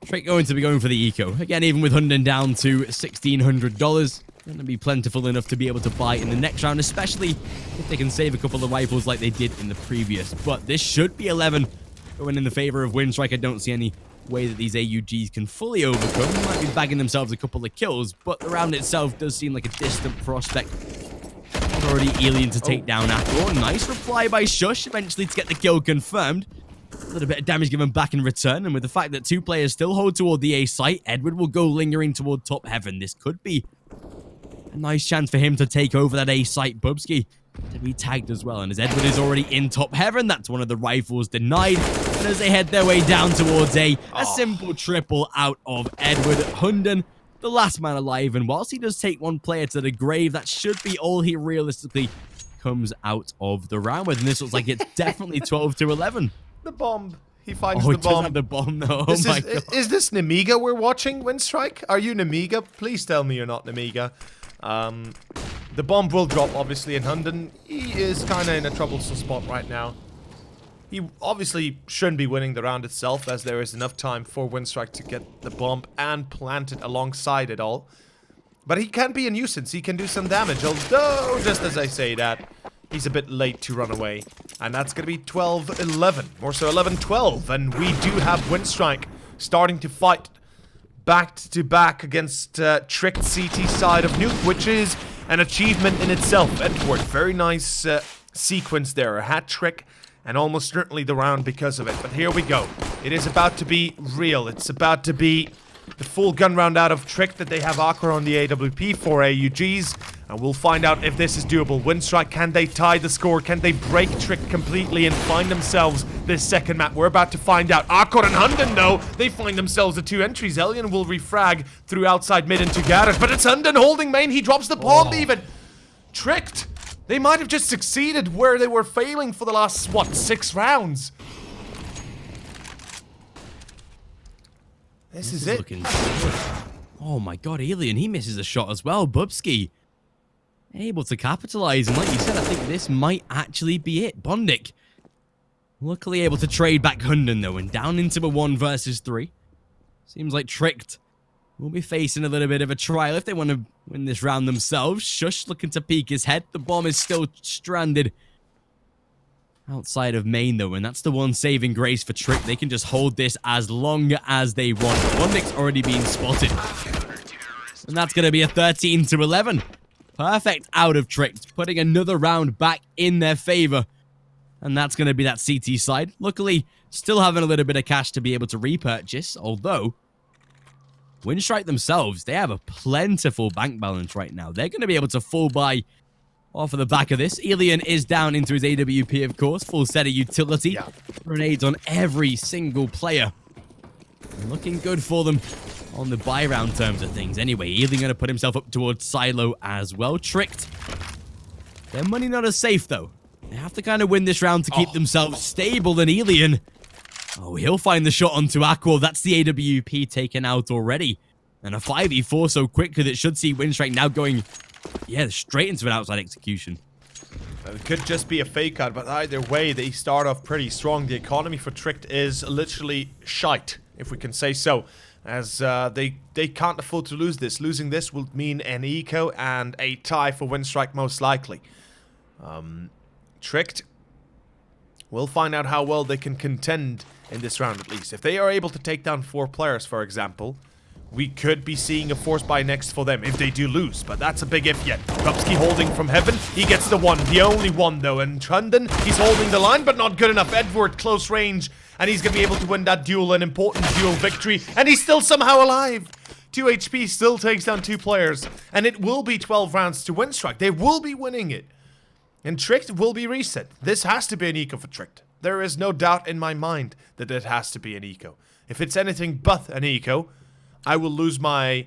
Trick going to be going for the eco. Again, even with Hunden down to $1,600. Going to be plentiful enough to be able to buy in the next round, especially if they can save a couple of rifles like they did in the previous. But this should be 11 going in the favor of Winstrike. I don't see any way that these AUGs can fully overcome. They might be bagging themselves a couple of kills, but the round itself does seem like a distant prospect. Already Elian to take down Akkur. Nice reply by Sjush, eventually to get the kill confirmed. A little bit of damage given back in return, and with the fact that 2 players still hold toward the A site, Edward will go lingering toward top heaven. This could be a nice chance for him to take over that A site. bo3 to be tagged as well, and as Edward is already in top heaven, that's one of the rifles denied. And as they head their way down towards A simple triple out of Edward. Hunden, the last man alive, and whilst he does take 1 player to the grave, that should be all he realistically comes out of the round with, and this looks like it's definitely 12-11. The bomb. He finds Oh, the he does bomb. have the bomb though. Oh my God. Is this Nemiga we're watching, Winstrike? Are you Nemiga? Please tell me you're not Nemiga. The bomb will drop, obviously, in Hunden. He is kind of in a troublesome spot right now. He obviously shouldn't be winning the round itself, as there is enough time for Winstrike to get the bomb and plant it alongside it all. But he can be a nuisance. He can do some damage, although, just as I say that, he's a bit late to run away. And that's going to be 12-11, or so 11-12. And we do have Winstrike starting to fight back-to-back against Tricked CT side of Nuke, which is an achievement in itself. Edward, very nice sequence there. A hat trick, and almost certainly the round because of it. But here we go. It is about to be real. It's about to be the full gun round out of Trick that they have Akkur on the AWP for AUGs. And we'll find out if this is doable. Winstrike, can they tie the score? Can they break Trick completely and find themselves this second map? We're about to find out. Akkur and Hunden, though, they find themselves the 2 entries. Elian will refrag through outside mid into garage, but it's Hunden holding main. He drops the bomb even. Tricked. They might have just succeeded where they were failing for the last, what, 6 rounds. This is it. Looking good. Oh my God, Elian, he misses a shot as well. bo3 able to capitalize, and like you said, I think this might actually be it. Bondik Luckily able to trade back Hunden though, and down into a 1 versus 3. Seems like Tricked will be facing a little bit of a trial if they want to win this round themselves. Shush looking to peek his head. The bomb is still stranded outside of main though, and that's the one saving grace for Trick. They can just hold this as long as they want. Bondik's already being spotted. And that's going to be a 13-11. Perfect out of Tricked, putting another round back in their favor. And that's going to be that CT side. Luckily, still having a little bit of cash to be able to repurchase. Although, Winstrike themselves, they have a plentiful bank balance right now. They're going to be able to full buy off of the back of this. Elian is down into his AWP, of course. Full set of utility. Yeah. Grenades on every single player. Looking good for them on the buy round terms of things. Anyway, Elian going to put himself up towards Silo as well. Tricked. Their money not as safe, though. They have to kind of win this round to keep themselves stable, and Elian, he'll find the shot onto Aqua. That's the AWP taken out already. And a 5v4 so quickly that should see Winstrike now going, straight into an outside execution. It could just be a fake out, but either way, they start off pretty strong. The economy for Tricked is literally shite, if we can say so, as they can't afford to lose this. Losing this will mean an eco and a tie for Winstrike most likely. Tricked, we'll find out how well they can contend in this round at least. If they are able to take down 4 players, for example, we could be seeing a force buy next for them if they do lose, but that's a big if yet. Krupski holding from heaven, he gets the one, the only one though, and Hunden, he's holding the line, but not good enough. Edward, close range, and he's going to be able to win that duel, an important duel victory, and he's still somehow alive. 2 HP still takes down 2 players, and it will be 12 rounds to Winstrike. They will be winning it. And Tricked will be reset. This has to be an eco for Tricked. There is no doubt in my mind that it has to be an eco. If it's anything but an eco, I will lose my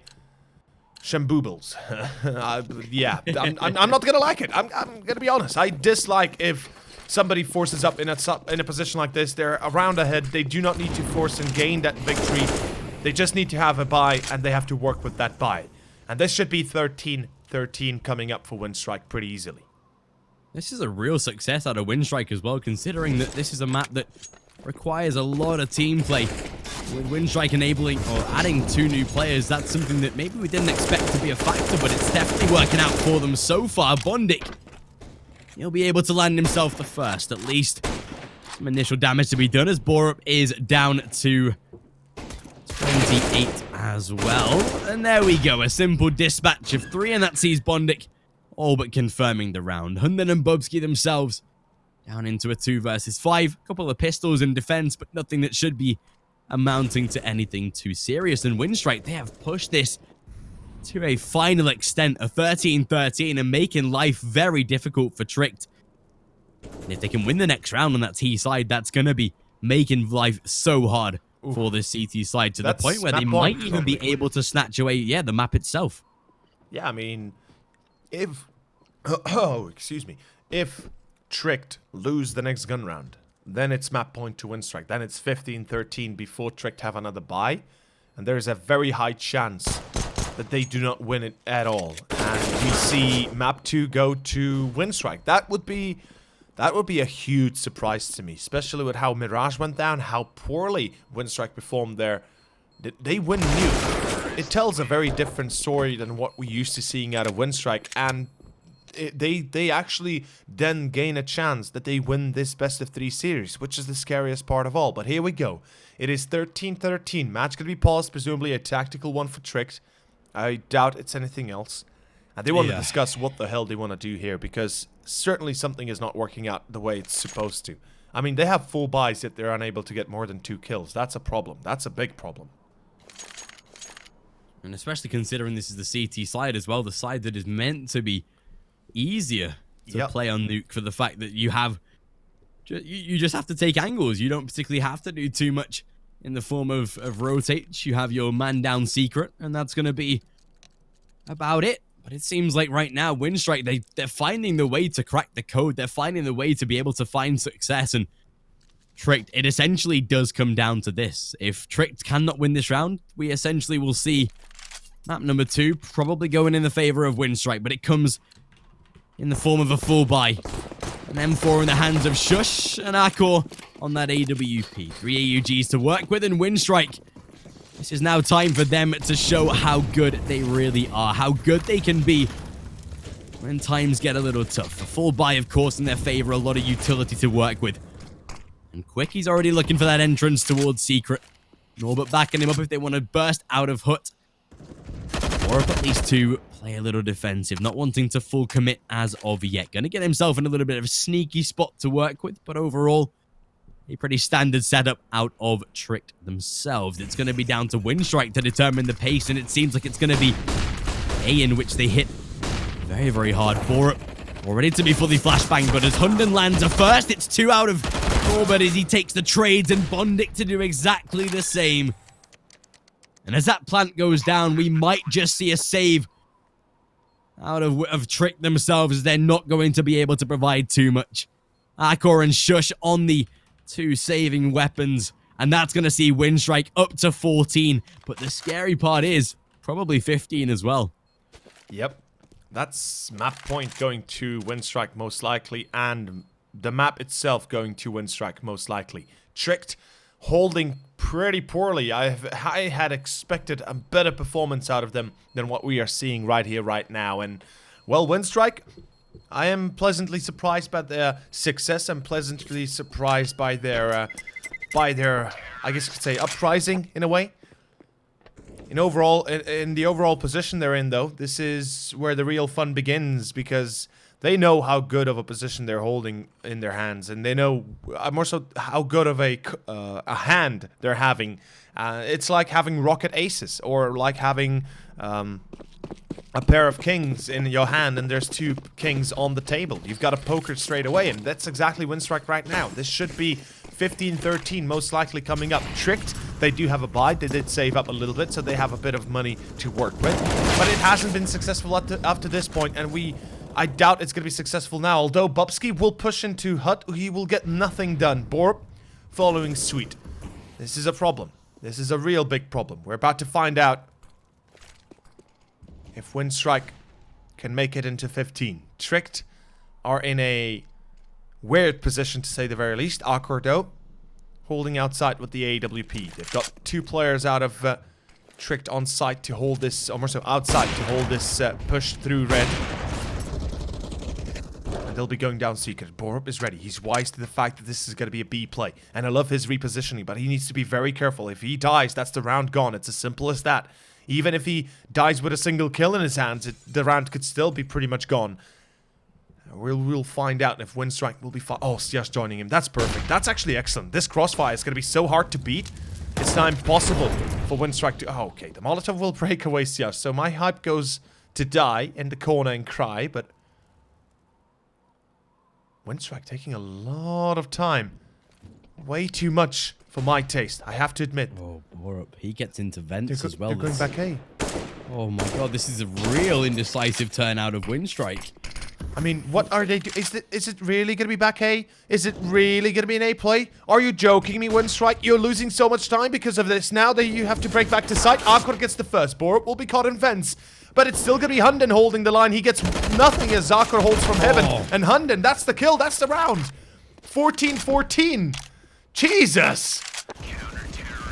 shamboobles. I'm not gonna like it. I'm gonna be honest. I dislike if somebody forces up in a position like this. They're a round ahead. They do not need to force and gain that victory. They just need to have a buy, and they have to work with that buy. And this should be 13-13 coming up for Winstrike pretty easily. This is a real success out of Winstrike as well, considering that this is a map that requires a lot of team play. With Winstrike enabling or adding 2 new players, that's something that maybe we didn't expect to be a factor, but it's definitely working out for them so far. Bondik, he'll be able to land himself the first, at least. Some initial damage to be done as Borup is down to 28 as well. And there we go, a simple dispatch of 3, and that sees Bondik all but confirming the round. Hunden and Bubsky themselves down into a 2 versus 5. A couple of pistols in defense, but nothing that should be amounting to anything too serious. And Winstrike, they have pushed this to a final extent of 13-13 and making life very difficult for Tricked. And if they can win the next round on that T side, that's going to be making life so hard for the CT side, to the point where they might even be able to snatch away, the map itself. Yeah, I mean, if if Tricked lose the next gun round, then it's map point to Winstrike. Then it's 15-13 before Tricked have another buy, and there is a very high chance that they do not win it at all, and we see map 2 go to Winstrike. That would be a huge surprise to me, especially with how Mirage went down, how poorly Winstrike performed there. They win Nuke. It tells a very different story than what we used to seeing out of Winstrike, and they actually then gain a chance that they win this best of 3 series, which is the scariest part of all. But here we go. It is 13-13. Match could be paused, presumably a tactical one for Tricked. I doubt it's anything else. And they want to discuss what the hell they want to do here, because certainly something is not working out the way it's supposed to. I mean, they have full buys, yet they're unable to get more than 2 kills. That's a problem. That's a big problem. And especially considering this is the CT side as well, the side that is meant to be easier to play on Nuke, for the fact that you have... You just have to take angles. You don't particularly have to do too much in the form of rotates. You have your man down secret, and that's going to be about it. But it seems like right now, Winstrike, they're finding the way to crack the code. They're finding the way to be able to find success. And Tricked, it essentially does come down to this. If Tricked cannot win this round, we essentially will see map number 2 probably going in the favor of Winstrike. But it comes in the form of a full buy. An M4 in the hands of Shush, and Akor on that AWP. 3 AUGs to work with, and Winstrike. This is now time for them to show how good they really are, how good they can be when times get a little tough. A full buy, of course, in their favor, a lot of utility to work with. And Quick, he's already looking for that entrance towards Secret. Norbert backing him up if they want to burst out of Hut. Or if at least to play a little defensive, not wanting to full commit as of yet. Going to get himself in a little bit of a sneaky spot to work with, but overall, a pretty standard setup out of Tricked themselves. It's going to be down to Winstrike to determine the pace, and it seems like it's going to be A in which they hit very, very hard. Borup already to be fully flashbanged, but as Hunden lands a first, it's 2 out of Norbert as he takes the trades, and Bondik to do exactly the same. And as that plant goes down, we might just see a save out of Trick themselves, as they're not going to be able to provide too much. Akor and Shush on the 2 saving weapons, and that's going to see Winstrike up to 14. But the scary part is probably 15 as well. Yep. That's map point going to Winstrike most likely, and the map itself going to Winstrike most likely. Tricked holding pretty poorly. I had expected a better performance out of them than what we are seeing right here, right now. And, well, Winstrike, I am pleasantly surprised by their success. I'm pleasantly surprised by their, I guess you could say, uprising in a way. In the overall position they're in, though, this is where the real fun begins, because they know how good of a position they're holding in their hands, and they know more so how good of a hand they're having. It's like having rocket aces, or like having a pair of kings in your hand, and there's 2 kings on the table. You've got a poker straight away, and that's exactly Winstrike right now. This should be 15-13 most likely coming up. Tricked, they do have a buy. They did save up a little bit, so they have a bit of money to work with. But it hasn't been successful up to this point, and I doubt it's going to be successful now. Although Bubsky will push into Hut, he will get nothing done. Borup following Sweet. This is a problem. This is a real big problem. We're about to find out if Winstrike can make it into 15. Tricked are in a weird position, to say the very least. Akor, though, holding outside with the AWP. They've got 2 players out of Tricked on site to hold this, or more so outside to hold this push through red. And they'll be going down Secret. Borup is ready. He's wise to the fact that this is going to be a B play. And I love his repositioning, but he needs to be very careful. If he dies, that's the round gone. It's as simple as that. Even if he dies with a single kill in his hands, the round could still be pretty much gone. We'll find out if Winstrike will be fine. Oh, Sia's joining him. That's perfect. That's actually excellent. This crossfire is going to be so hard to beat. It's now impossible for Winstrike to... Oh, okay. The Molotov will break away Sia. So my hype goes to die in the corner and cry, but... Winstrike taking a lot of time. Way too much for my taste, I have to admit. Oh, Borup. He gets into vents as well. They're going back A. Oh my god, this is a real indecisive turn out of Winstrike. I mean, what are they doing? Is it really going to be back A? Is it really going to be an A play? Are you joking me, Winstrike? You're losing so much time because of this. Now that you have to break back to site, Akor gets the first. Borup will be caught in vents. But it's still going to be Hunden holding the line. He gets nothing as Akor holds from heaven. And Hunden, that's the kill. That's the round. 14-14. Jesus.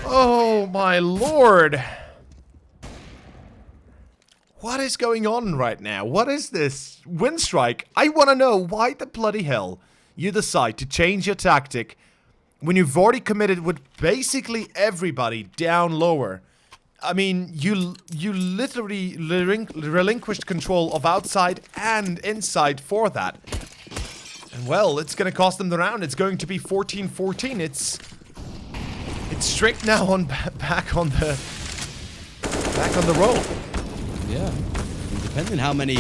Oh, my lord. What is going on right now? What is this? Winstrike, I want to know why the bloody hell you decide to change your tactic when you've already committed with basically everybody down lower. I mean, you literally relinquished control of outside and inside for that. And well, it's going to cost them the round. It's going to be 14-14. It's strict now on back on the roll. Yeah. Depending how many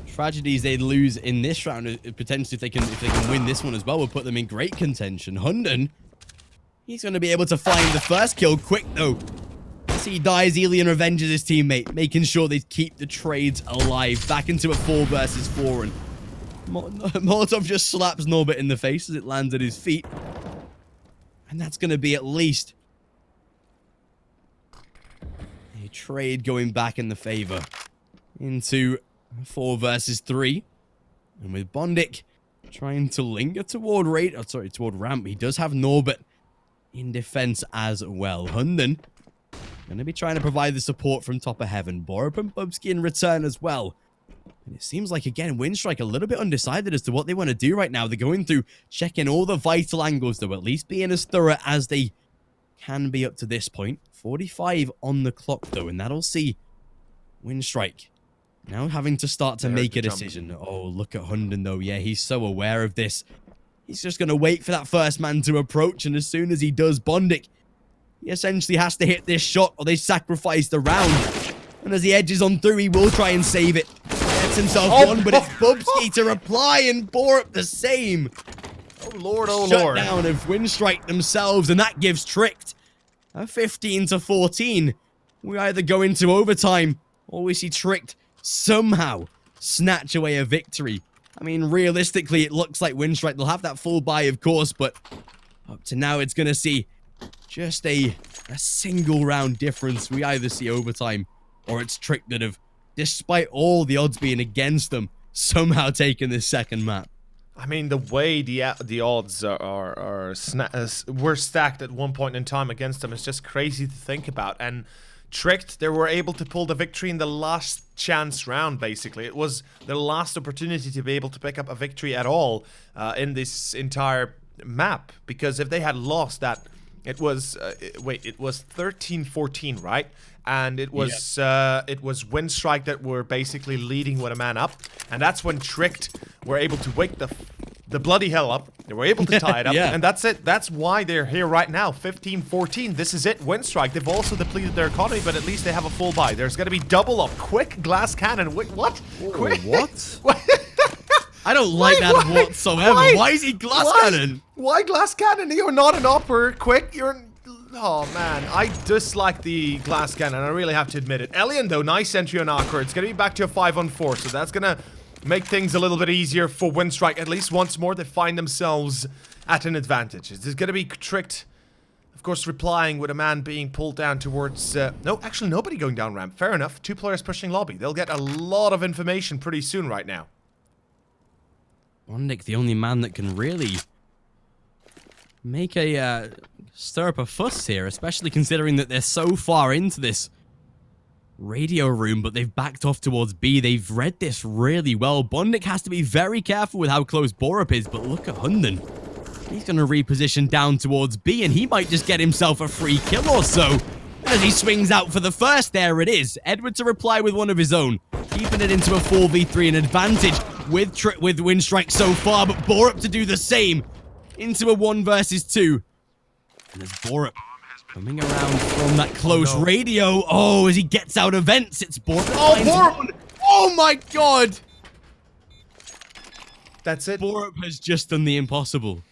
tragedies they lose in this round, potentially if they can win this one as well, will put them in great contention. Hunden, he's going to be able to find the first kill quick though. As he dies, Elian revenges his teammate, making sure they keep the trades alive. Back into a 4 versus 4, and Molotov just slaps Norbert in the face as it lands at his feet. And that's going to be at least a trade going back in the favor into 4 versus 3. And with Bondik trying to linger toward toward ramp. He does have Norbert in defense as well. Hunden going to be trying to provide the support from top of heaven. Borup and Bubsky in return as well. And it seems like, again, Winstrike a little bit undecided as to what they want to do right now. They're going through, checking all the vital angles, though, at least being as thorough as they can be up to this point. 45 on the clock, though, and that'll see Winstrike now having to start to make a decision. Oh, look at Hunden, though. Yeah, he's so aware of this. He's just going to wait for that first man to approach, and as soon as he does, Bondik, he essentially has to hit this shot, or they sacrifice the round. And as he edges on through, he will try and save it. Gets himself one, but it's Bubsky to reply, and Borup the same. Oh, Lord, oh, Shut Lord. down of Winstrike themselves, and that gives Tricked a 15-14. We either go into overtime, or we see Tricked somehow snatch away a victory. I mean, realistically, it looks like Winstrike, they'll have that full buy, of course, but up to now, it's going to see just a single round difference. We either see overtime, or it's Tricked that have, despite all the odds being against them, somehow taken this second map. I mean, the way the odds were stacked at one point in time against them is just crazy to think about. And Tricked, they were able to pull the victory in the last chance round, basically. It was their last opportunity to be able to pick up a victory at all in this entire map. Because if they had lost that, it was, it was 13-14, right? And it was Winstrike that were basically leading with a man up. And that's when Tricked were able to wake the bloody hell up. They were able to tie it up. Yeah. And that's it. That's why they're here right now. 15-14. This is it. Winstrike. They've also depleted their economy, but at least they have a full buy. There's going to be double up. Quick glass cannon. Wait, what? Quick. What? I don't like that whatsoever. Why is he glass cannon? Why glass cannon? You're not an upper. Quick. You're... Oh, man. I dislike the glass cannon. I really have to admit it. Elian, though, nice entry on Aqua. It's going to be back to a 5-on-4, so that's going to make things a little bit easier for Winstrike. At least once more, they find themselves at an advantage. It's going to be Tricked, of course, replying with a man being pulled down towards... no, actually, nobody going down ramp. Fair enough. 2 players pushing lobby. They'll get a lot of information pretty soon right now. Bondik, the only man that can really make a stir up a fuss here, especially considering that they're so far into this radio room, but they've backed off towards B. They've read this really well. Bondik has to be very careful with how close Borup is, but look at Hunden. He's going to reposition down towards B, and he might just get himself a free kill or so. And as he swings out for the first, there it is. Edward to reply with one of his own, keeping it into a 4v3, an advantage with Winstrike so far, but Borup to do the same into a 1 versus 2. And there's Borup coming around from that close radio. Oh, as he gets out of vents, it's Borup. Oh, Borup! Oh my god! That's it. Borup has just done the impossible.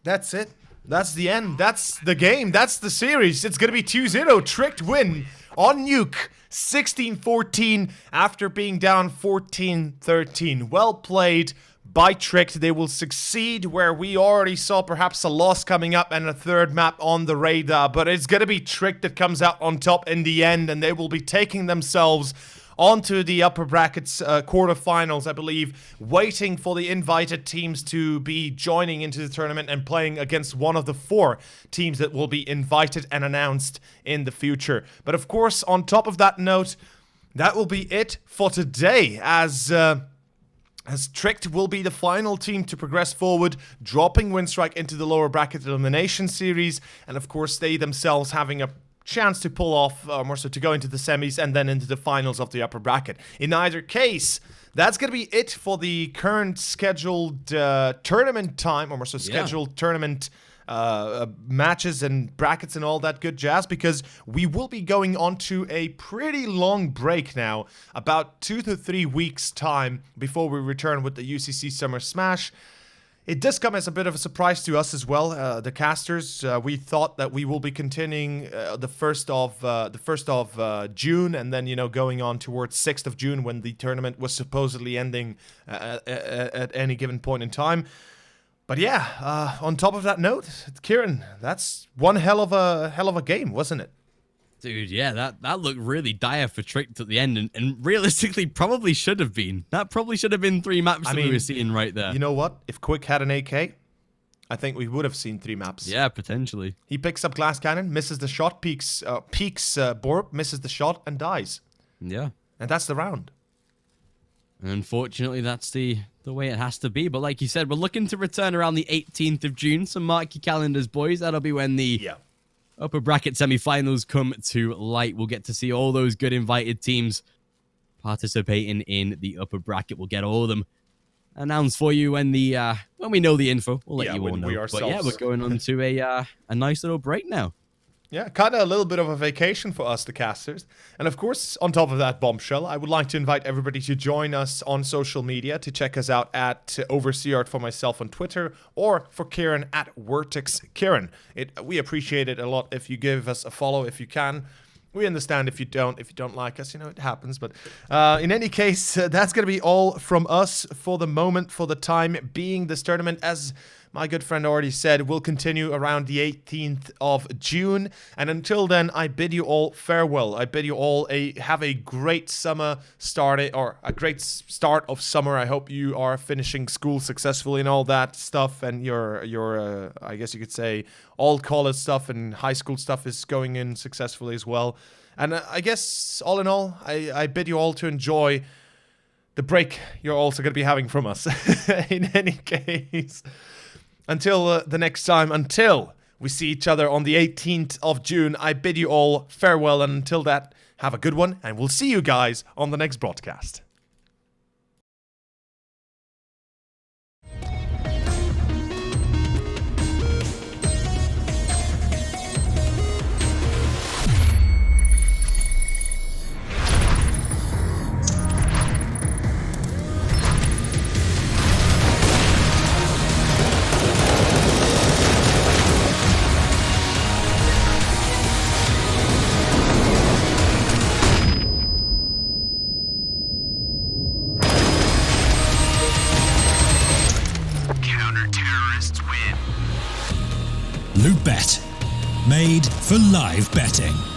That's it. That's the end. That's the game. That's the series. It's going to be 2-0. Tricked win on Nuke. 16-14 after being down 14-13. Well played by Tricked. They will succeed where we already saw perhaps a loss coming up and a third map on the radar. But it's going to be Tricked that comes out on top in the end, and they will be taking themselves onto the upper brackets quarterfinals, I believe, waiting for the invited teams to be joining into the tournament and playing against one of the 4 teams that will be invited and announced in the future. But of course, on top of that note, that will be it for today, as Tricked will be the final team to progress forward, dropping Winstrike into the lower bracket elimination series, and of course they themselves having a chance to pull off, more so to go into the semis and then into the finals of the upper bracket. In either case, that's going to be it for the current scheduled tournament time, or more so scheduled tournament matches and brackets and all that good jazz, because we will be going on to a pretty long break now, about 2 to 3 weeks time before we return with the UCC Summer Smash. It does come as a bit of a surprise to us as well, the casters. We thought that we will be continuing the 1st of June, and then going on towards 6th of June when the tournament was supposedly ending at any given point in time. But yeah, on top of that note, Kieran, that's one hell of a game, wasn't it? Dude, yeah, that looked really dire for Tricked at the end, and realistically probably should have been. That probably should have been 3 maps that we were seeing right there. You know what? If Quick had an AK, I think we would have seen 3 maps. Yeah, potentially. He picks up Glass Cannon, misses the shot, peeks Borb, misses the shot, and dies. Yeah. And that's the round. And unfortunately, that's the way it has to be. But like you said, we're looking to return around the 18th of June, so mark your calendars, boys. That'll be when the upper bracket semi-finals come to light. We'll get to see all those good invited teams participating in the upper bracket. We'll get all of them announced for you when we know the info. We'll let you all know. But yeah, we're going on to a nice little break now. Yeah, kind of a little bit of a vacation for us, the casters. And of course, on top of that bombshell, I would like to invite everybody to join us on social media, to check us out at Overseer for myself on Twitter, or for Kieran at Vertex Kieran. We appreciate it a lot if you give us a follow if you can. We understand if you don't like us, it happens. But in any case, that's going to be all from us for the moment, for the time being. This tournament, as my good friend already said, will continue around the 18th of June. And until then, I bid you all farewell. I bid you all have a great summer a great start of summer. I hope you are finishing school successfully and all that stuff. And your I guess you could say, all college stuff and high school stuff is going in successfully as well. And I guess, all in all, I bid you all to enjoy the break you're also going to be having from us. In any case, until the next time, until we see each other on the 18th of June, I bid you all farewell. And until that, have a good one. And we'll see you guys on the next broadcast. Loot Bet, made for live betting.